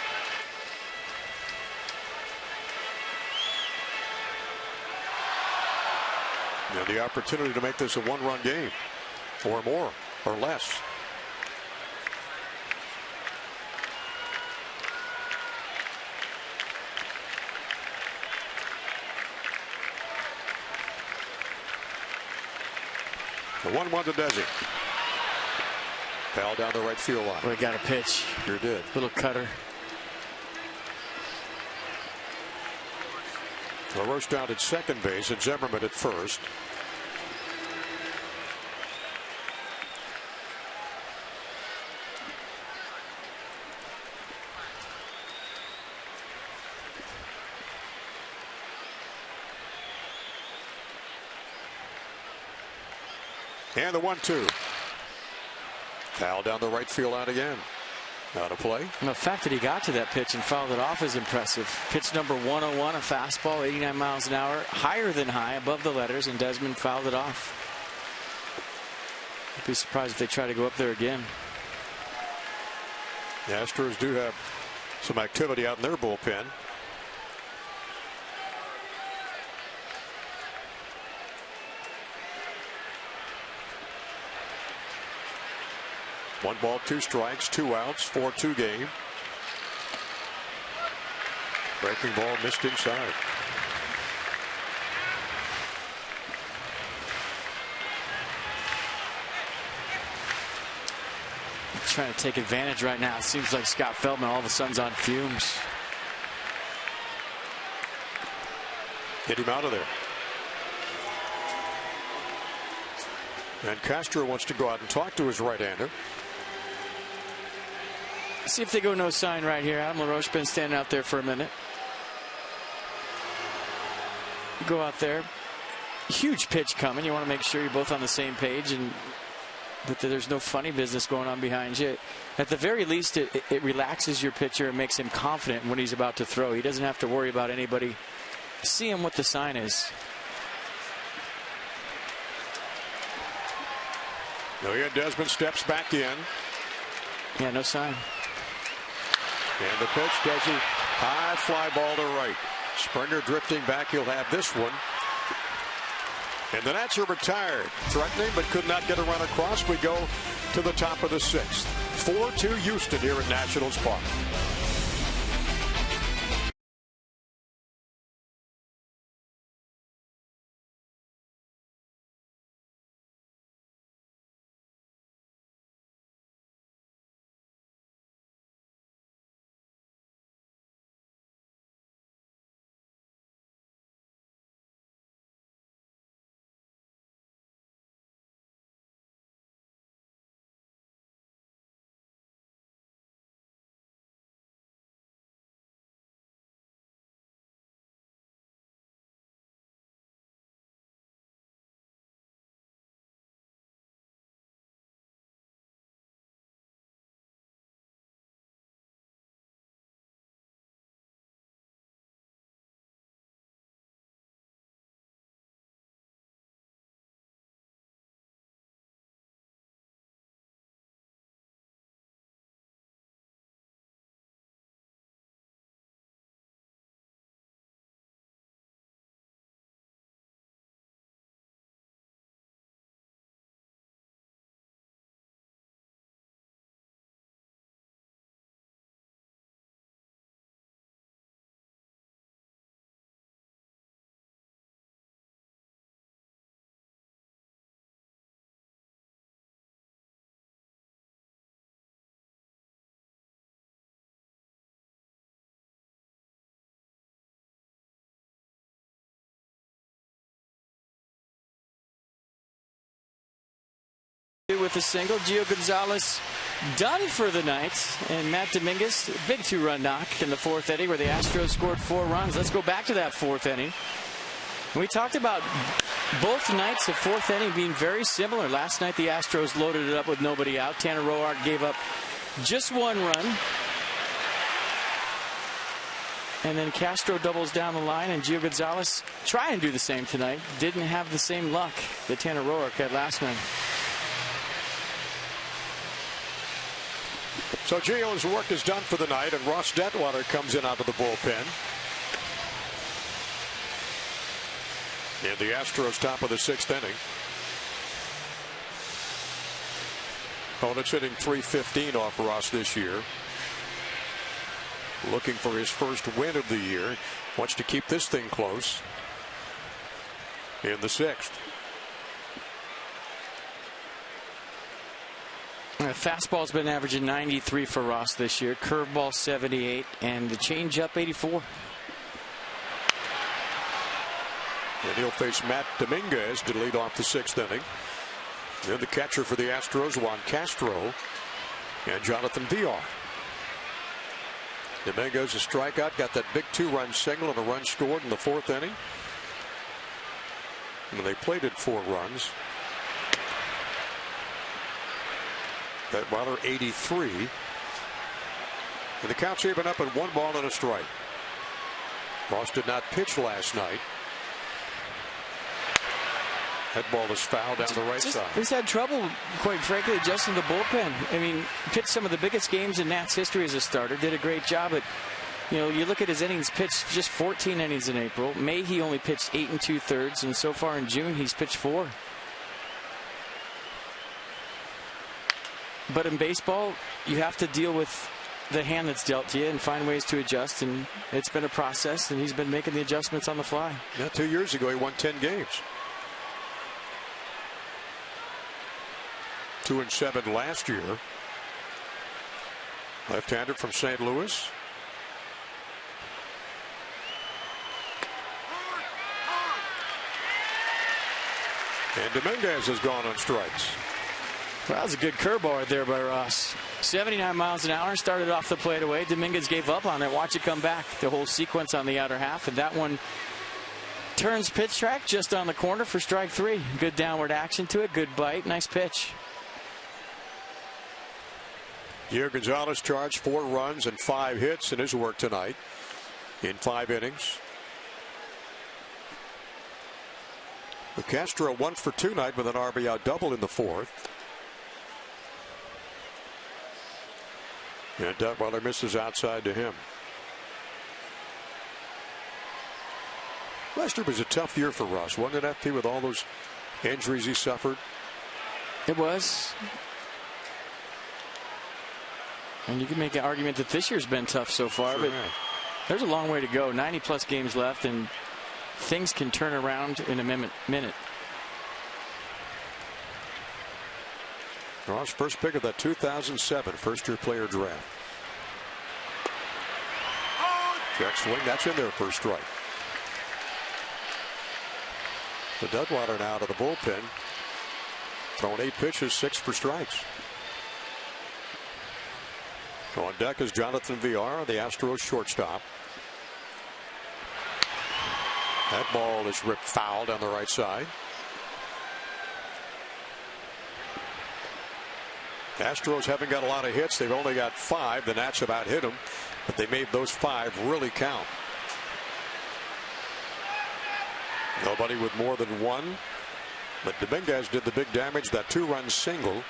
And the opportunity to make this a 1-run game, or more, or less. The 1-1 to Desi. Foul down the right field line. We got a pitch. Sure did. Little cutter. LaRoche down at second base and Zimmerman at first. And the 1-2. Foul down the right field line again. Out of play. And the fact that he got to that pitch and fouled it off is impressive. Pitch number 101, a fastball, 89 miles an hour, higher than high, above the letters, and Desmond fouled it off. I'd be surprised if they try to go up there again. The Astros do have some activity out in their bullpen. One ball, 2 strikes, 2 outs, 4-2 game. Breaking ball missed inside. Trying to take advantage right now. It seems like Scott Feldman all of a sudden's on fumes. Get him out of there. And Castro wants to go out and talk to his right-hander. See if they go no sign right here. Adam LaRoche been standing out there for a minute. Go out there. Huge pitch coming. You want to make sure you're both on the same page and that there's no funny business going on behind you. At the very least, it relaxes your pitcher and makes him confident when he's about to throw. He doesn't have to worry about anybody seeing what the sign is. Ian Desmond steps back in. Yeah, no sign. And the pitch does it. High fly ball to right. Springer drifting back. He'll have this one. And the Nats are retired. Threatening, but could not get a run across. We go to the top of the 6th. 4-2 Houston here at Nationals Park. With a single, Gio Gonzalez done for the night, and Matt Dominguez, big 2-run knock in the 4th inning where the Astros scored 4 runs. Let's go back to that 4th inning. We talked about both nights of 4th inning being very similar. Last night the Astros loaded it up with nobody out. Tanner Roark gave up just 1 run. And then Castro doubles down the line, and Gio Gonzalez try and do the same tonight. Didn't have the same luck that Tanner Roark had last night. So Gio's work is done for the night, and Ross Detwiler comes in out of the bullpen. And the Astros top of the 6th inning. Opponent's hitting .315 off Ross this year. Looking for his first win of the year. Wants to keep this thing close in the 6th. Fastball's been averaging 93 for Ross this year. Curveball 78, and the changeup 84. And he'll face Matt Dominguez to lead off the 6th inning. Then the catcher for the Astros, Juan Castro, and Jonathan Villar. Dominguez a strikeout, got that big 2-run single and a run scored in the 4th inning. And they plated 4 runs. Detwiler 83. And the count's even up at 1 ball and a strike. Ross did not pitch last night. That ball is fouled down the right side. He's had trouble, quite frankly, adjusting the bullpen. I mean, pitched some of the biggest games in Nats history as a starter. Did a great job. But, you know, you look at his innings pitched, just 14 innings in April. May he only pitched 8 2/3, and so far in June he's pitched 4. But in baseball, you have to deal with the hand that's dealt to you and find ways to adjust. And it's been a process, and he's been making the adjustments on the fly. Now, 2 years ago, he won 10 games. 2-7 last year. Left-hander from St. Louis. And Dominguez has gone on strikes. Well, that was a good curveball right there by Ross. 79 miles an hour, started off the plate away. Dominguez gave up on it. Watch it come back. The whole sequence on the outer half, and that one turns pitch track just on the corner for strike 3. Good downward action to it. Good bite. Nice pitch. Gio Gonzalez charged 4 runs and 5 hits in his work tonight in 5 innings. Castro 1 for 2 night with an RBI double in the 4th. And Detwiler misses outside to him. Last year was a tough year for Russ, wasn't it, FP, with all those injuries he suffered? It was. And you can make an argument that this year's been tough so far, Sure, but yeah. there's a long way to go. 90-plus games left, and things can turn around in a minute. Ross, first pick of that 2007 first-year player draft. Check swing, that's in there for a strike. The Deadwater now to the bullpen. Thrown 8 pitches, 6 for strikes. On deck is Jonathan Villar, the Astros shortstop. That ball is ripped foul down the right side. Astros haven't got a lot of hits. They've only got 5. The Nats about hit them, but they made those 5 really count. Nobody with more than 1. But Dominguez did the big damage. That 2-run single.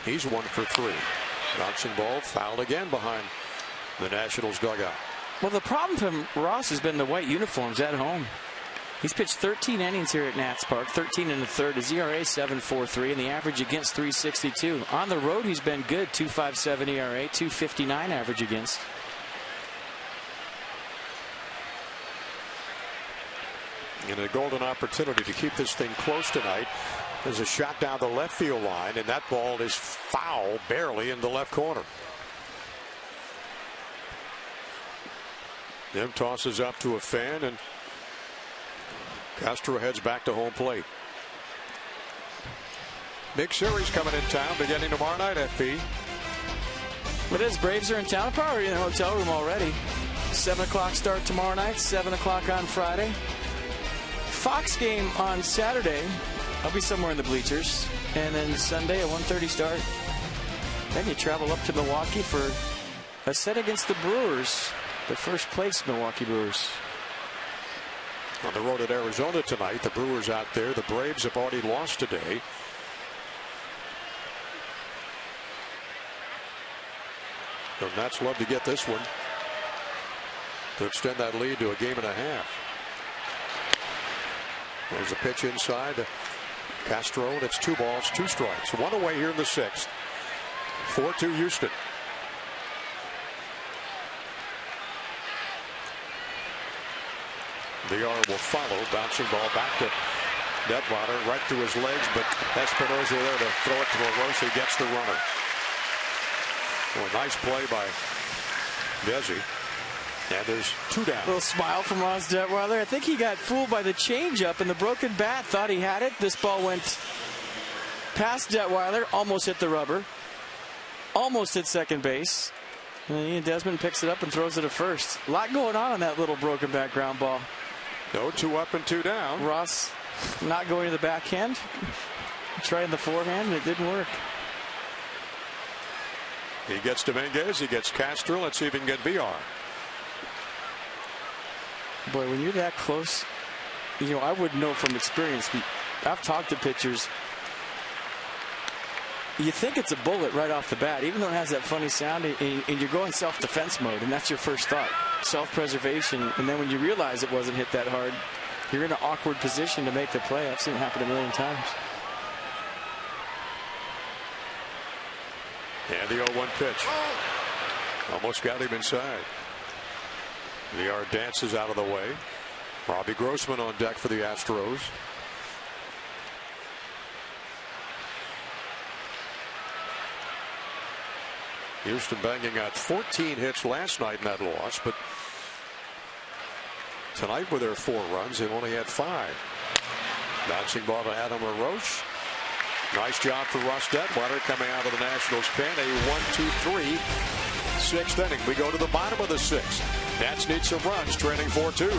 He's 1 for 3. Bouncing ball fouled again behind the Nationals dugout. Well, the problem for Ross has been the white uniforms at home. He's pitched 13 innings here at Nats Park, 13 1/3. His ERA 7.43, and the average against 3.62. On the road, he's been good, 2.57 ERA, 2.59 average against. And a golden opportunity to keep this thing close tonight. There's a shot down the left field line, and that ball is foul, barely in the left corner. Jim tosses up to a fan, and Castro heads back to home plate. Big series coming in town beginning tomorrow night, FP. It is. Braves are in town. Probably in the hotel room already. 7 o'clock start tomorrow night, 7 o'clock on Friday. Fox game on Saturday. I'll be somewhere in the bleachers. And then Sunday, a 1:30 start. Then you travel up to Milwaukee for a set against the Brewers, the first place Milwaukee Brewers. On the road at Arizona tonight, the Brewers out there. The Braves have already lost today. The Nats love to get this one to extend that lead to a 1.5 games. There's a pitch inside to Castro, and it's 2 balls, 2 strikes. 1 away here in the 6th. 4-2 Houston. Villar will follow. Bouncing ball back to Detwater, right through his legs, but Espinosa there to throw it to LaRoche. He gets the runner. Well, nice play by Desi. And there's 2 down. A little smile from Ross Detwiler. I think he got fooled by the changeup and the broken bat. Thought he had it. This ball went past Detwiler, almost hit the rubber, almost hit second base. And Ian Desmond picks it up and throws it to first. A lot going on that little broken bat ground ball. No, 2 up and 2 down. Ross not going to the backhand, trying the forehand, and it didn't work. He gets Dominguez. He gets Castro. Let's see if he can get Villar. Boy, when you're that close, you know, I wouldn't know from experience. I've talked to pitchers. You think it's a bullet right off the bat, even though it has that funny sound, and you're going self-defense mode, and that's your first thought, self-preservation. And then when you realize it wasn't hit that hard, you're in an awkward position to make the play. I've seen it happen a million times. And the 0-1 pitch. Almost got him inside. Villar dances out of the way. Robbie Grossman on deck for the Astros. Houston banging out 14 hits last night in that loss, but tonight with their 4 runs, they've only had 5. Bouncing ball to Adam LaRoche. Nice job for Russ Detwiler coming out of the Nationals pen. A 1-2-3 6th inning. We go to the bottom of the 6th. Nats need some runs, trailing 4-2.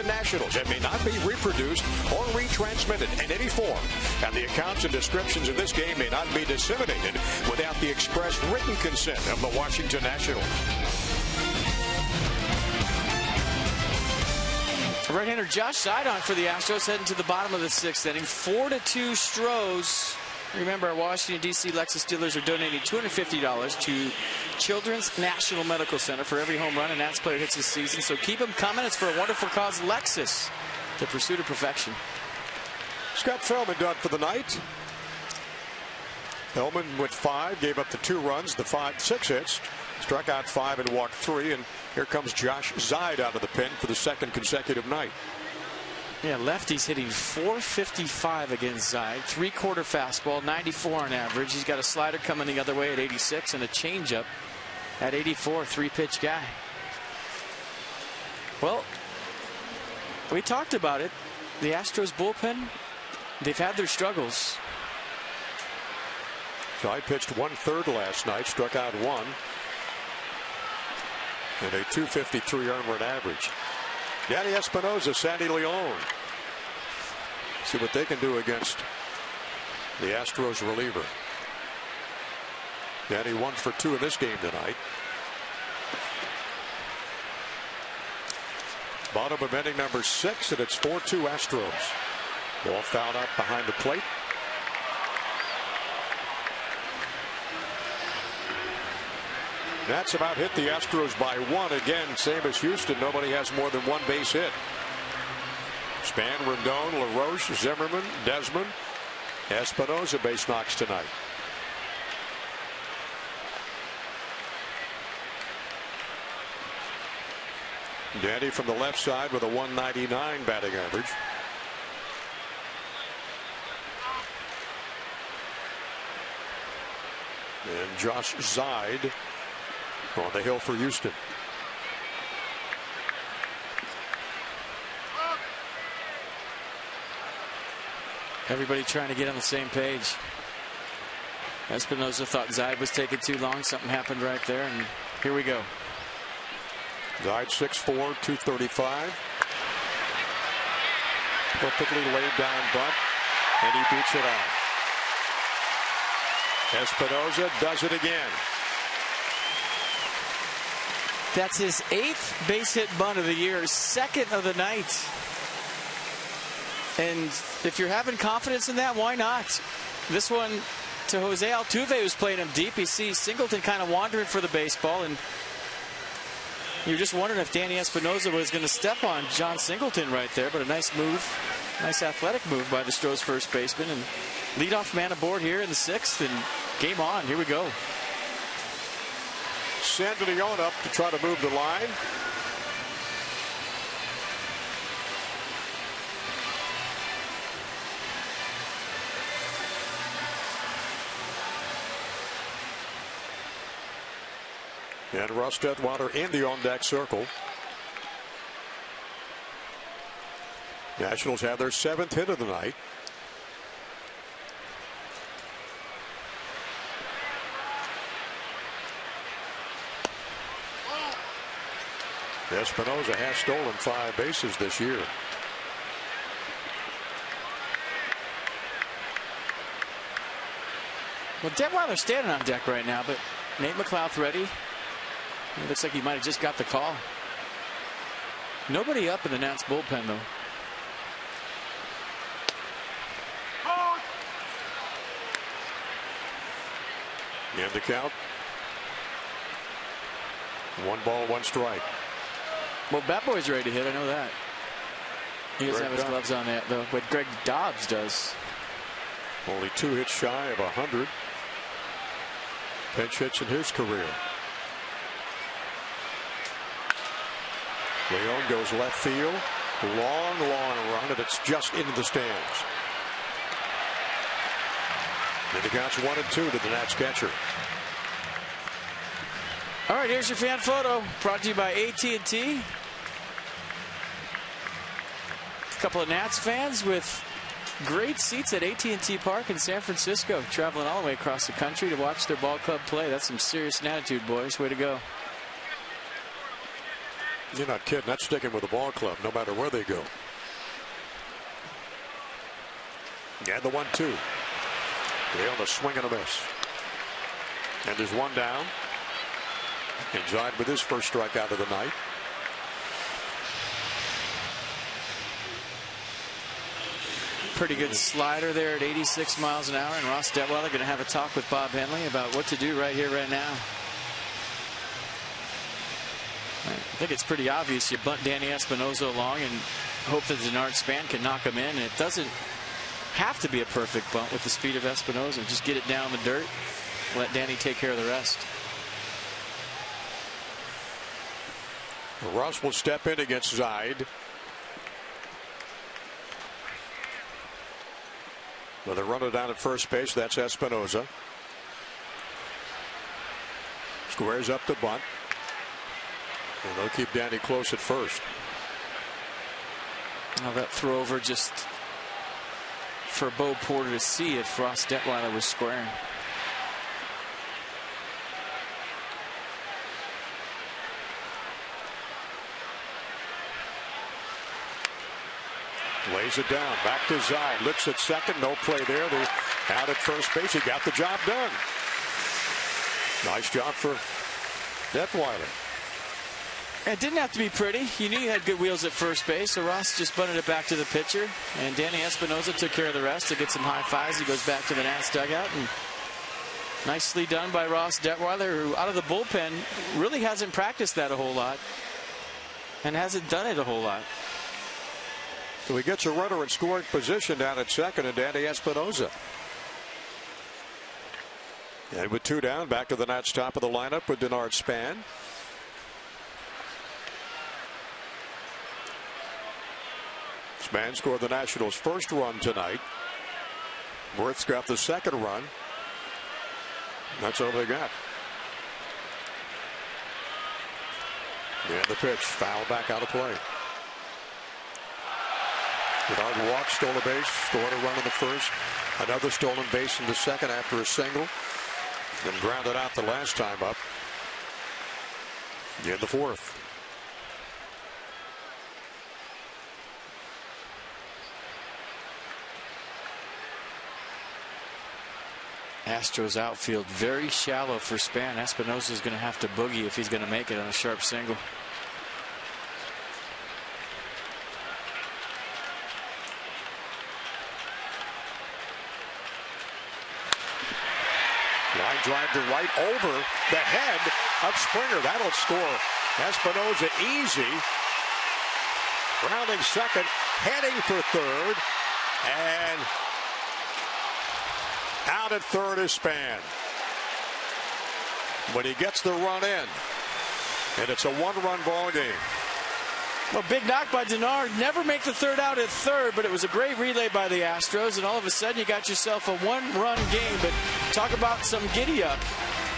Washington Nationals and may not be reproduced or retransmitted in any form. And the accounts and descriptions of this game may not be disseminated without the express written consent of the Washington Nationals. Right-hander Josh Zidon for the Astros heading to the bottom of the 6th inning. 4-2 Stros. Remember, our Washington, D.C. Lexus dealers are donating $250 to Children's National Medical Center for every home run a Nats player hits this season. So keep them coming. It's for a wonderful cause, Lexus, the pursuit of perfection. Scott Feldman done for the night. Feldman with 5, gave up the 2 runs, the 6 hits, struck out 5 and walked 3. And here comes Josh Zide out of the pen for the 2nd consecutive night. Yeah, lefty's hitting .455 against Zide. 3/4 fastball, 94 on average. He's got a slider coming the other way at 86 and a changeup at 84. 3-pitch guy. Well, we talked about it. The Astros bullpen, they've had their struggles. Zide pitched 1/3 last night, struck out 1. And a .253 earned run average. Danny Espinosa, Sandy Leon. See what they can do against the Astros reliever. Danny 1 for 2 in this game tonight. Bottom of inning number 6, and it's 4-2 Astros. Ball fouled out behind the plate. Nats about hit the Astros by 1 again, same as Houston. Nobody has more than 1 base hit. Span, Rendon, LaRoche, Zimmerman, Desmond, Espinosa base knocks tonight. Danny from the left side with a .199 batting average. And Josh Zide on the hill for Houston. Everybody trying to get on the same page. Espinosa thought Zide was taking too long. Something happened right there, and here we go. Zide 6'4", 235. Perfectly laid down bunt, and he beats it out. Espinosa does it again. That's his 8th base hit bunt of the year, 2nd of the night. And if you're having confidence in that, why not? This one to Jose Altuve, who's playing him deep. You see Singleton kind of wandering for the baseball, and you're just wondering if Danny Espinosa was going to step on John Singleton right there. But a nice move, nice athletic move by the Stros first baseman, and leadoff man aboard here in the 6th, and game on. Here we go. Sandy Leon up to try to move the line. And Russ Detwiler in the on-deck circle. Nationals have their 7th hit of the night. Espinosa has stolen 5 bases this year. Well, Detwiler's standing on deck right now, but Nate McLouth ready. It looks like he might have just got the call. Nobody up in the Nats bullpen, though. And the count. 1 ball, 1 strike. Well, Bat Boy's ready to hit. I know that. He doesn't Greg have his Dobbs. gloves on that, though. But Greg Dobbs does. Only 2 hits shy of 100 pinch hits in his career. Leon goes left field. Long run, and it's just into the stands. And the count's 1-2 to the Nats catcher. All right, here's your fan photo brought to you by AT&T. A couple of Nats fans with great seats at AT&T Park in San Francisco, traveling all the way across the country to watch their ball club play. That's some serious attitude, boys. Way to go. You're not kidding. That's sticking with the ball club no matter where they go. And the 1-2. They on a swing and a miss. And there's one down. Inside with his first strikeout of the night. Pretty good slider there at 86 miles an hour. And Ross Detweiler going to have a talk with Bob Henley about what to do right here, right now. I think it's pretty obvious. You bunt Danny Espinosa along and hope that Denard Span can knock him in. And it doesn't have to be a perfect bunt with the speed of Espinosa. Just get it down the dirt. Let Danny take care of the rest. Ross will step in against Zide. With a runner down at first base, that's Espinosa. Squares up the bunt. And they'll keep Danny close at first. Now that throw over just for Bo Porter to see if Ross Detweiler was squaring. Lays it down. Back to Zide. Looks at second. No play there. They're out at first base. He got the job done. Nice job for Detweiler. It didn't have to be pretty. You knew you had good wheels at first base, so Ross just bunted it back to the pitcher, and Danny Espinosa took care of the rest to get some high fives. He goes back to the Nats dugout, and nicely done by Ross Detweiler, who out of the bullpen really hasn't practiced that a whole lot and hasn't done it a whole lot. So he gets a runner in scoring position down at second, and Danny Espinosa. And with two down, back to the Nats top of the lineup with Denard Span. Span scored the Nationals' first run tonight. Worth's got the second run. That's all they got. And the pitch, foul back out of play. Denard walked, stole a base, scored a run in the first. Another stolen base in the second after a single. Then grounded out the last time up in the fourth. Astros outfield very shallow for Span. Espinosa is going to have to boogie if he's going to make it on a sharp single. Line drive to right over the head of Springer. That'll score Espinosa easy. Rounding second, heading for third, and out at third is Span. But he gets the run in, and it's a one-run ball game. Well, big knock by Denard. Never make the third out at third, but it was a great relay by the Astros, and all of a sudden you got yourself a one-run game. But talk about some giddy-up.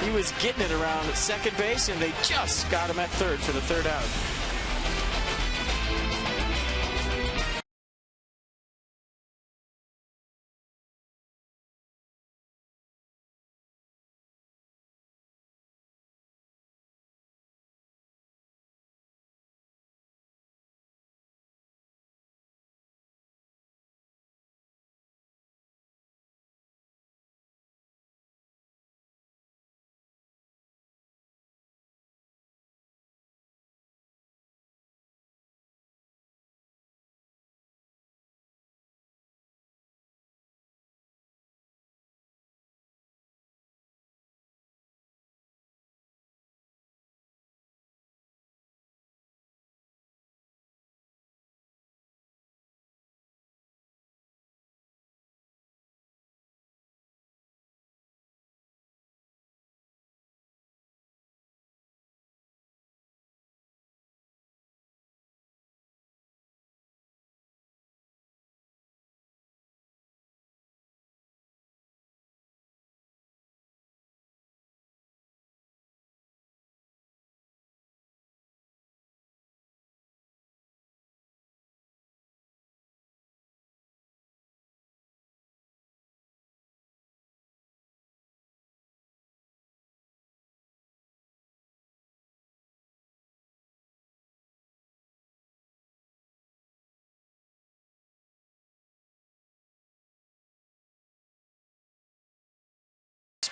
He was getting it around at second base, and they just got him at third for the third out.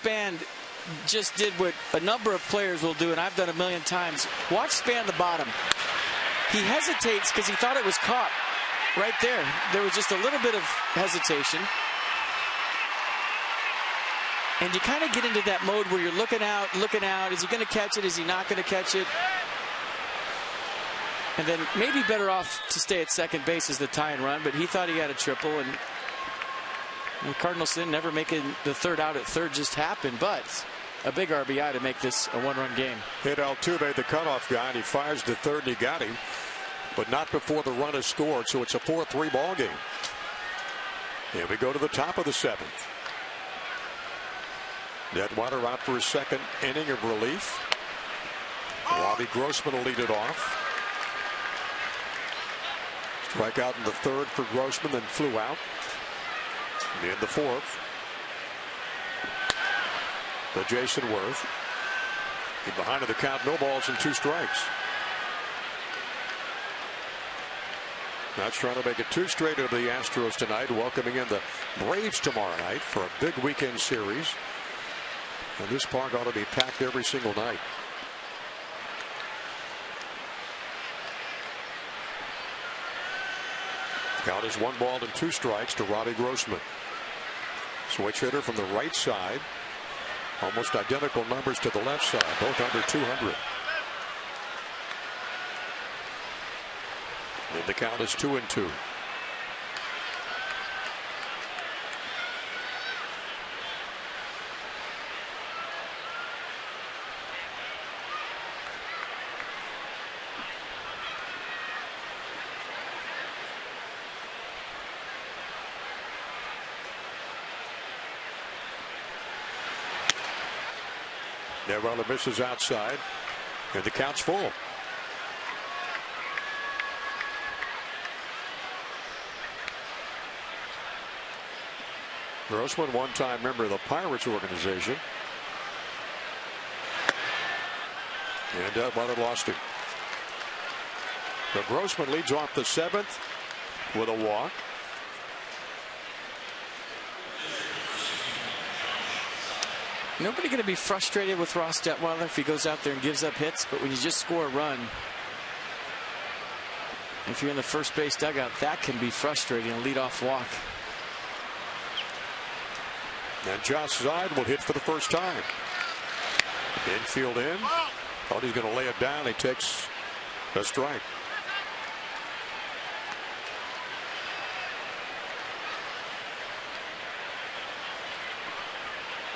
Span just did what a number of players will do, and I've done a million times. Watch Span the bottom. He hesitates because he thought it was caught right there. There was just a little bit of hesitation. And you kind of get into that mode where you're looking out. Is he going to catch it? Is he not going to catch it? And then maybe better off to stay at second base as the tie and run, but he thought he had a triple, and the Cardinals didn't never making the third out at third just happened, but a big RBI to make this a one-run game. Hit Altuve, the cutoff guy, and he fires to third, and he got him, but not before the run is scored, so it's a 4-3 ball game. Here we go to the top of the seventh. Detwiler out for his second inning of relief. Robbie Grossman will lead it off. Strikeout in the third for Grossman, then flew out. In the fourth, the Jason Worth. He's behind in the count, no balls and 2 strikes. That's trying to make it 2 straight of the Astros tonight, welcoming in the Braves tomorrow night for a big weekend series. And this park ought to be packed every single night. Count is 1 ball and 2 strikes to Robbie Grossman. Switch hitter from the right side. Almost identical numbers to the left side, both under 200. And the count is 2-2. Detwiler misses outside, and the count's full. Grossman, one-time member of the Pirates organization. And Detwiler lost him. So Grossman leads off the seventh with a walk. Nobody going to be frustrated with Ross Detwiler if he goes out there and gives up hits, but when you just score a run, if you're in the first base dugout, that can be frustrating. A leadoff walk. And Josh Zeid will hit for the first time. Infield in. Thought he's going to lay it down. He takes a strike.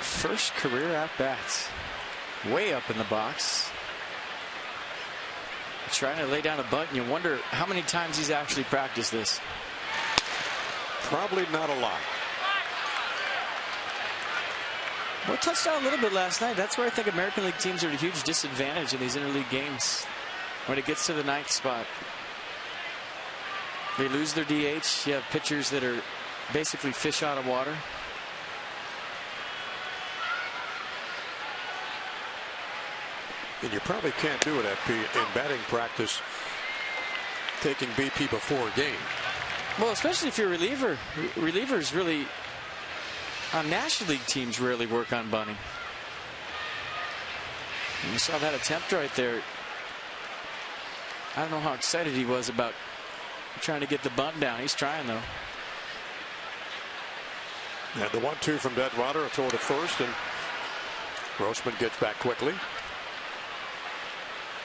First career at bats. Way up in the box. Trying to lay down a bunt, and you wonder how many times he's actually practiced this. Probably not a lot. Well, touched on a little bit last night. That's where I think American League teams are at a huge disadvantage in these interleague games. When it gets to the 9th spot, they lose their DH. You have pitchers that are basically fish out of water. And you probably can't do it in batting practice, taking BP before a game. Well, especially if you're a reliever. Relievers really, on National League teams, rarely work on bunting. And you saw that attempt right there. I don't know how excited he was about trying to get the bunt down. He's trying, though. And the 1-2 from Detwiler, a throw to first, and Grossman gets back quickly.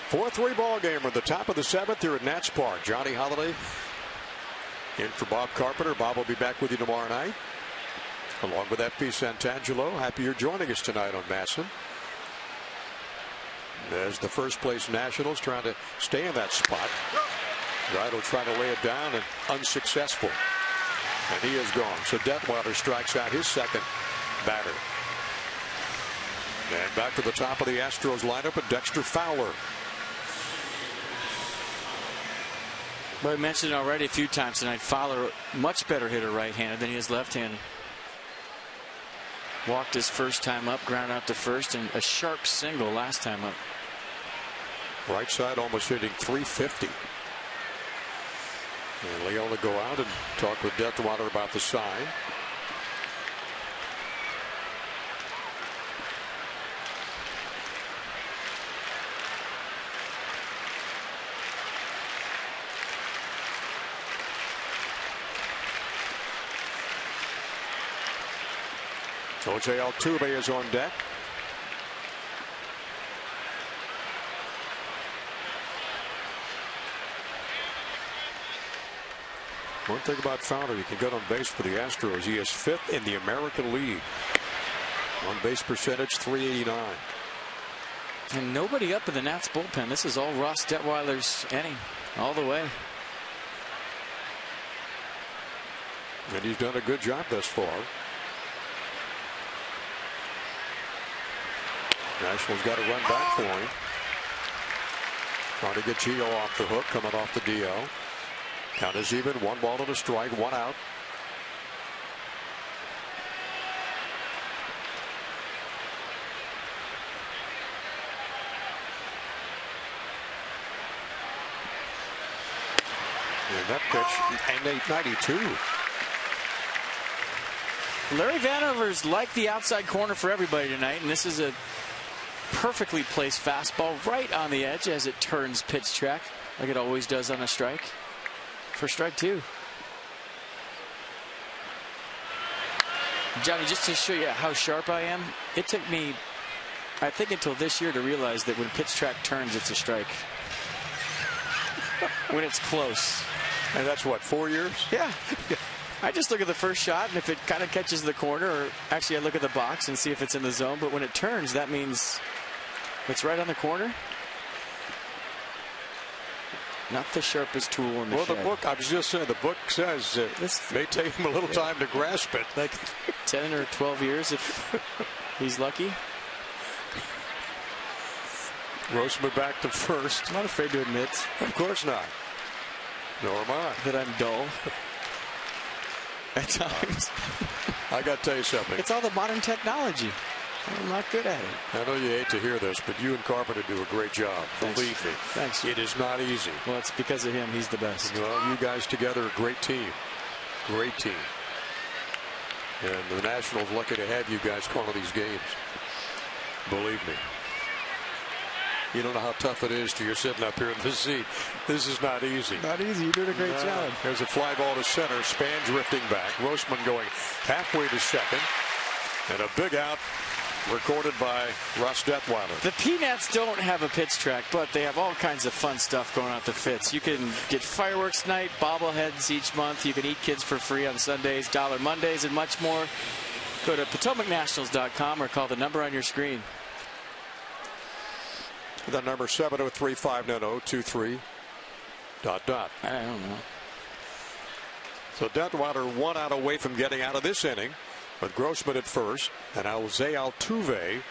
4-3 ball game at the top of the 7th here at Nats Park. Johnny Holiday in for Bob Carpenter. Bob will be back with you tomorrow night, along with FP Santangelo. Happy you're joining us tonight on Masson. As the first place Nationals trying to stay in that spot. Right will try to lay it down, and unsuccessful. And he is gone. So Detwiler strikes out his second batter. And back to the top of the Astros lineup at Dexter Fowler. Well, I mentioned it already a few times tonight. Fowler, much better hitter right-handed than he is left-handed. Walked his first time up, ground out to first, and a sharp single last time up. Right side almost hitting .350. And Leon will go out and talk with Detwiler about the sign. Jose Altuve is on deck. One thing about Fowler, you can get on base for the Astros. He is 5th in the American League. On base percentage, .389. And nobody up in the Nats bullpen. This is all Ross Detweiler's inning all the way. And he's done a good job thus far. Nationals got to run back for him. Trying to get Gio off the hook, coming off the DL. Count is even. 1 ball and a strike, 1 out. And that pitch, and 892. Larry Vanover's like the outside corner for everybody tonight, and this is a perfectly placed fastball right on the edge as it turns pitch track, like it always does on a strike. For strike 2. Johnny, just to show you how sharp I am, it took me, I think, until this year to realize that when pitch track turns, it's a strike. When it's close. And that's what, 4 years? Yeah. I just look at the first shot, and if it kind of catches the corner, or actually I look at the box and see if it's in the zone, but when it turns, that means it's right on the corner. Not the sharpest tool in the shed. Well, the book, I was just saying, the book says it may take him a little time to grasp it. Like 10 or 12 years if he's lucky. Grossman back to first. I'm not afraid to admit. Of course not. Nor am I. That I'm dull. At times. I got to tell you something. It's all the modern technology. I'm not good at it. I know you hate to hear this, but you and Carpenter do a great job. Thanks. Believe me. Thanks. It is not easy. Well, it's because of him. He's the best. Well, you guys together are a great team. Great team. And the Nationals lucky to have you guys calling these games. Believe me. You don't know how tough it is till you're sitting up here in this seat. This is not easy. Not easy. You're doing a great job. There's a fly ball to center. Span drifting back. Grossman going halfway to second. And a big out recorded by Ross Detweiler. The Peanuts don't have a pitch track, but they have all kinds of fun stuff going on at the Fitz. You can get fireworks night, bobbleheads each month. You can eat kids for free on Sundays, $1 Mondays, and much more. Go to PotomacNationals.com or call the number on your screen. The number 703-590-23. ... I don't know. So Detweiler 1 out away from getting out of this inning, with Grossman at first and Jose Altuve.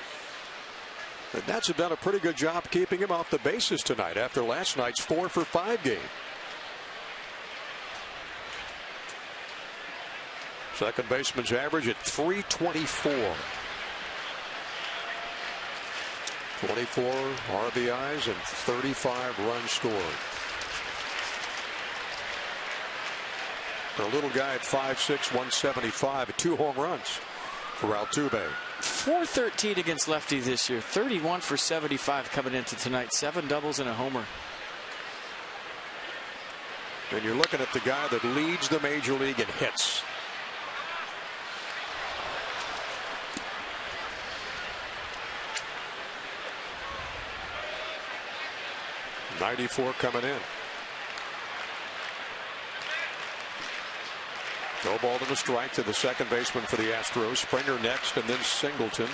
The Nats have done a pretty good job keeping him off the bases tonight after last night's 4-for-5 game. Second baseman's average at .324. 24 RBIs and 35 runs scored. A little guy at 5'6", 175, 2 home runs for Altuve. .413 against lefties this year. 31 for 75 coming into tonight. 7 doubles and a homer. And you're looking at the guy that leads the major league in hits. .94 coming in. No ball to the strike to the second baseman for the Astros. Springer next, and then Singleton.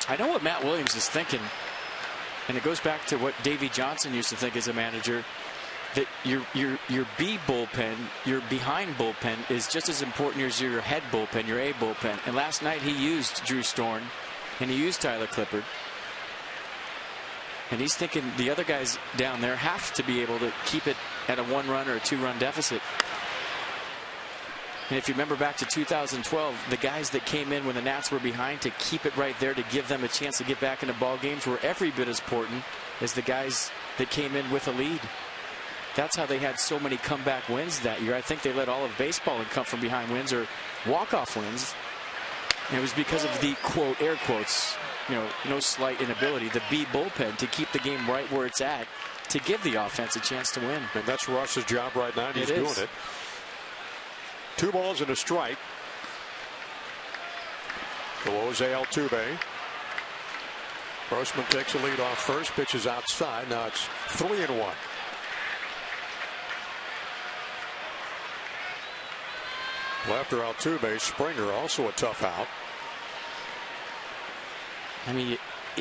I know what Matt Williams is thinking, and it goes back to what Davey Johnson used to think as a manager, that your B bullpen, your behind bullpen, is just as important as your head bullpen, your A bullpen. And last night he used Drew Storn, and he used Tyler Clippard. And he's thinking the other guys down there have to be able to keep it at a 1-run or a 2-run deficit. And if you remember back to 2012, the guys that came in when the Nats were behind to keep it right there to give them a chance to get back into ball games were every bit as important as the guys that came in with a lead. That's how they had so many comeback wins that year. I think they led all of baseball in come from behind wins or walk-off wins. And it was because of the, quote, air quotes, you know, no slight inability, the B bullpen to keep the game right where it's at to give the offense a chance to win. And that's Russ's job right now, and he's doing it. 2 balls and a strike. To Jose Altuve. Grossman takes a lead off first, pitches outside. Now it's 3-1. After Altuve, Springer also a tough out. I mean,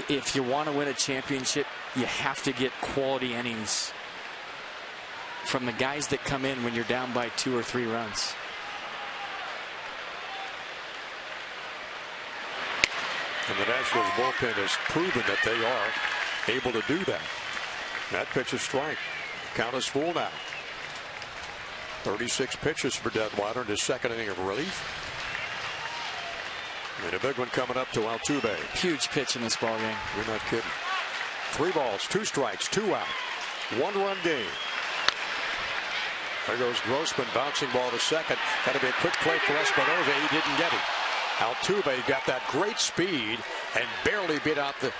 if you want to win a championship, you have to get quality innings from the guys that come in when you're down by 2 or 3 runs. And the Nationals bullpen has proven that they are able to do that. That pitch is strike. Count is full now. 36 pitches for Detwiler in his second inning of relief. And a big one coming up to Altuve. Huge pitch in this ball game. You're not kidding. 3 balls, 2 strikes, 2 out. 1-run game. There goes Grossman, bouncing ball to second. Got to be a quick play for Espinosa. He didn't get it. Altuve got that great speed and barely beat out the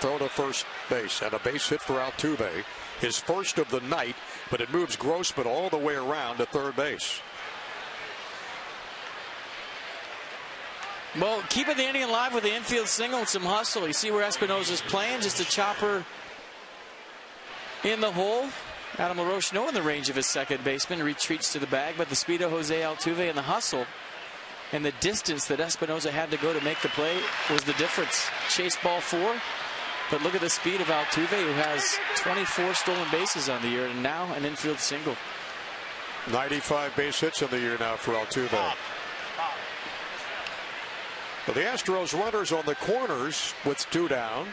throw to first base. And a base hit for Altuve. His first of the night, but it moves Grossman all the way around to third base. Well, keeping the inning alive with the infield single and some hustle. You see where Espinosa's playing, just a chopper in the hole. Adam LaRoche, knowing the range of his second baseman, retreats to the bag, but the speed of Jose Altuve and the hustle and the distance that Espinosa had to go to make the play was the difference. Chase ball 4, but look at the speed of Altuve, who has 24 stolen bases on the year and now an infield single. 95 base hits on the year now for Altuve. Well, the Astros runners on the corners with 2 down.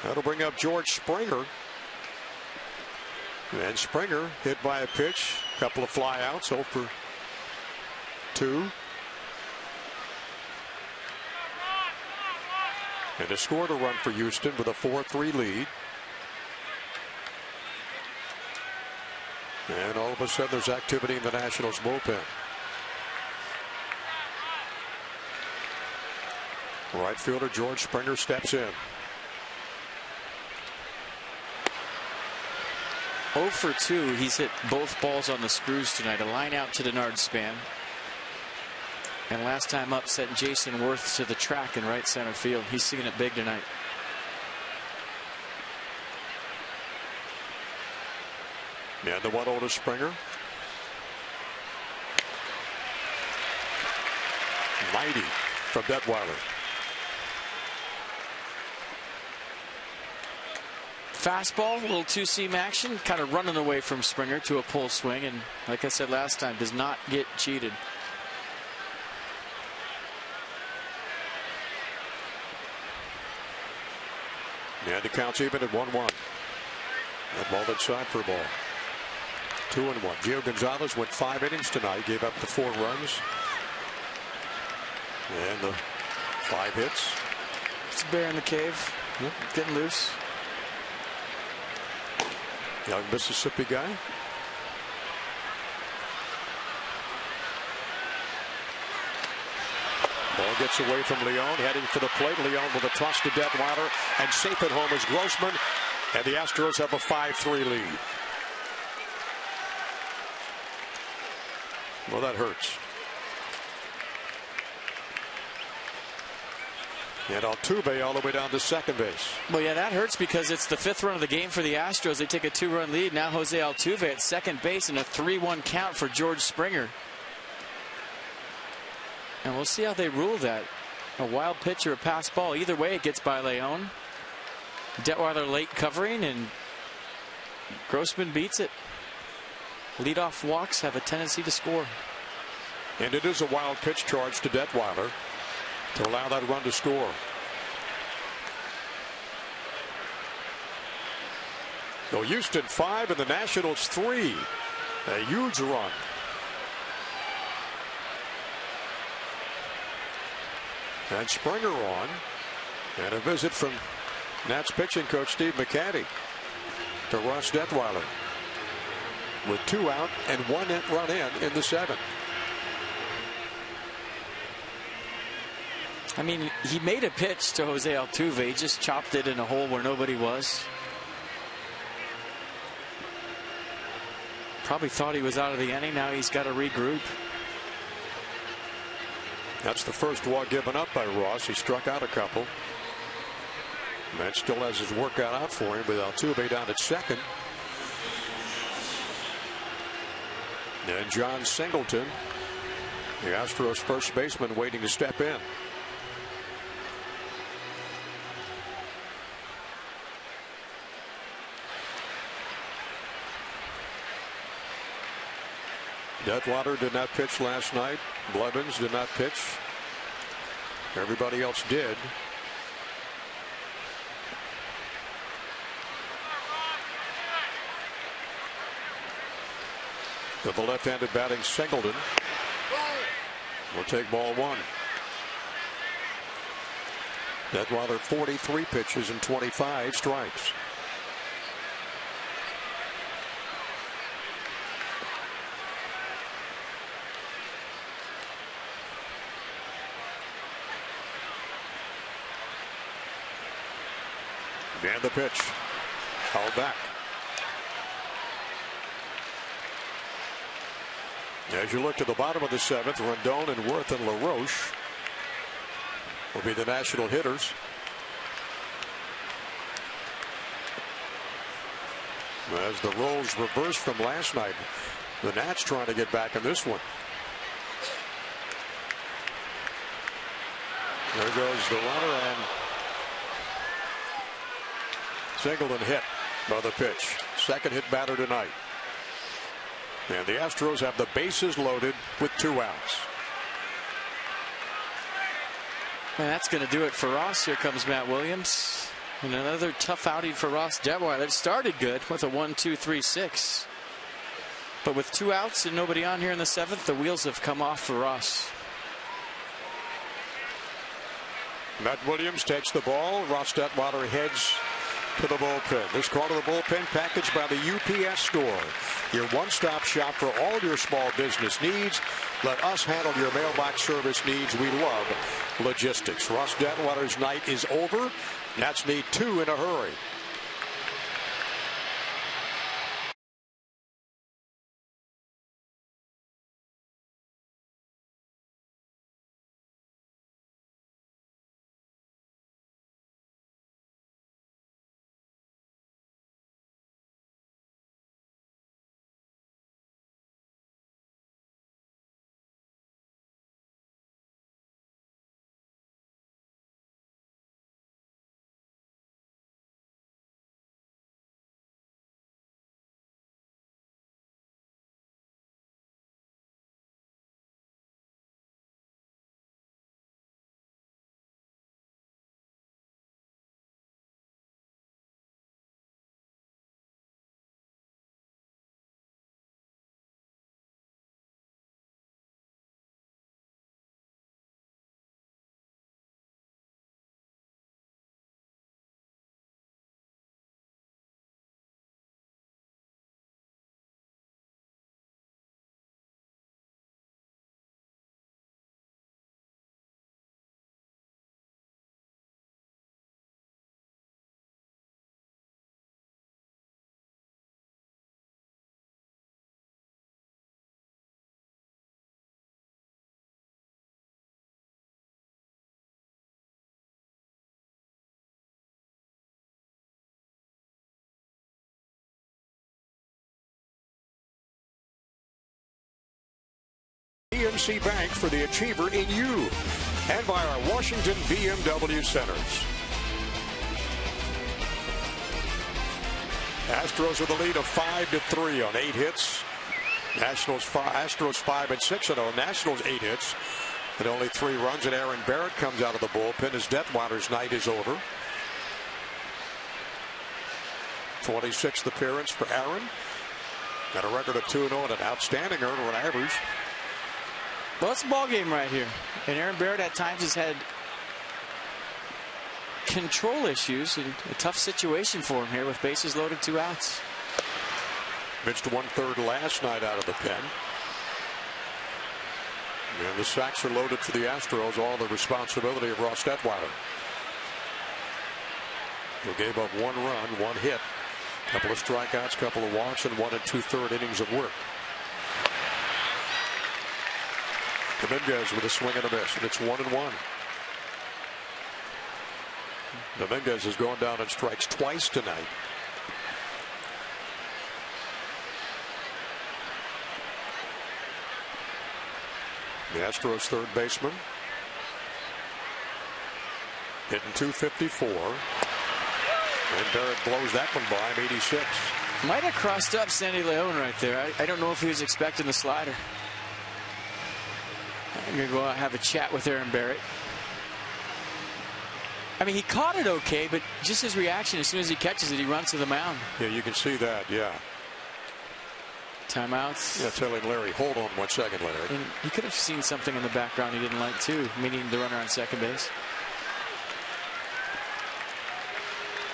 That'll bring up George Springer. And Springer hit by a pitch, a couple of flyouts, 0 for 2. And a score to run for Houston with a 4-3 lead. And all of a sudden there's activity in the Nationals bullpen. Right fielder George Springer steps in. 0 for 2. He's hit both balls on the screws tonight. A line out to Denard Span. And last time up sent Jason Worth to the track in right center field. He's seeing it big tonight. And the 1-0 to Springer. 90 from Detwiler. Fastball, a little 2-seam action, kind of running away from Springer to a pull swing, and like I said last time, does not get cheated. And the count's even at 1-1. That ball inside for a ball. 2-1. Gio Gonzalez went 5 innings tonight, gave up the 4 runs. And the 5 hits. It's a bear in the cave. Yep. Getting loose. Young Mississippi guy. Ball gets away from Leon, heading for the plate. Leon with a toss to Detwiler, and safe at home is Grossman, and the Astros have a 5-3 lead. Well, that hurts. And Altuve all the way down to second base. Well, yeah, that hurts because it's the 5th run of the game for the Astros. They take a 2-run lead. Now Jose Altuve at second base and a 3-1 count for George Springer. And we'll see how they rule that. A wild pitch or a pass ball. Either way, it gets by Leon. Detwiler late covering, and Grossman beats it. Leadoff walks have a tendency to score. And it is a wild pitch charge to Detwiler to allow that run to score. So Houston 5 and the Nationals 3. A huge run. And Springer on. And a visit from Nats pitching coach Steve McCaddy to Ross Detwiler. With 2 out and 1 run in the 7th. I mean, he made a pitch to Jose Altuve. He just chopped it in a hole where nobody was. Probably thought he was out of the inning. Now he's got to regroup. That's the first walk given up by Ross. He struck out a couple. That still has his work cut out for him, with Altuve down at second. And John Singleton, the Astros first baseman, waiting to step in. Detwiler did not pitch last night. Blevins did not pitch. Everybody else did. With the left-handed batting Singleton will take ball one. Detwiler 43 pitches and 25 strikes. And the pitch. Held back. As you look to the bottom of the seventh, Rendon and Worth and LaRoche will be the national hitters. As the roles reverse from last night, the Nats trying to get back in this one. There goes the runner, and Singleton hit by the pitch. Second hit batter tonight. And the Astros have the bases loaded with 2 outs. And that's going to do it for Ross. Here comes Matt Williams. And another tough outing for Ross Detwiler. It started good with a 1-2-3-6. But with 2 outs and nobody on here in the seventh, the wheels have come off for Ross. Matt Williams takes the ball. Ross Detwiler heads to the bullpen. This call to the bullpen packaged by the UPS Store, your one-stop shop for all your small business needs. Let us handle your mailbox service needs. We love logistics. Ross Detwiler's night is over. Nats need 2 in a hurry. PNC Bank for the achiever in you, and by our Washington BMW centers. Astros with a lead of 5-3 on 8 hits. Astros 5-6-0. Nationals 8 hits and only 3 runs. And Aaron Barrett comes out of the bullpen as Detwiler's night is over. 26th appearance for Aaron. Got a record of 2-0 and an outstanding earned run average. Well, it's a ball game right here. And Aaron Barrett at times has had control issues and a tough situation for him here with bases loaded, 2 outs. Pitched 1/3 last night out of the pen. And the sacks are loaded for the Astros, all the responsibility of Ross Detwiler, who gave up 1 run, 1 hit Couple of strikeouts, couple of walks, and 1 2/3 innings of work. Dominguez with a swing and a miss, and it's 1-1. Dominguez has gone down on strikes twice tonight. The Astros third baseman hitting .254, and Barrett blows that one by 86. Might have crossed up Sandy Leon right there. I don't know if he was expecting the slider. I'm going to go out and have a chat with Aaron Barrett. I mean, he caught it okay, but just his reaction, as soon as he catches it, he runs to the mound. Yeah, you can see that, yeah. Timeouts. Yeah, telling Larry, hold on 1 second, Larry. And he could have seen something in the background he didn't like, too, meaning the runner on second base.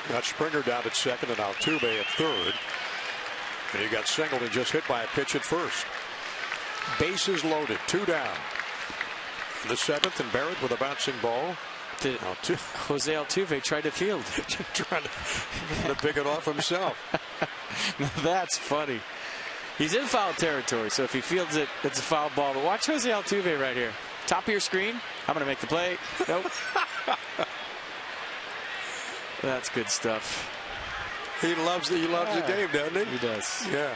Got Springer down at second and Altuve at third. And you got Singleton just hit by a pitch at first. Bases loaded, 2 down. In the 7th, and Barrett with a bouncing ball. Jose Altuve tried to field. trying to pick it off himself. That's funny. He's in foul territory, so if he fields it, it's a foul ball. But watch Jose Altuve right here. Top of your screen. I'm going to make the play. Nope. That's good stuff. He loves the game, doesn't he? He does. Yeah.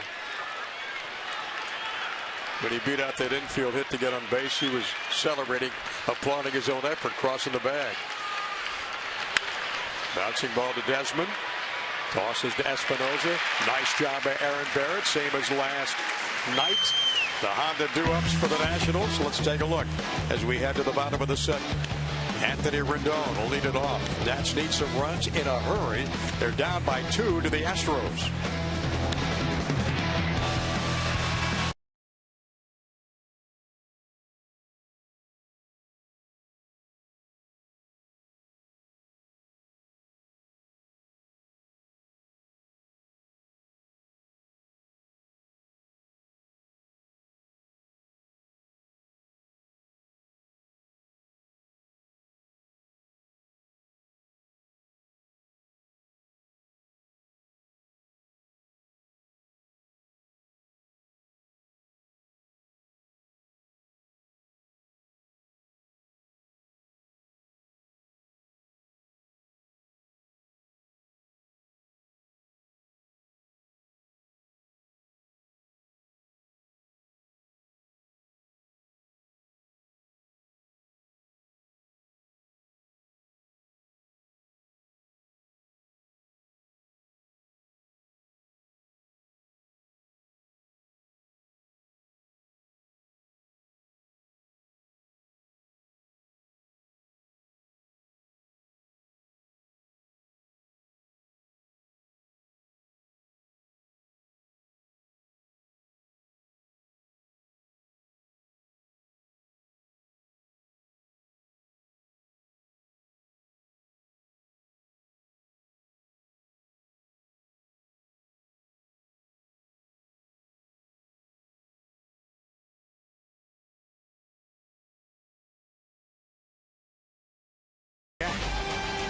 When he beat out that infield hit to get on base, he was celebrating, applauding his own effort, crossing the bag. Bouncing ball to Desmond. Tosses to Espinosa. Nice job by Aaron Barrett, same as last night. The Honda do-ups for the Nationals. Let's take a look as we head to the bottom of the 7th. Anthony Rendon will lead it off. Nats need some runs in a hurry. They're down by 2 to the Astros.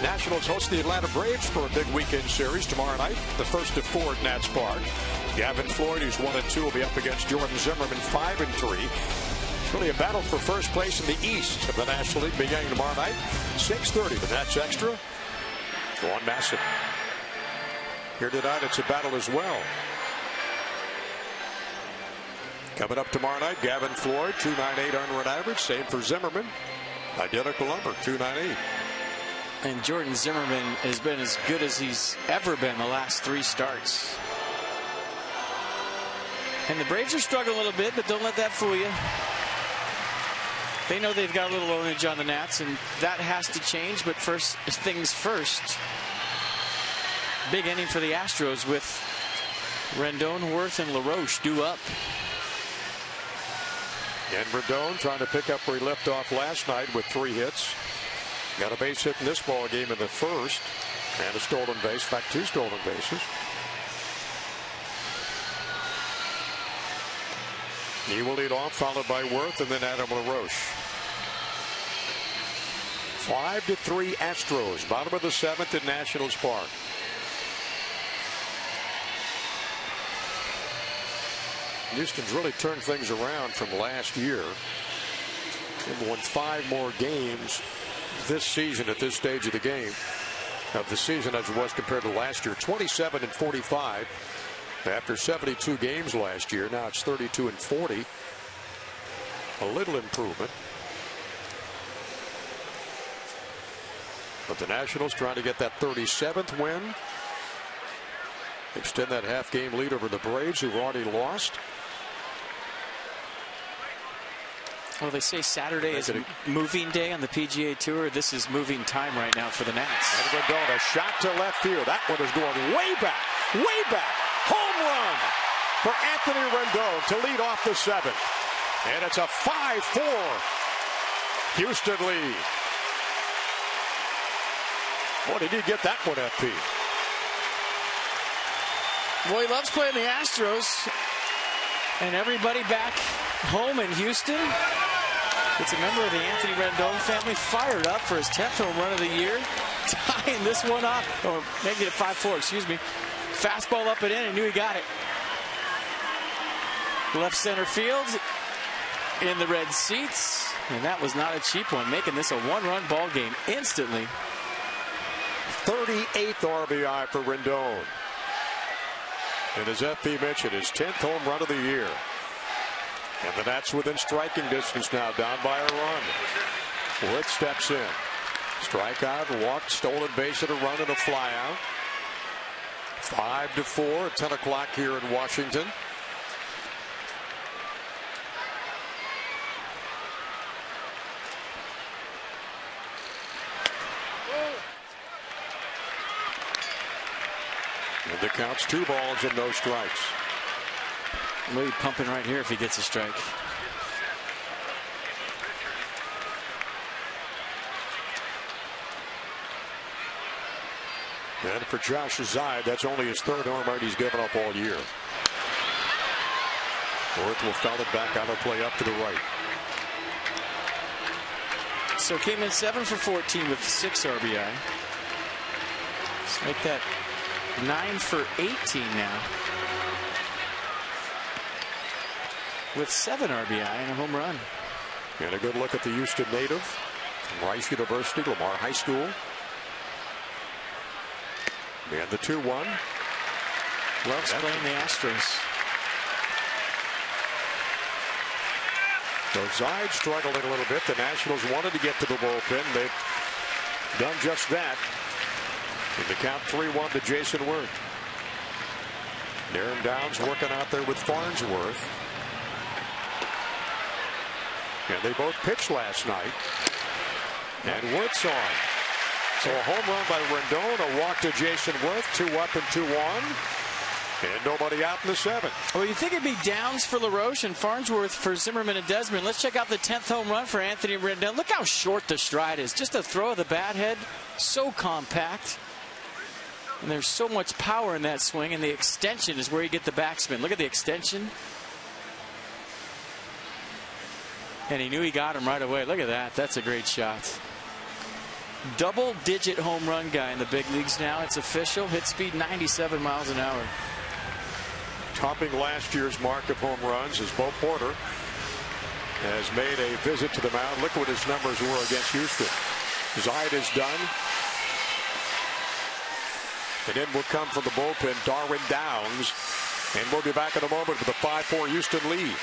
Nationals host the Atlanta Braves for a big weekend series tomorrow night, the first of 4 at Nats Park. Gavin Floyd, who's 1-2, will be up against Jordan Zimmerman, 5-3. It's really a battle for first place in the East of the National League beginning tomorrow night, 6:30. The Nats Extra. Go on Massive. Here tonight, it's a battle as well. Coming up tomorrow night, Gavin Floyd, 2.98 earned run average. Same for Zimmerman. Identical number, 2.98. And Jordan Zimmerman has been as good as he's ever been the last 3 starts. And the Braves are struggling a little bit, but don't let that fool you. They know they've got a little ownage on the Nats, and that has to change. But first things first. Big inning for the Astros with Rendon, Worth, and LaRoche due up. And Rendon trying to pick up where he left off last night with 3 hits. Got a base hit in this ball game in the first, and a stolen base. In fact, 2 stolen bases. He will lead off, followed by Worth, and then Adam LaRoche. 5-3 Astros, bottom of the 7th at Nationals Park. Houston's really turned things around from last year. They've won 5 more games this season at this stage of the game. Of the season as it was compared to last year. 27-45 after 72 games last year. Now it's 32-40. A little improvement. But the Nationals trying to get that 37th win. Extend that half-game lead over the Braves, who've already lost. Well, they say Saturday is moving day on the PGA Tour. This is moving time right now for the Nats. And Rendon, a shot to left field. That one is going way back, way back. Home run for Anthony Rendon to lead off the 7th. And it's a 5-4 Houston lead. Boy, did he get that one, FP? Well, he loves playing the Astros. And everybody back home in Houston. It's a member of the Anthony Rendon family fired up for his 10th home run of the year. Tying this one up. Or making it 5-4, excuse me. Fastball up and in, and knew he got it. Left center field. In the red seats. And that was not a cheap one. Making this a 1-run ball game instantly. 38th RBI for Rendon. And as FP mentioned, his 10th home run of the year. And the Nats within striking distance now, down by a run. Wood steps in. Strikeout, walked, stolen base, and a run and a fly out. 5-4 at 10 o'clock here in Washington. And the count's 2 balls and no strikes. Lee pumping right here if he gets a strike. And for Josh Zide, that's only his 3rd home run he's given up all year. Worth will foul it back on the play up to the right. So came in 7 for 14 with 6 RBI. Let's make that 9 for 18 now. With 7 RBI and a home run. And a good look at the Houston native from Rice University, Lamar High School. And the 2-1. Loves playing the Astros. So Zide struggling a little bit. The Nationals wanted to get to the bullpen. They've done just that. In the count 3-1 to Jason Worth. Aaron Downs working out there with Farnsworth. And they both pitched last night. And Wood's on. So a home run by Rendon, a walk to Jason Worth, 2 up and 2 on. And nobody out in the 7th. Well, you think it'd be Downs for LaRoche and Farnsworth for Zimmerman and Desmond. Let's check out the 10th home run for Anthony Rendon. Look how short the stride is. Just a throw of the bat head. So compact. And there's so much power in that swing, and the extension is where you get the backspin. Look at the extension. And he knew he got him right away. Look at that. That's a great shot. Double-digit home run guy in the big leagues now. It's official. Hit speed 97 miles an hour. Topping last year's mark of home runs as Bo Porter has made a visit to the mound. Look what his numbers were against Houston. Zide is done. And in will come from the bullpen, Darwin Downs. And we'll be back in a moment with a 5-4 Houston lead.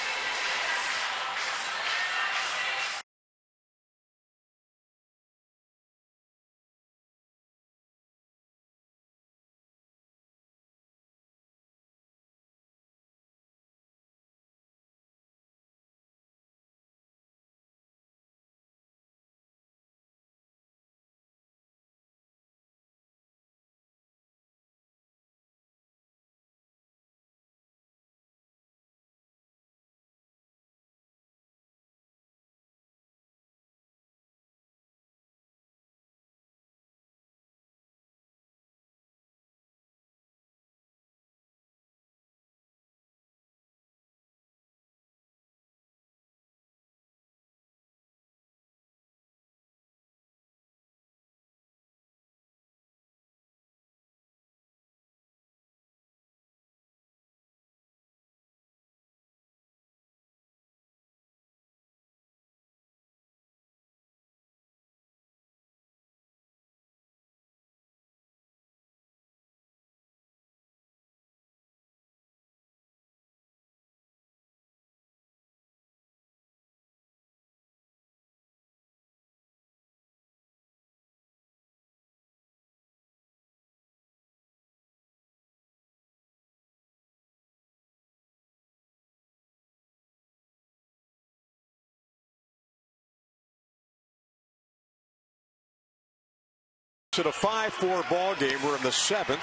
makes it a 5-4 ball game. We're in the 7th.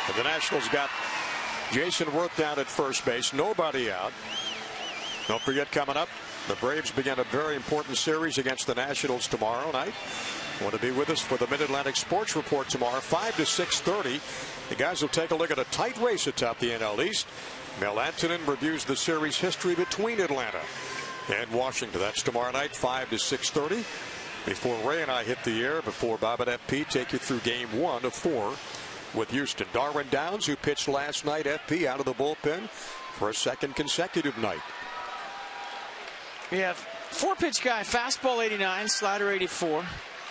And the Nationals got Jason Worth down at first base. Nobody out. Don't forget, coming up, the Braves begin a very important series against the Nationals tomorrow night. Want to be with us for the Mid-Atlantic Sports Report tomorrow, 5 to 6:30. The guys will take a look at a tight race atop the NL East. Mel Antonin reviews the series history between Atlanta and Washington. That's tomorrow night, 5 to 6:30. Before Ray and I hit the air, before Bob and FP take you through game 1 of 4 with Houston. Darwin Downs, who pitched last night, FP out of the bullpen for a second consecutive night. We have 4-pitch guy, fastball 89, slider 84,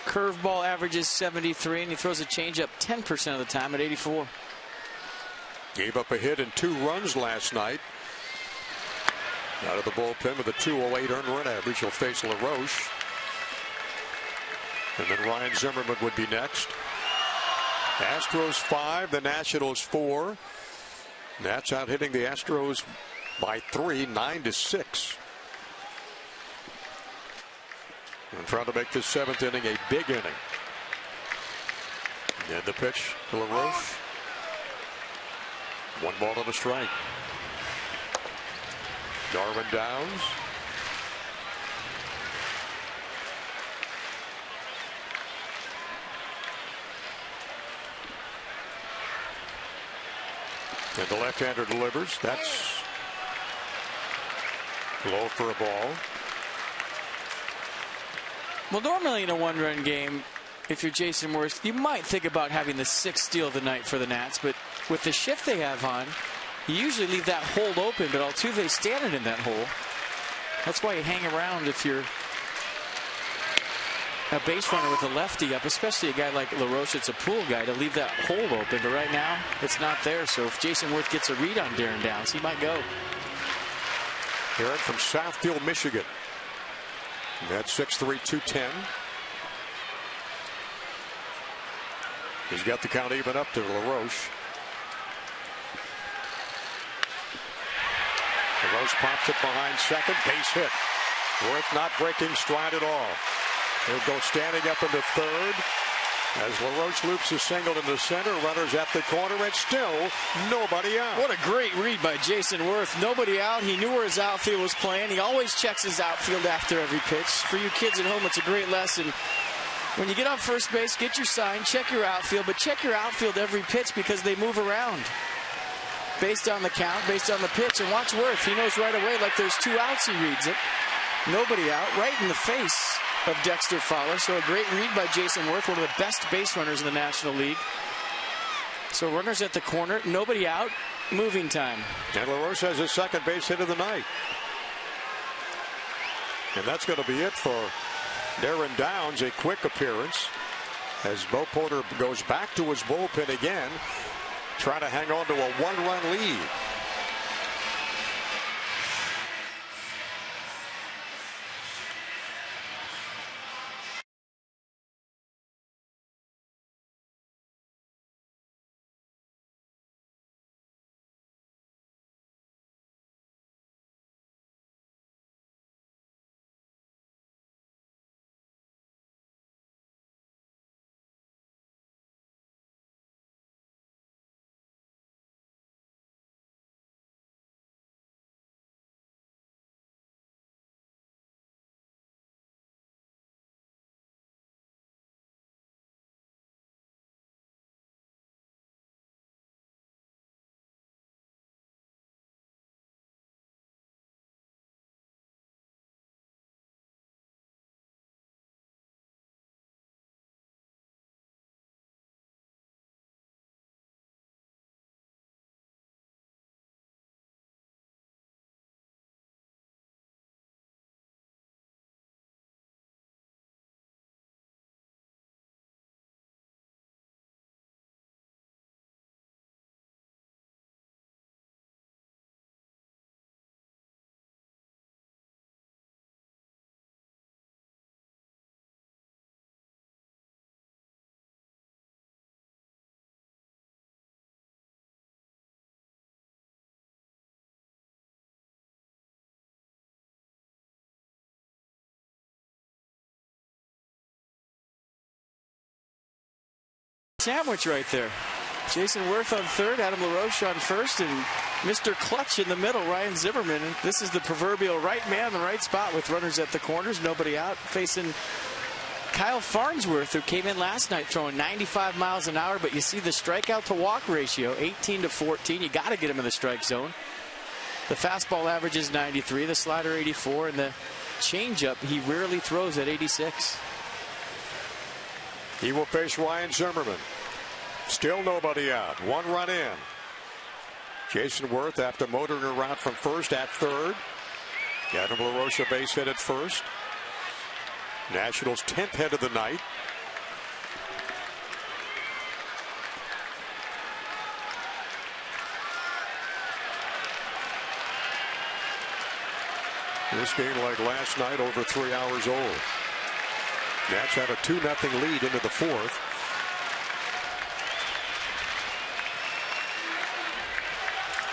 curveball averages 73, and he throws a changeup 10% of the time at 84. Gave up a hit and 2 runs last night. Out of the bullpen with a 208 earned run average. He'll face LaRoche. And then Ryan Zimmerman would be next. Astros 5, the Nationals 4. Nats out hitting the Astros by 3, 9 to 6. And trying to make this 7th inning a big inning. And the pitch to LaRoche. 1 ball and a strike. Darwin Downs. And the left-hander delivers. That's low for a ball. Well, normally in a 1-run game, if you're Jason Worth, you might think about having the 6th steal of the night for the Nats. But with the shift they have on, you usually leave that hole open. But Altuve's standing in that hole. That's why you hang around if you're a base runner with a lefty up, especially a guy like LaRoche. It's a pool guy to leave that hole open. But right now, it's not there. So if Jason Worth gets a read on Darren Downs, he might go. Aaron from Southfield, Michigan. That's 6'3", 210. He's got the count even up to LaRoche. LaRoche pops it behind second. Base hit. Worth not breaking stride at all. He'll go standing up into third. As LaRoche loops a single into center, runners at the corner, and still nobody out. What a great read by Jason Worth. Nobody out. He knew where his outfield was playing. He always checks his outfield after every pitch. For you kids at home, it's a great lesson. When you get on first base, get your sign, check your outfield, but check your outfield every pitch because they move around based on the count, based on the pitch. And watch Worth. He knows right away, like there's 2 outs, he reads it. Nobody out, right in the face of Dexter Fowler. So a great read by Jason Worth, one of the best base runners in the National League. So runners at the corner, nobody out, moving time. And LaRoche has his second base hit of the night. And that's going to be it for Darren Downs. A quick appearance as Bo Porter goes back to his bullpen again, trying to hang on to a 1-run lead. Sandwich right there. Jason Worth on third, Adam LaRoche on first, and Mr. Clutch in the middle, Ryan Zimmerman. And this is the proverbial right man in the right spot with runners at the corners, nobody out, facing Kyle Farnsworth, who came in last night throwing 95 miles an hour, but you see the strikeout to walk ratio, 18-14. You got to get him in the strike zone. The fastball average is 93, the slider 84, and the changeup he rarely throws at 86. He will face Ryan Zimmerman. Still nobody out. One run in. Jason Worth, after motoring around from first, at third. Adam LaRoche base hit at first. Nationals' 10th hit of the night. This game, like last night, over 3 hours old. Nats had a 2-0 lead into the fourth.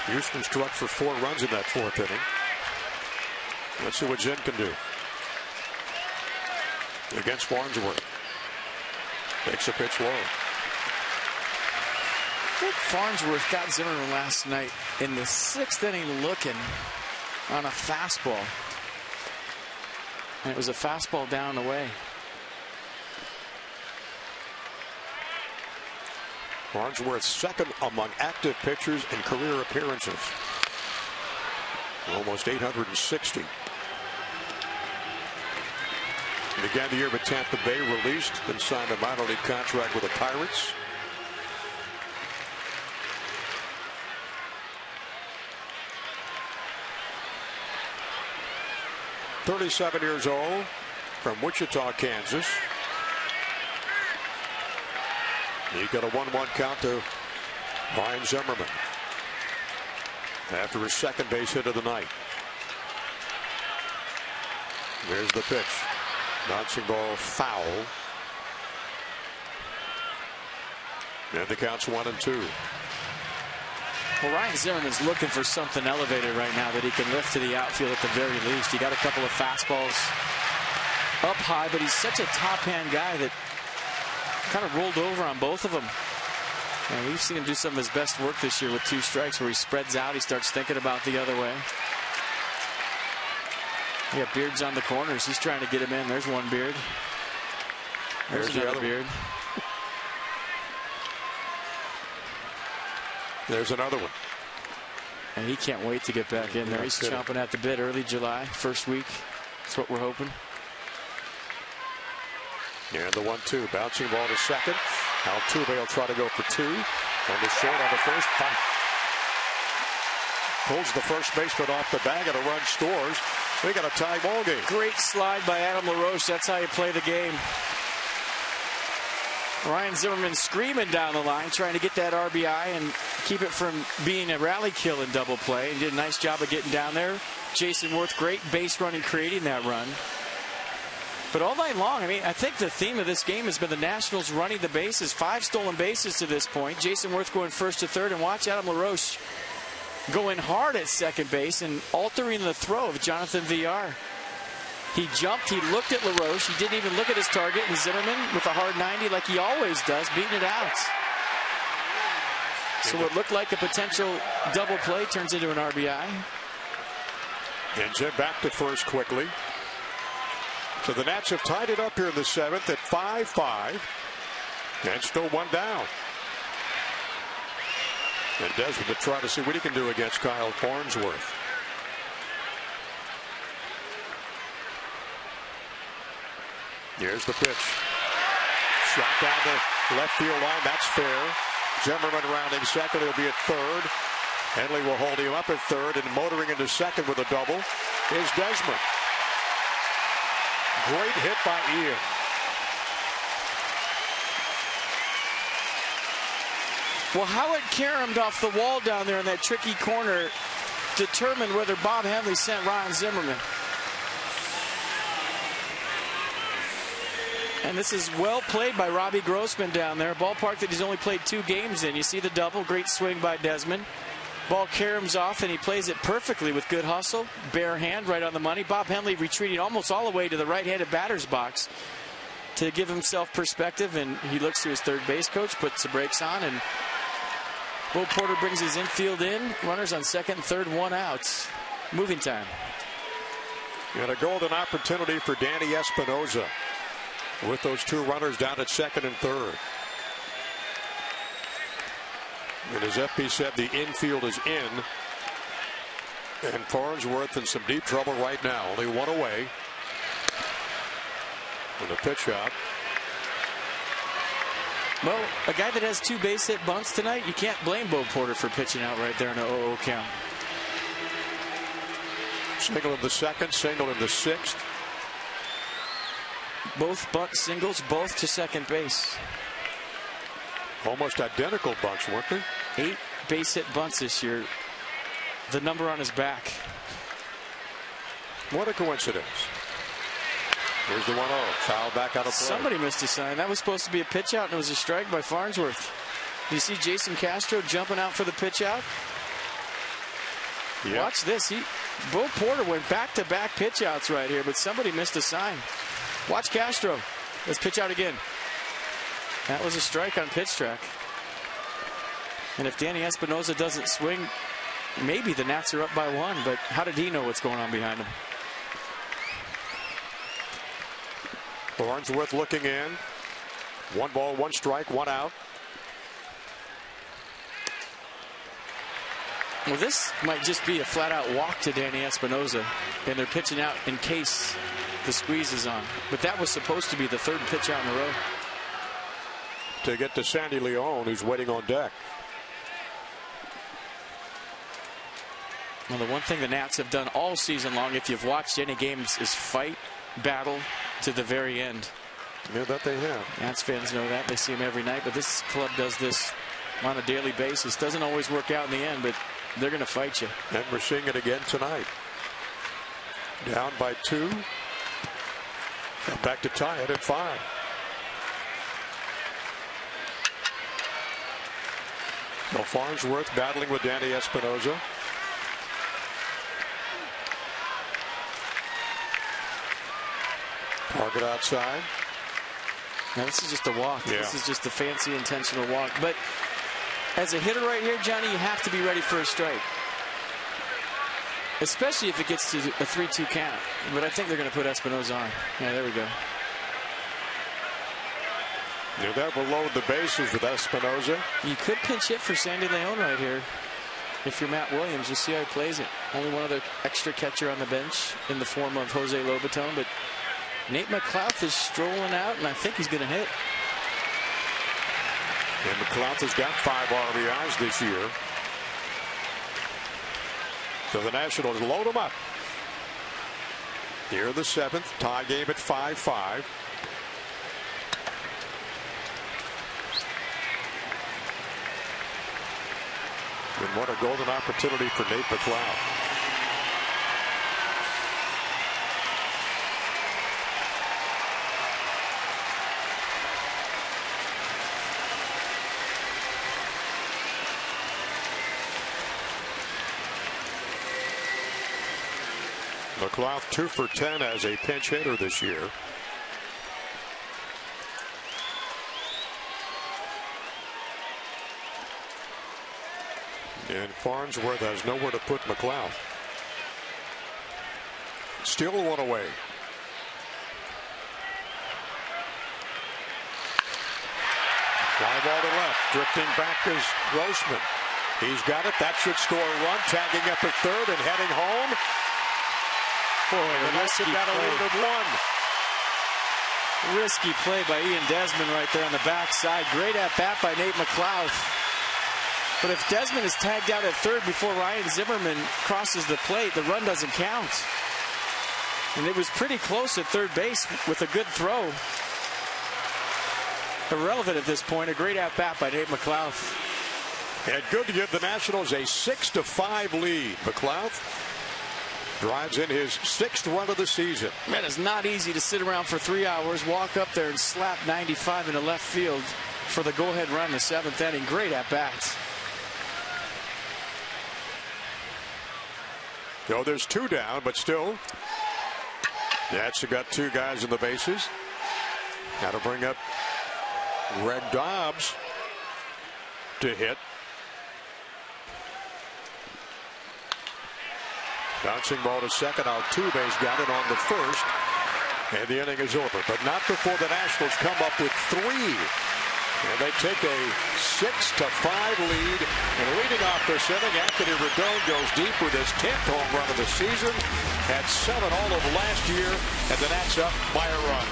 Houston struck for 4 runs in that fourth inning. Let's see what Zen can do against Farnsworth. Takes a pitch low. I think Farnsworth got Zimmerman last night in the 6th inning looking on a fastball. And it was a fastball down the way. Farnsworth second among active pitchers in career appearances. Almost 860. Began the year with Tampa Bay, released, then signed a minor league contract with the Pirates. "37 years old, from Wichita, Kansas. He got a 1-1 count to Ryan Zimmerman after his second base hit of the night. There's the pitch. Bouncing ball foul. And the count's 1-2. Well, Ryan Zimmerman's looking for something elevated right now that he can lift to the outfield at the very least. He got a couple of fastballs up high, but he's such a top-hand guy that kind of rolled over on both of them. And we've seen him do some of his best work this year with 2 strikes, where he spreads out, he starts thinking about the other way. He got Beards on the corners. He's trying to get him in. There's one Beard. There's another Beard. There's another one. And he can't wait to get back in there. He's chomping at the bit. Early July, first week. That's what we're hoping. And the 1-2. Bouncing ball to second. Altuve will try to go for 2. And the short on the first. Pulls the first baseman off the bag, and a run scores. We got a tie ball game. Great slide by Adam LaRoche. That's how you play the game. Ryan Zimmerman screaming down the line, trying to get that RBI and keep it from being a rally kill in double play. He did a nice job of getting down there. Jason Worth, great base running, creating that run. But all night long, I mean, I think the theme of this game has been the Nationals running the bases. 5 stolen bases to this point. Jason Worth going first to third, and watch Adam LaRoche going hard at second base and altering the throw of Jonathan Villar. He jumped, he looked at LaRoche, he didn't even look at his target, and Zimmerman with a hard 90 like he always does, beating it out. So what looked like a potential double play turns into an RBI. And Jim back to first quickly. So the Nats have tied it up here in the 7th at 5-5. And still 1 down. And Desmond to try to see what he can do against Kyle Farnsworth. Here's the pitch. Shot down the left field line. That's fair. Zimmerman rounding second. He'll be at third. Henley will hold him up at third, and motoring into second with a double is Desmond. Great hit by Ian. Well, how it caromed off the wall down there in that tricky corner determined whether Bob Henley sent Ryan Zimmerman. And this is well played by Robbie Grossman down there. A ballpark that he's only played 2 games in. You see the double. Great swing by Desmond. Ball caroms off, and he plays it perfectly with good hustle. Bare hand right on the money. Bob Henley retreating almost all the way to the right-handed batter's box. to give himself perspective, and he looks to his third base coach, puts the brakes on, and Bo Porter brings his infield in. Runners on second and third, 1 out. Moving time. And a golden opportunity for Danny Espinosa with those 2 runners down at second and third. And as FP said, the infield is in. And Farnsworth in some deep trouble right now. Only 1 away. And a pitch out. Well, a guy that has 2 base hit bunts tonight, you can't blame Bo Porter for pitching out right there in an 0-0 count. Single in the second, single in the sixth. Both bunt singles, both to second base. Almost identical bunts, weren't they? 8 base hit bunts this year. The number on his back. What a coincidence. Here's the 1-0. Foul back out of play. Somebody missed a sign. That was supposed to be a pitch out, and it was a strike by Farnsworth. You see Jason Castro jumping out for the pitch out? Yep. Watch this. Bo Porter went back-to-back pitch outs right here, but somebody missed a sign. Watch Castro. Let's pitch out again. That was a strike on pitch track. And if Danny Espinosa doesn't swing, maybe the Nats are up by 1, but how did he know what's going on behind him? Farnsworth looking in. 1 ball, 1 strike, 1 out. Well, this might just be a flat-out walk to Danny Espinosa, and they're pitching out in case the squeeze is on. But that was supposed to be the 3rd pitch out in a row. To get to Sandy Leon, who's waiting on deck. Well, the one thing the Nats have done all season long, if you've watched any games, is fight, battle to the very end. Yeah, that they have. Nats fans know that. They see them every night, but this club does this on a daily basis. Doesn't always work out in the end, but they're going to fight you. And we're seeing it again tonight. Down by 2. And back to tie it at 5. So Farnsworth battling with Danny Espinosa. Target outside. Now this is just a walk. Yeah. This is just a fancy intentional walk. But as a hitter right here, Johnny, you have to be ready for a strike. Especially if it gets to a 3-2 count. But I think they're going to put Espinosa on. Yeah, there we go. Yeah, that will load the bases with Espinosa. You could pinch hit for Sandy Leon right here. If you're Matt Williams, we'll see how he plays it. Only one other extra catcher on the bench in the form of Jose Lobaton. But Nate McLouth is strolling out, and I think he's going to hit. And McLouth has got 5 RBIs this year. So the Nationals load him up. Here the 7th, tie game at 5-5. And what a golden opportunity for Nate McLouth. McLouth 2 for 10 as a pinch hitter this year. And Farnsworth has nowhere to put McLouth. Still 1 away. Fly ball to left. Drifting back is Grossman. He's got it. That should score a run. Tagging up at third and heading home. Boy, a risky play. Risky play by Ian Desmond right there on the backside. Great at bat by Nate McLouth. But if Desmond is tagged out at third before Ryan Zimmerman crosses the plate, the run doesn't count. And it was pretty close at third base with a good throw. Irrelevant at this point. A great at bat by Nate McLouth. And good to give the Nationals a 6-5 lead. McLouth drives in his 6th run of the season. Man, it's not easy to sit around for 3 hours, walk up there and slap 95 into left field for the go-ahead run in the 7th inning. Great at bats. No, there's 2 down, but still. Nats have got 2 guys in the bases. Got to bring up Red Dobbs to hit. Bouncing ball to second. Altuve's got it on the first. And the inning is over. But not before the Nationals come up with 3. And they take a 6-5 lead. And leading off this inning, Anthony Rendon goes deep with his 10th home run of the season. Had 7 all of last year. And the Nats up by a run.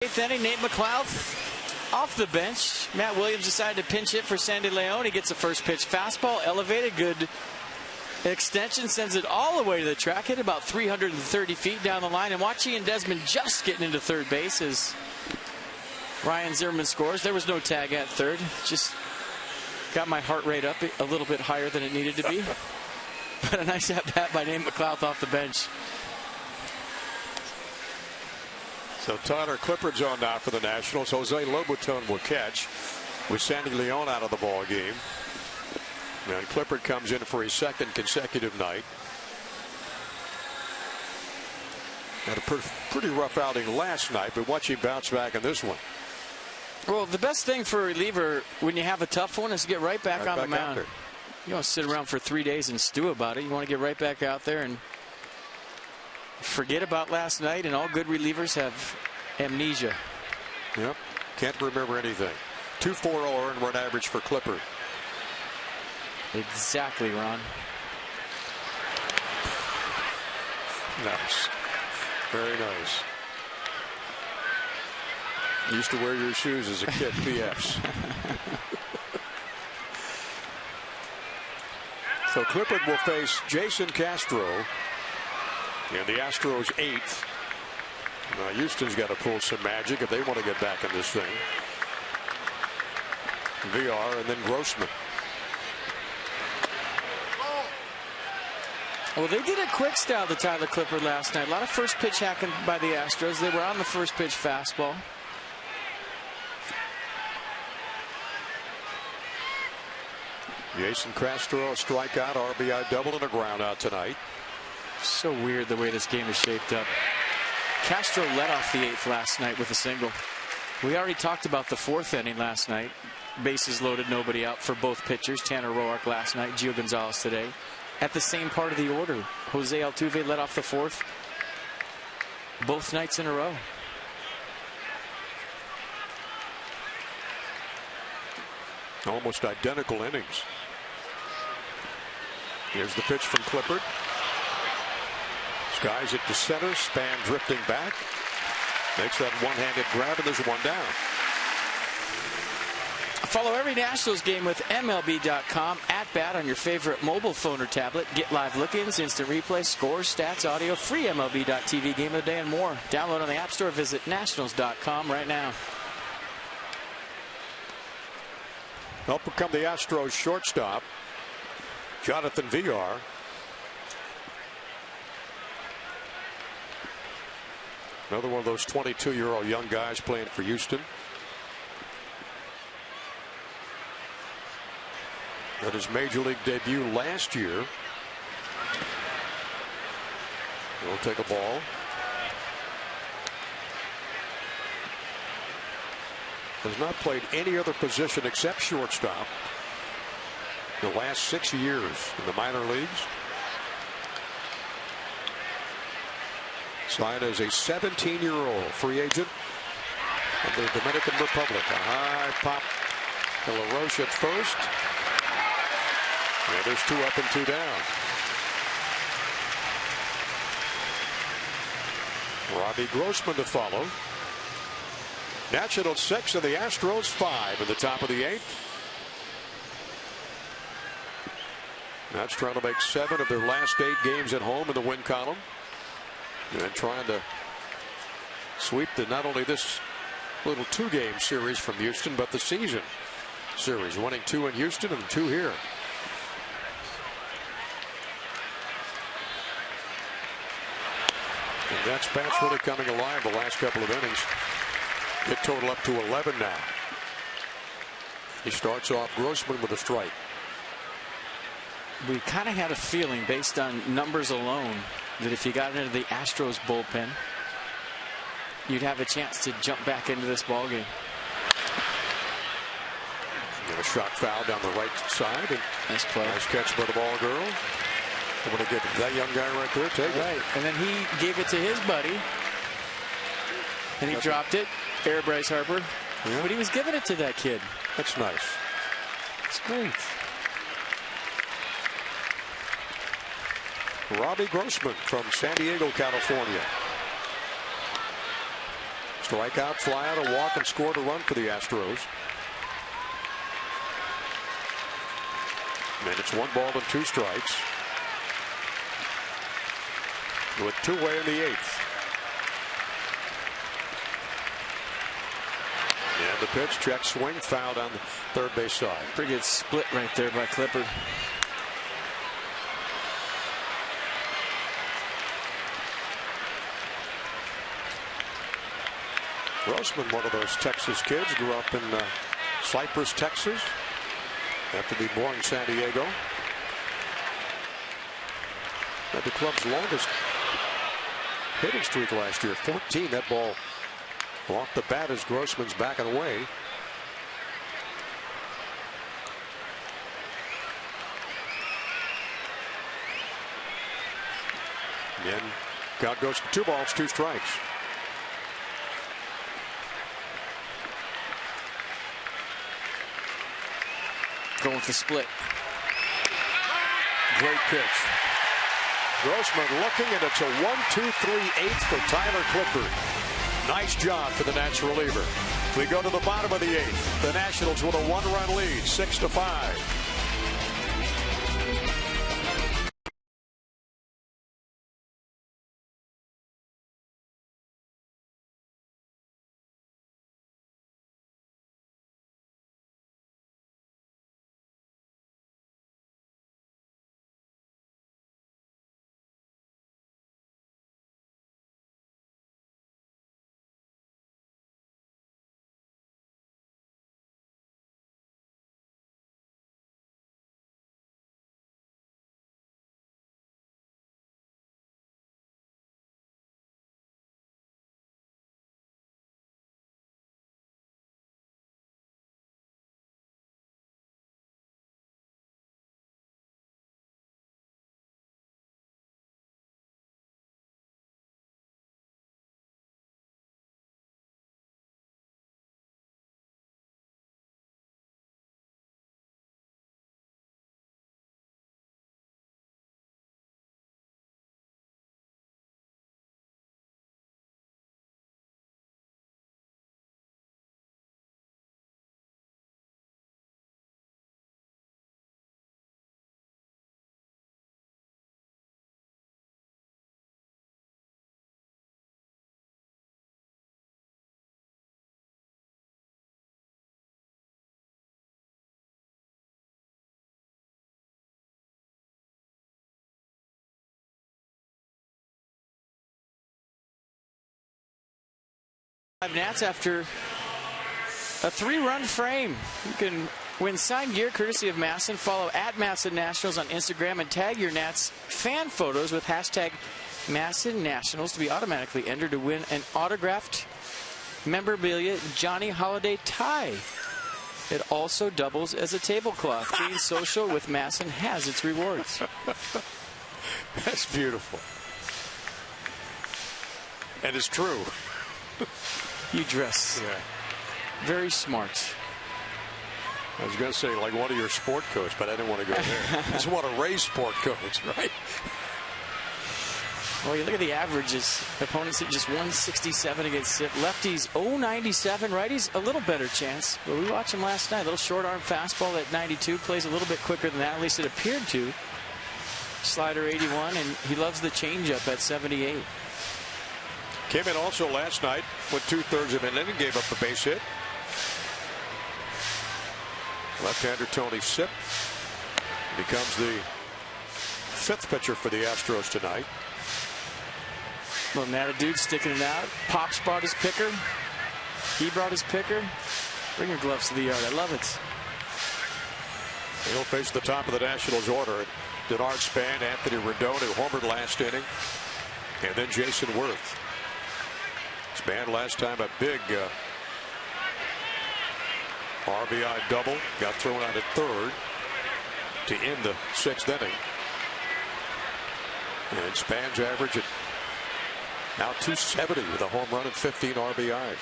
Eighth inning, Nate McLouth off the bench. Matt Williams decided to pinch hit for Sandy Leon. He gets a first pitch fastball, elevated, good extension, sends it all the way to the track, hit about 330 feet down the line. And watch Ian Desmond just getting into third base as Ryan Zimmerman scores. There was no tag at third. Just got my heart rate up a little bit higher than it needed to be. But a nice at bat by Nate McLouth off the bench. So Tyler Clippard's on now for the Nationals. Jose Lobaton will catch with Sandy Leon out of the ball game. And Clippard comes in for his 2nd consecutive night. Had a pretty rough outing last night, but watch him bounce back in this one. Well, the best thing for a reliever when you have a tough one is to get right back on the mound. You don't want to sit around for 3 days and stew about it. You want to get right back out there and forget about last night. And all good relievers have amnesia. Yep. Can't remember anything. 2.40 earned run average for Clippard. Exactly, Ron. Nice. Very nice. Used to wear your shoes as a kid, PFs. So Clippard will face Jason Castro in the Astros 8th. Now Houston's got to pull some magic if they want to get back in this thing. VR and then Grossman. Well, they did a quick style to Tyler Clippard last night. A lot of first pitch hacking by the Astros. They were on the first pitch fastball. Jason Castro, a strikeout, RBI double, and a ground out tonight. So weird the way this game is shaped up. Castro led off the 8th last night with a single. We already talked about the 4th inning last night. Bases loaded, nobody out for both pitchers. Tanner Roark last night, Gio Gonzalez today. At the same part of the order, Jose Altuve led off the 4th both nights in a row. Almost identical innings. Here's the pitch from Clippard. Skies it to center, Span drifting back. Makes that one-handed grab, and there's one down. Follow every Nationals game with MLB.com at bat on your favorite mobile phone or tablet. Get live look-ins, instant replay, scores, stats, audio, free MLB.tv game of the day, and more. Download on the App Store. Visit Nationals.com right now. Up will come the Astros shortstop. Jonathan VR. Another one of those 22-year-old young guys playing for Houston. At his major league debut last year. He'll take a ball. Has not played any other position except shortstop the last 6 years in the minor leagues. Signed as a 17-year-old free agent of the Dominican Republic. A high pop to LaRoche at first. Yeah, there's 2 up and 2 down. Robbie Grossman to follow. Nationals 6 and the Astros 5 in the top of the 8th. Nats trying to make 7 of their last 8 games at home in the win column. And trying to sweep not only this little 2-game series from Houston, but the season series, winning 2 in Houston and 2 here. And Nats bats really coming alive the last couple of innings. Hit total up to 11 now. He starts off Grossman with a strike. We kind of had a feeling based on numbers alone that if you got into the Astros bullpen, you'd have a chance to jump back into this ballgame. And a shot foul down the right side. And nice play. Nice catch by the ball girl. I'm going to give that young guy right there. Take it. And then he gave it to his buddy. And he dropped it. Air Bryce Harper. Yeah. But he was giving it to that kid. That's nice. It's great. Robbie Grossman from San Diego, California. Strikeout, fly out, a walk, and scored a run for the Astros. And it's 1 ball and 2 strikes. With 2 away in the 8th. And the pitch, check swing, fouled on the third base side. Pretty good split right there by Clippard. Grossman, one of those Texas kids, grew up in Cypress, Texas, after being born in San Diego. Had the club's longest hitting streak last year, 14. That ball off the bat as Grossman's backing away. Again, count goes to 2 balls, 2 strikes. Going for split. Great pitch. Grossman looking, and it's a 1-2-3-8 for Tyler Clippard. Nice job for the Nats reliever. We go to the bottom of the 8th. The Nationals with a 1-run lead, 6-5. Nats after a 3-run frame. You can win signed gear courtesy of Masson. Follow at Masson Nationals on Instagram and tag your Nats fan photos with hashtag Masson Nationals to be automatically entered to win an autographed memorabilia Johnny Holiday tie. It also doubles as a tablecloth. Being social with Masson has its rewards. That's beautiful. And it's true. You dress very smart. I was going to say like one of your sport coats, but I didn't want to go there. I just want to raise sport coats, right? Well, you look at the averages. Opponents hit just 167 against SIP. Lefties 097. Righties a little better chance. But we watched him last night. A little short arm fastball at 92. Plays a little bit quicker than that. At least it appeared to. Slider 81, and he loves the changeup at 78. Came in also last night with 2/3 of an inning, gave up a base hit. Left-hander Tony Sipp becomes the 5th pitcher for the Astros tonight. Little natty dude sticking it out. Pops brought his picker. He brought his picker. Bring your gloves to the yard. I love it. He'll face the top of the Nationals order. Denard Span, Anthony Rendon, who homered last inning, and then Jason Worth. Span last time a big RBI double, got thrown out at 3rd to end the 6th inning. And Span's average at now 270 with a home run and 15 RBIs.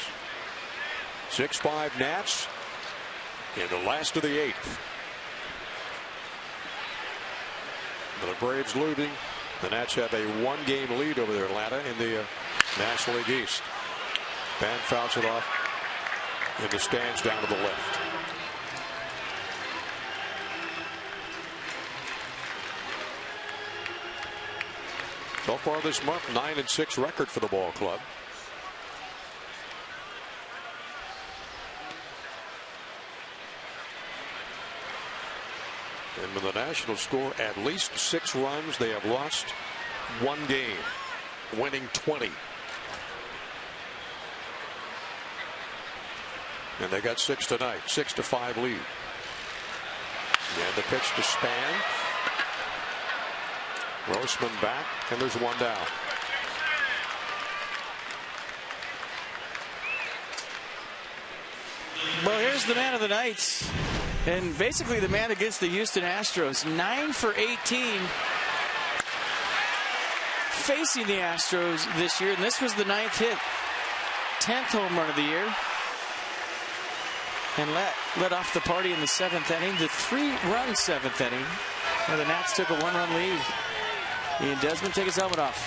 6-5 Nats in the last of the 8th. The Braves losing. The Nats have a 1-game lead over their Atlanta in the National League East. Span fouls it off in the stands down to the left. So far this month, 9-6 record for the ball club. And when the Nationals score at least 6 runs, they have lost 1 game, winning 20. And they got 6 tonight, 6-5 lead. And the pitch to Span. Grossman back, and there's 1 down. Well, here's the man of the night. And basically the man against the Houston Astros. 9 for 18 facing the Astros this year. And this was the 9th hit. 10th home run of the year. And let off the party in the 7th inning. The 3-run 7th inning, where the Nats took a 1-run lead. Ian Desmond take his helmet off.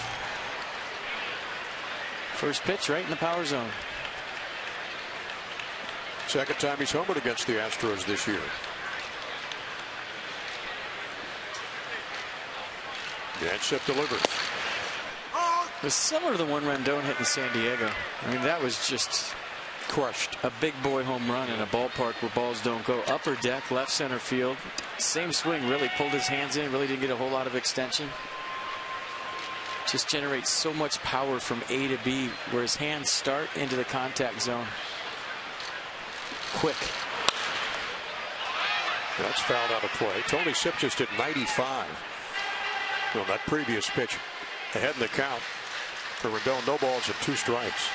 First pitch right in the power zone. Second time he's homered against the Astros this year. And Sipp delivers. It was similar to the one Rendon hit in San Diego. I mean, that was just crushed. A big boy home run in a ballpark where balls don't go. Upper deck, left center field. Same swing, really pulled his hands in, really didn't get a whole lot of extension. Just generates so much power from A to B, where his hands start into the contact zone. Quick. That's fouled out of play. Tony Sipp just hit 95. Well, that previous pitch ahead in the count for Rendon. No balls and 2 strikes.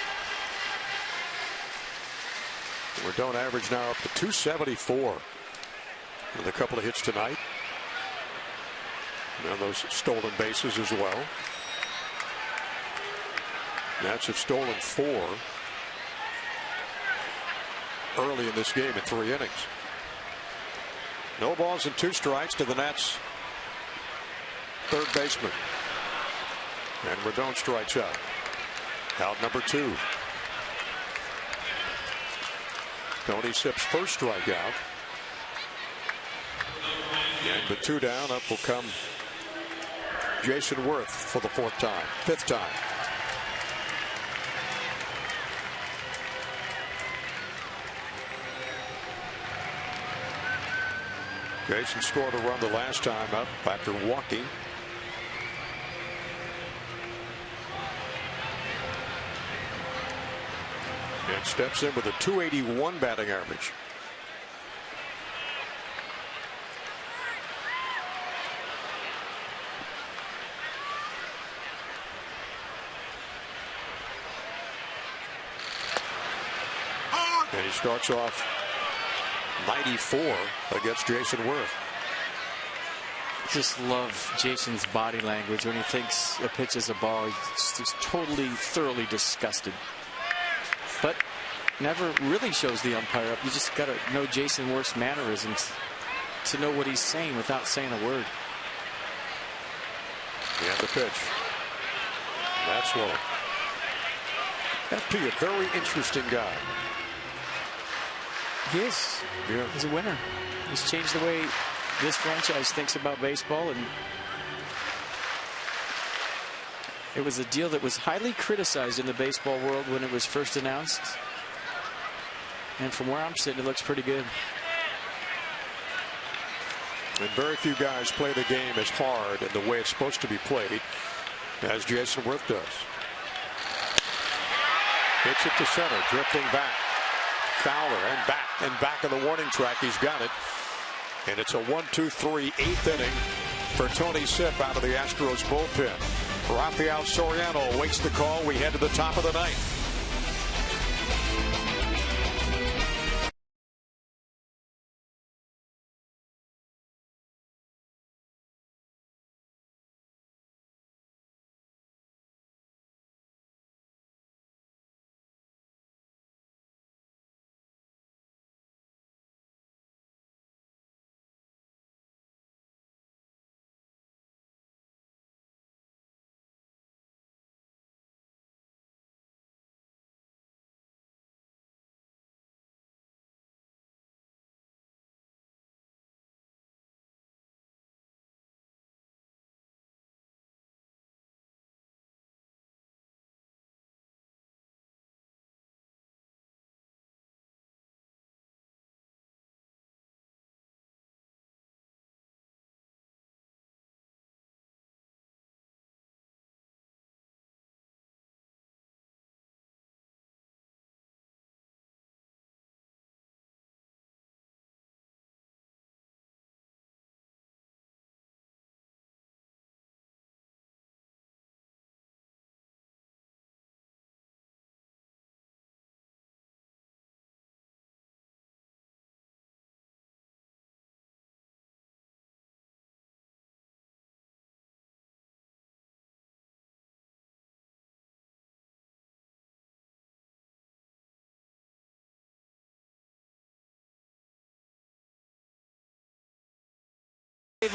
Rendon average now up to 274 with a couple of hits tonight. And those stolen bases as well. Nats have stolen 4 early in this game in 3 innings. No balls and 2 strikes to the Nats third baseman. And Rendon strikes out. Out number 2. Tony Sipp's first strikeout. And with 2 down, up will come Jason Worth for the 5th time. Jason scored a run the last time up after walking. And steps in with a .281 batting average. And he starts off 94 against Jason Worth. Just love Jason's body language when he thinks a pitch is a ball. He's just totally, thoroughly disgusted. But never really shows the umpire up. You just got to know Jason Worth's mannerisms to know what he's saying without saying a word. And the pitch. That's low. FP, a very interesting guy. He is. Yeah. He's a winner. He's changed the way this franchise thinks about baseball, and it was a deal that was highly criticized in the baseball world when it was first announced. And from where I'm sitting, it looks pretty good. And very few guys play the game as hard and the way it's supposed to be played as Jason Worth does. Hits it to center, drifting back. Fowler and back in the warning track. He's got it. And it's a 1-2-3 eighth inning for Tony Sipp out of the Astros bullpen. Rafael Soriano awaits the call. We head to the top of the ninth.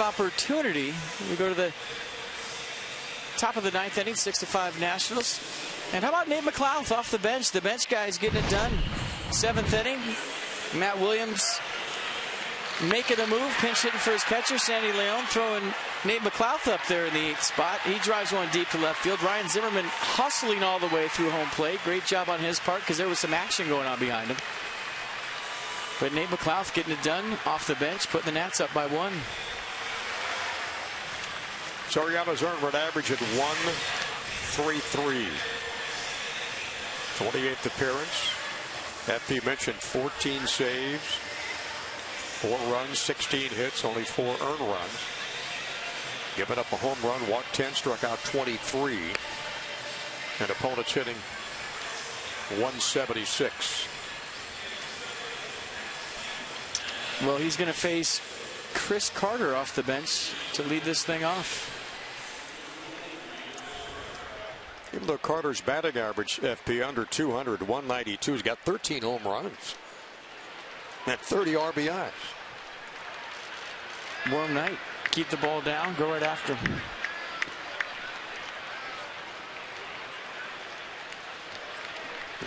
Opportunity. We go to the top of the ninth inning, 6-5 Nationals. And how about Nate McLouth off the bench? The bench guy's getting it done. Seventh inning. Matt Williams making a move, pinch hitting for his catcher, Sandy Leon, throwing Nate McLouth up there in the eighth spot. He drives one deep to left field. Ryan Zimmerman hustling all the way through home plate. Great job on his part because there was some action going on behind him. But Nate McLouth getting it done off the bench, putting the Nats up by 1. Soriano's earned run average at 1.33. 28th appearance. FP mentioned 14 saves, 4 runs, 16 hits, only 4 earned runs. Giving up a home run, walked 10, struck out 23. And opponents hitting 176. Well, he's going to face Chris Carter off the bench to lead this thing off. Even though Carter's batting average, FP, under 200, 192, he's got 13 home runs and 30 RBIs. Warm night. Keep the ball down, go right after him.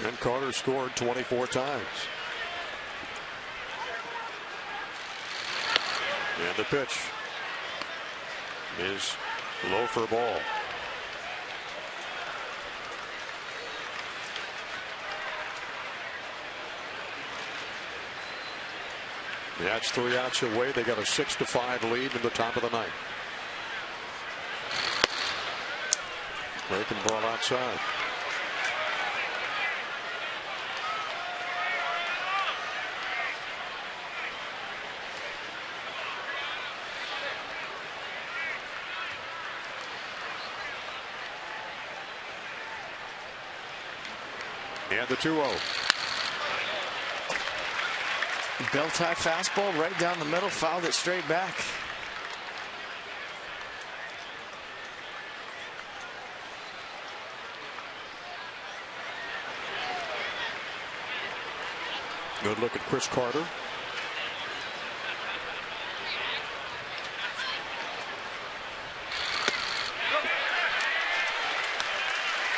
And Carter scored 24 times. And the pitch is low for ball. That's 3 outs away. They got a 6-5 lead in the top of the ninth. Breaking ball outside. And the 2-0. Bell-tie fastball right down the middle, fouled it straight back. Good look at Chris Carter.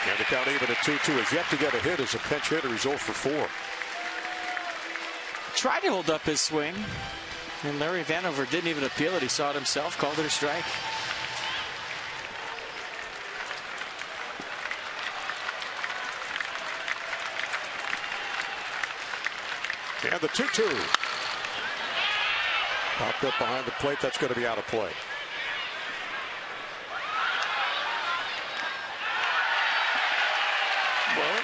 And the count even at 2-2. Is yet to get a hit as a pinch hitter. He's 0 for 4. Tried to hold up his swing, and Larry Vanover didn't even appeal it. He saw it himself, called it a strike. And the 2-2. Popped up behind the plate. That's going to be out of play. Well,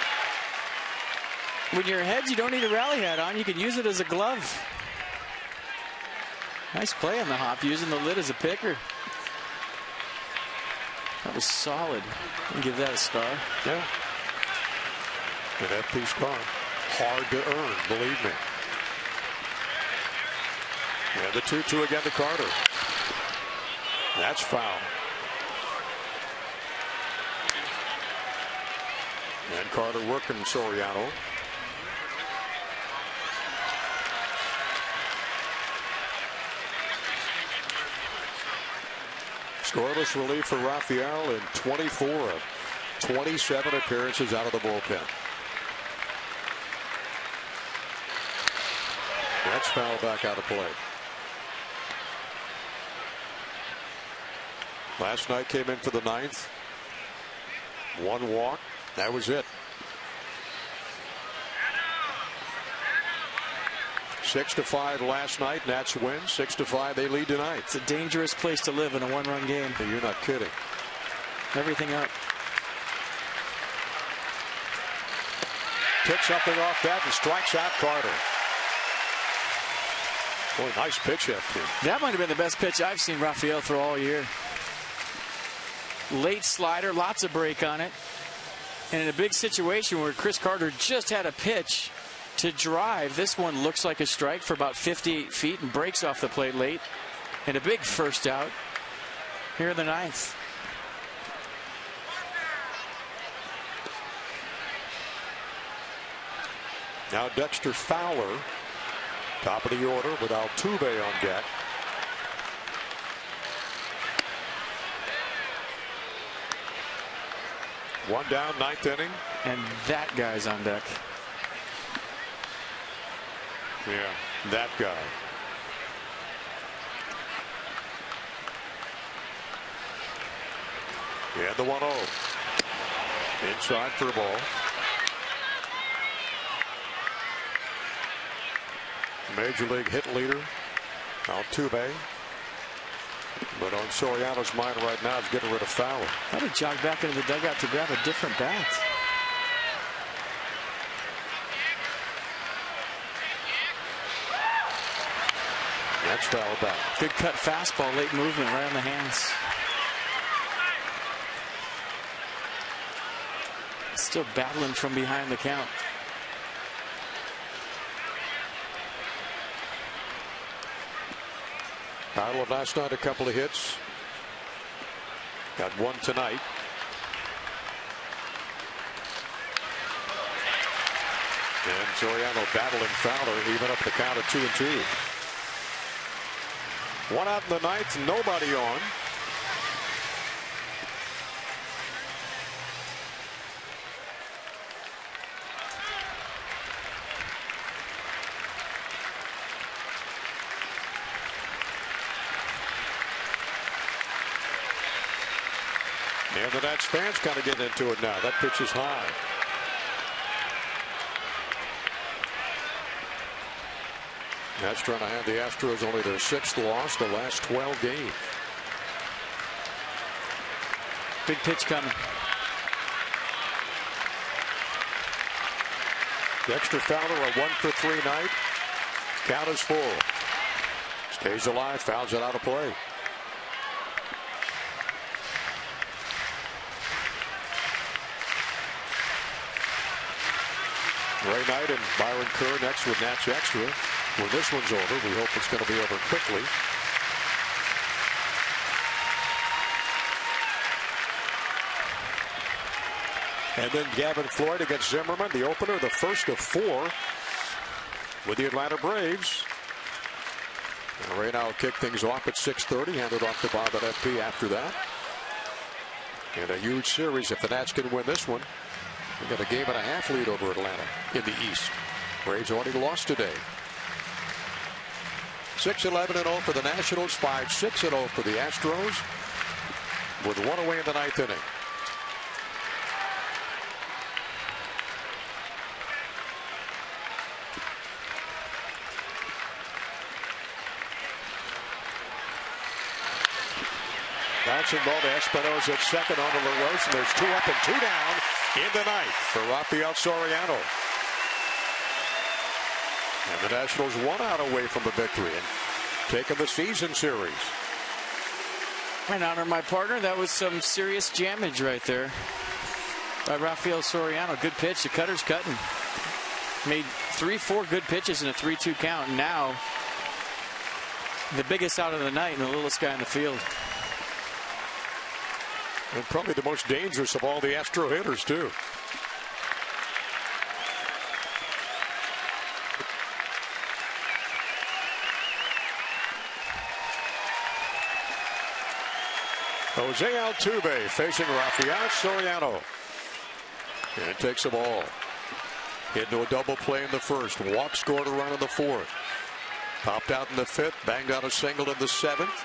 when you're ahead, you don't need a rally hat on. You can use it as a glove. Nice play on the hop, using the lid as a picker. That was solid. I'll give that a star. Yeah. An FP star. Hard to earn, believe me. And the 2-2 again to Carter. That's foul. And Carter working Soriano. Scoreless relief for Raphael in 24 of 27 appearances out of the bullpen. That's foul back out of play. Last night came in for the 9th. 1 walk. That was it. 6-5 last night. Nats win. 6-5. They lead tonight. It's a dangerous place to live in a one-run game. You're not kidding. Everything up. Picks something off that and strikes out Carter. Boy, nice pitch after. That might have been the best pitch I've seen Raphael throw all year. Late slider, lots of break on it. And in a big situation where Chris Carter just had a pitch to drive, this one looks like a strike for about 58 feet and breaks off the plate late. And a big first out here in the 9th. Now Dexter Fowler, top of the order with Altuve on deck. One down, 9th inning. And that guy's on deck. Yeah, that guy. And the 1-0. Inside for a ball. Major League hit leader, Altuve. But on Soriano's mind right now is getting rid of Fowler. How to jog back into the dugout to grab a different bat. That's foul back. Good cut fastball, late movement right on the hands. Still battling from behind the count. Battle of last night, a couple of hits. Got one tonight. And Soriano battling Fowler, even up the count at 2-2. One out in the 9th, nobody on. And the Nats fans kind of getting into it now. That pitch is high. Nats trying to hand the Astros only their 6th loss the last 12 games. Big pitch coming. Dexter Fowler a 1-for-3 night. Count is full. Stays alive, fouls it out of play. Ray Knight and Byron Kerr next with Nats Extra. When this one's over, we hope it's going to be over quickly. And then Gavin Floyd against Zimmerman, the opener, the first of 4 with the Atlanta Braves. And Ray now will kick things off at 6:30, hand it off to Bob at FP after that. And a huge series if the Nats can win this one. They got a 1.5 game lead over Atlanta in the East. Braves already lost today. 6-11-0 for the Nationals, 5-6-0 for the Astros, with 1 away in the 9th inning. Bouncing ball to Espinosa at second on to LaRoche, and there's 2 up and 2 down in the 9th for Rafael Soriano. And the Nationals 1 out away from the victory and taking the season series. And honor my partner. That was some serious jammage right there by Rafael Soriano. Good pitch. The cutter's cutting. Made 3-4 good pitches in a 3-2 count. And now the biggest out of the night and the littlest guy in the field. And probably the most dangerous of all the Astro hitters, too. Jose Altuve facing Rafael Soriano. And takes the ball. Into a double play in the first. Walk scored a run in the 4th. Popped out in the 5th. Banged out a single in the 7th.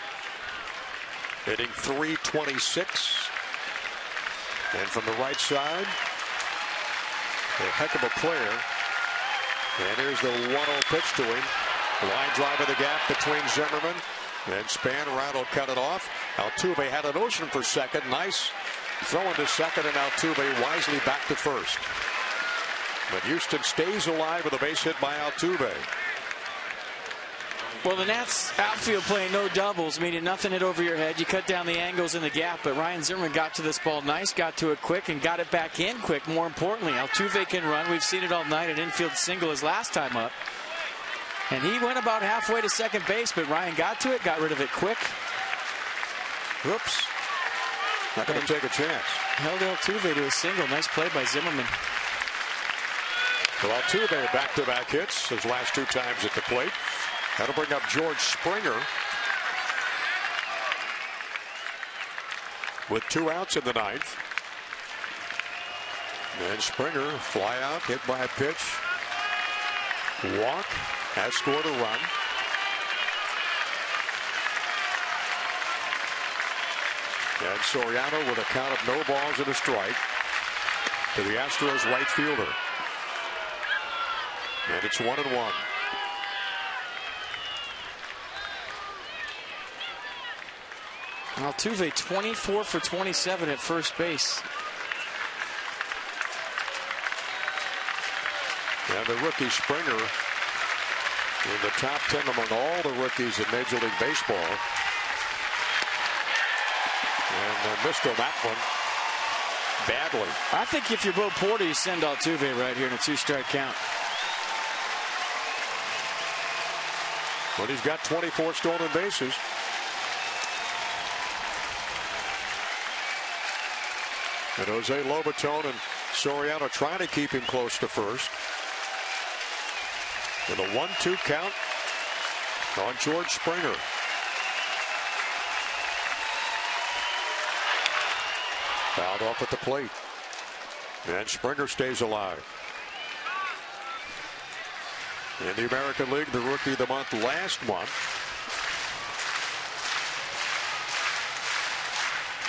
Hitting .326. And from the right side, a heck of a player. And here's the 1-0 pitch to him. Line drive of the gap between Zimmerman and Span. Around will cut it off. Altuve had an ocean for second. Nice throw into second, and Altuve wisely back to first. But Houston stays alive with a base hit by Altuve. Well, the Nats outfield playing no doubles, meaning nothing hit over your head. You cut down the angles in the gap, but Ryan Zimmerman got to this ball nice, got to it quick, and got it back in quick. More importantly, Altuve can run. We've seen it all night. An infield single his last time up. And he went about halfway to second base, but Ryan got to it, got rid of it quick. Whoops. Not going to take a chance. Held Altuve to a single. Nice play by Zimmerman. Well, Altuve back-to-back hits his last 2 times at the plate. That'll bring up George Springer with 2 outs in the 9th. And Springer fly out, hit by a pitch. Walk, has scored a run. And Soriano with a count of no balls and a strike to the Astros right fielder. And it's 1-1. Altuve 24 for 27 at first base. And the rookie Springer in the top 10 among all the rookies in Major League Baseball. And missed on that one badly. I think if you're Bo Porter, you send Altuve right here in a 2-strike count. But he's got 24 stolen bases. And Jose Lobaton and Soriano trying to keep him close to first. With a 1-2 count on George Springer. Fouled off at the plate. And Springer stays alive. In the American League, the Rookie of the Month last month.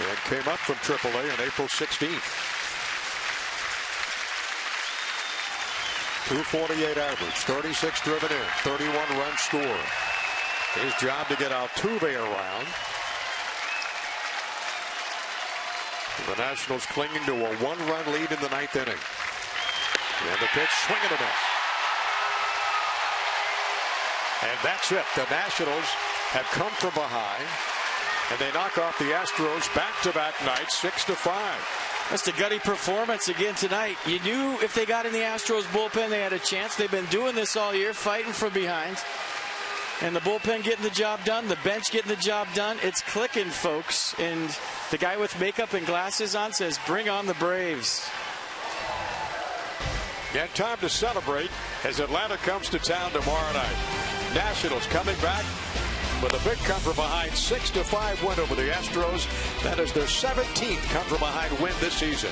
And came up from AAA on April 16th. .248 average, 36 driven in, 31 runs scored. His job to get Altuve around. The Nationals clinging to a 1-run lead in the 9th inning. And the pitch, swing and a miss. And that's it. The Nationals have come from behind. And they knock off the Astros back-to-back nights, 6-5. That's a gutty performance again tonight. You knew if they got in the Astros bullpen, they had a chance. They've been doing this all year, fighting from behind. And the bullpen getting the job done, the bench getting the job done. It's clicking, folks. And the guy with makeup and glasses on says, bring on the Braves. And time to celebrate as Atlanta comes to town tomorrow night. Nationals coming back with a big come from behind 6-5 win over the Astros. That is their 17th come from behind win this season.